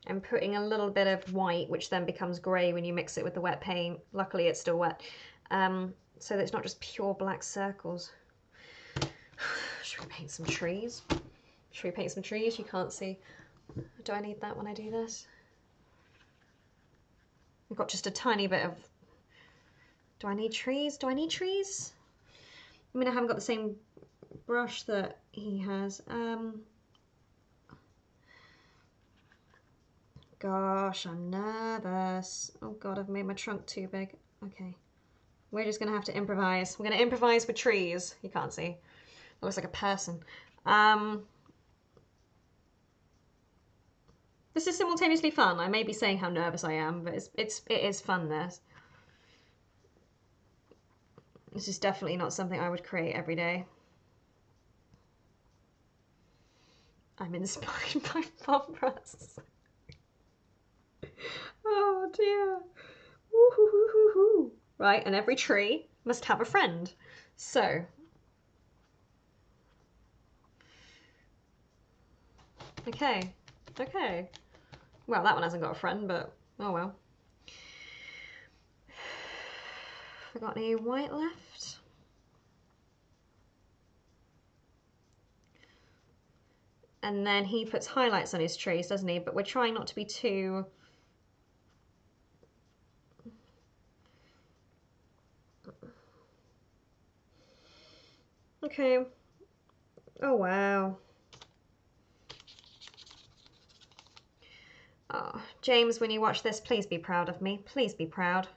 I'm putting a little bit of white, which then becomes grey when you mix it with the wet paint. Luckily, it's still wet. So that it's not just pure black circles. Should we paint some trees? Should we paint some trees? You can't see. Do I need that when I do this? I've got just a tiny bit of... Do I need trees? Do I need trees? I mean, I haven't got the same brush that he has. Gosh, I'm nervous. Oh God, I've made my trunk too big. Okay. We're just going to have to improvise. We're going to improvise with trees. You can't see. It looks like a person. This is simultaneously fun. I may be saying how nervous I am, but it is fun, this. This is definitely not something I would create every day. I'm inspired by Bob Ross. Oh dear. Woo-hoo-hoo-hoo-hoo. Right, and every tree must have a friend. So, okay, okay. Well, that one hasn't got a friend, but oh well. Have I got any white left? And then he puts highlights on his trees, doesn't he? But we're trying not to be too... Okay. Oh, wow. Oh, James, when you watch this, please be proud of me. Please be proud.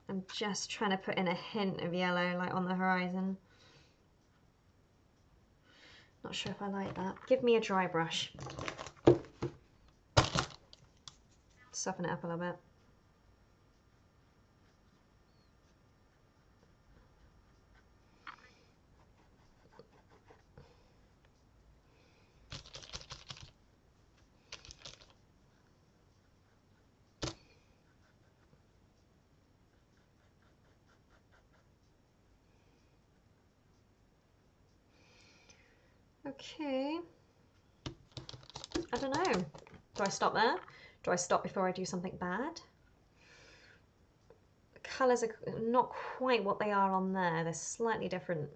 I'm just trying to put in a hint of yellow, like on the horizon. Not sure if I like that. Give me a dry brush. Soften it up a little bit. Okay. I don't know. Do I stop there? Do I stop before I do something bad? The colours are not quite what they are on there. They're slightly different.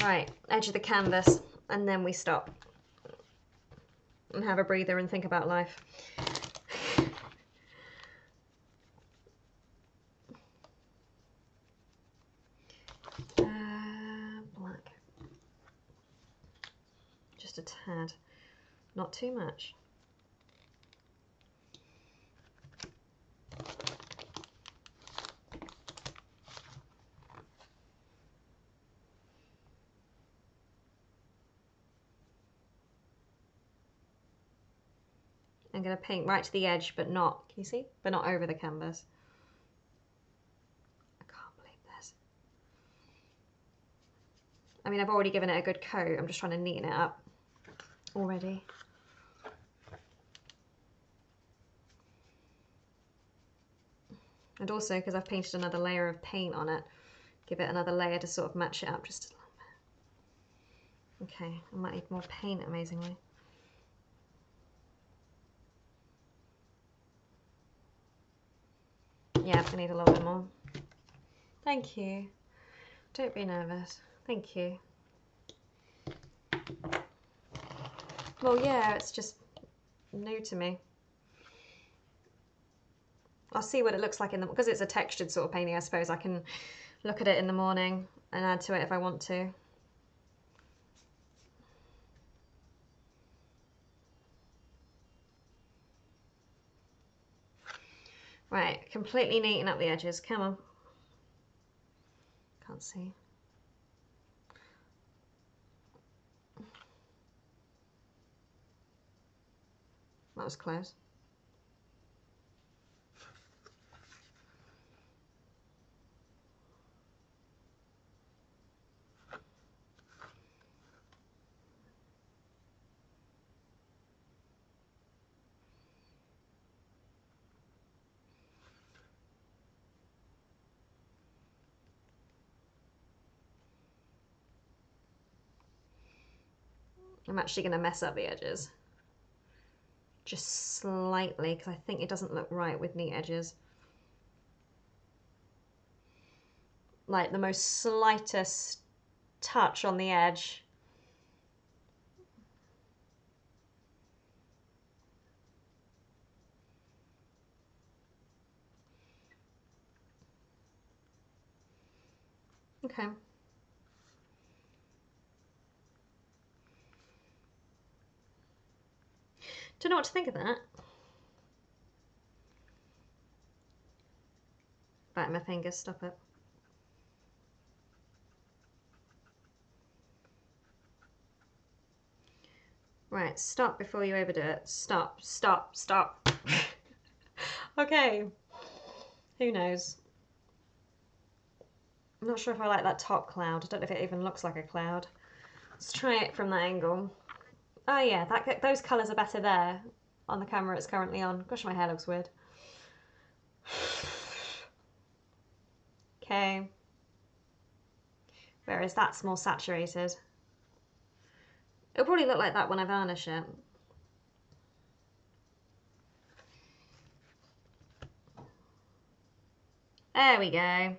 Right, edge of the canvas, and then we stop. And have a breather and think about life. Black. Just a tad. Not too much. I'm going to paint right to the edge, but not, can you see? But not over the canvas. I can't believe this. I mean, I've already given it a good coat. I'm just trying to neaten it up already. And also, because I've painted another layer of paint on it, give it another layer to sort of match it up just a little bit. Okay, I might need more paint, amazingly. Yeah, I need a little bit more. Thank you. Don't be nervous. Thank you. Well, yeah, it's just new to me. I'll see what it looks like in the, because it's a textured sort of painting, I suppose I can look at it in the morning and add to it if I want to. Right, completely neaten up the edges. Come on. Can't see. That was close. I'm actually going to mess up the edges. Just slightly, because I think it doesn't look right with neat edges. Like the most slightest touch on the edge. Okay. Don't know what to think of that. Bite my fingers, stop it. Right, stop before you overdo it. Stop, stop, stop. Okay. Who knows? I'm not sure if I like that top cloud. I don't know if it even looks like a cloud. Let's try it from that angle. Oh yeah, those colours are better there on the camera it's currently on. Gosh, my hair looks weird. Okay. Whereas that's more saturated. It'll probably look like that when I varnish it. There we go.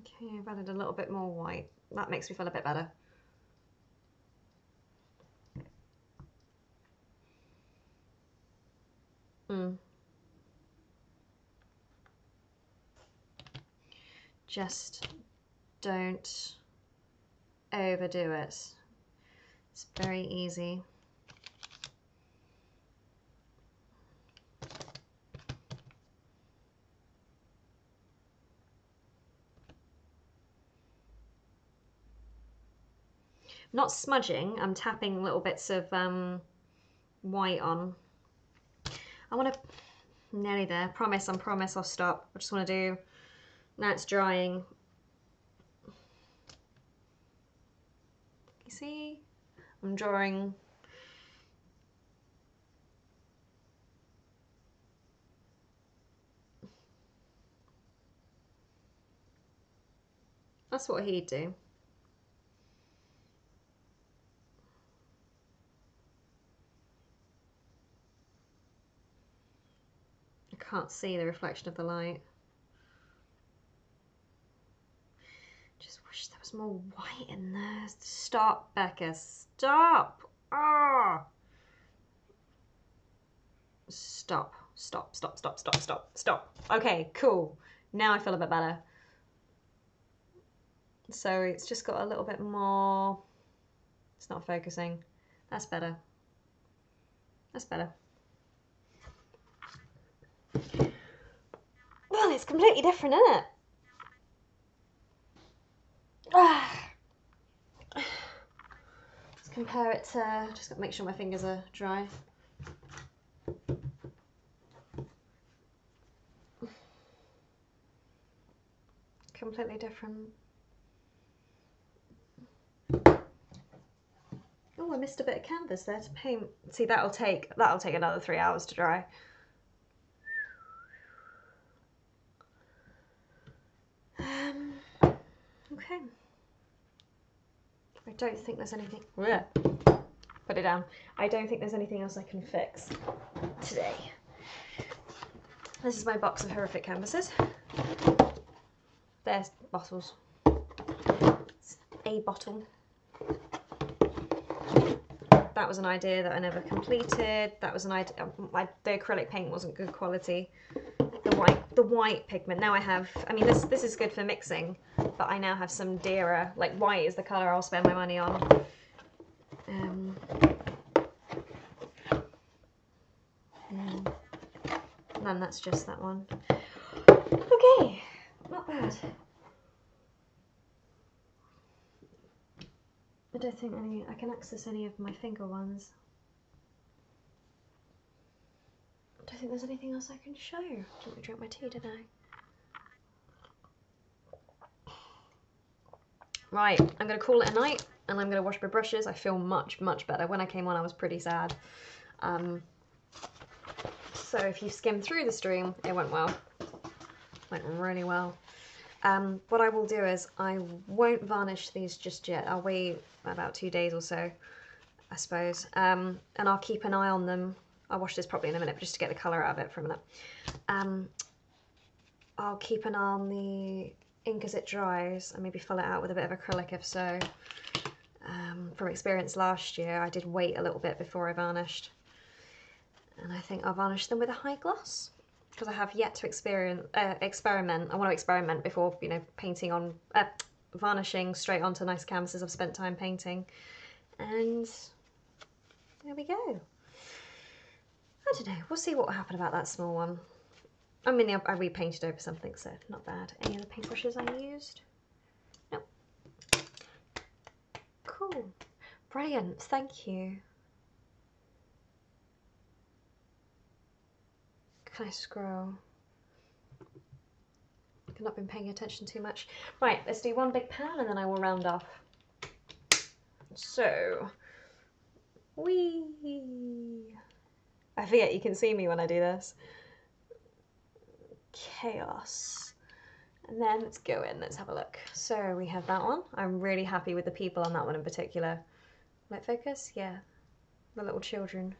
Okay, I've added a little bit more white. That makes me feel a bit better. Just don't overdo it. It's very easy. Not smudging, I'm tapping little bits of white on. I want to, nearly there, promise I'll stop. I just want to do, now it's drying. You see, I'm drawing. That's what he'd do. I can't see the reflection of the light. Just wish there was more white in there. Stop, Becca, stop! Ah! Stop, stop, stop, stop, stop, stop, stop. Okay, cool. Now I feel a bit better. So it's just got a little bit more, it's not focusing. That's better. That's better. Well, it's completely different, isn't it? Let's compare it to, just got to make sure my fingers are dry. Completely different. Oh, I missed a bit of canvas there to paint. See, that'll take another 3 hours to dry. Okay. I don't think there's anything. Bleh. Put it down. I don't think there's anything else I can fix today. This is my box of horrific canvases. There's bottles. It's a bottle. That was an idea that I never completed. That was an idea. The acrylic paint wasn't good quality. The white pigment. Now I have. I mean, this is good for mixing, but I now have some dearer. Like white is the color I'll spend my money on. And that's just that one. Okay, not bad. I don't think I can access any of my finger ones. I don't think there's anything else I can show. Didn't drink my tea, did I? Right, I'm going to call it a night and I'm going to wash my brushes. I feel much, much better. When I came on, I was pretty sad. So if you skim through the stream, it went well. Went really well. What I will do is I won't varnish these just yet. I'll wait about 2 days or so, I suppose. And I'll keep an eye on them. I'll wash this properly in a minute, but just to get the colour out of it for a minute. I'll keep an eye on the ink as it dries and maybe fill it out with a bit of acrylic if so. From experience last year, I did wait a little bit before I varnished. And I think I'll varnish them with a high gloss because I have yet to experiment. I want to experiment before, you know, painting on, varnishing straight onto nice canvases I've spent time painting. And there we go. I don't know, we'll see what will happen about that small one. I mean, I repainted over something, so not bad. Any other paintbrushes I used? Nope. Cool. Brilliant, thank you. Can I scroll? I've not been paying attention too much. Right, let's do one big pan and then I will round off. So, I forget you can see me when I do this. Chaos. And then let's go in, let's have a look. So we have that one. I'm really happy with the people on that one in particular. Light focus? Yeah. The little children.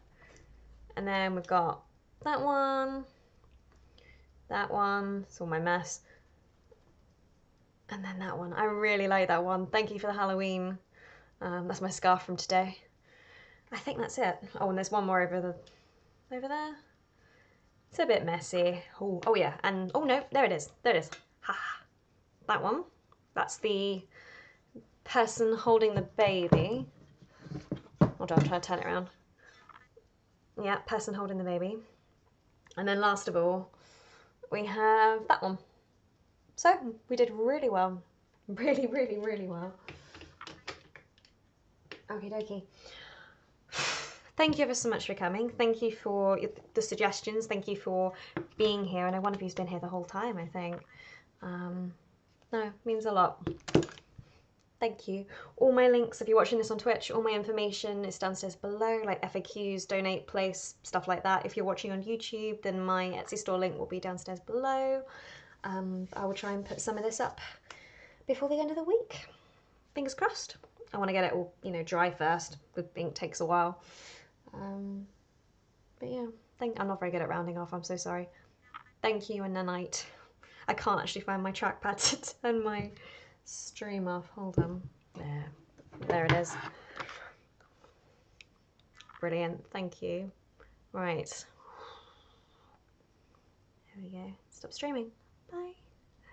And then we've got that one. That one. It's all my mess. And then that one. I really like that one. Thank you for the Halloween. That's my scarf from today. I think that's it. Oh, and there's one more over there. It's a bit messy. Oh yeah, and oh no, there it is. There it is. Ha! That one. That's the person holding the baby. Hold on, I'm trying to turn it around. Yeah, person holding the baby. And then last of all, we have that one. So we did really well. Really, really, really well. Okie dokie. Thank you ever so much for coming. Thank you for the suggestions. Thank you for being here. I know one of you's been here the whole time, I think. No, it means a lot. Thank you. All my links, if you're watching this on Twitch, all my information is downstairs below, like FAQs, donate place, stuff like that. If you're watching on YouTube, then my Etsy store link will be downstairs below. I will try and put some of this up before the end of the week. Fingers crossed. I want to get it all, you know, dry first. The ink takes a while. But yeah, I'm not very good at rounding off, I'm so sorry. Thank you and a night. I can't actually find my trackpad to turn my stream off. Hold on. There it is. Brilliant, thank you. Right. There we go. Stop streaming.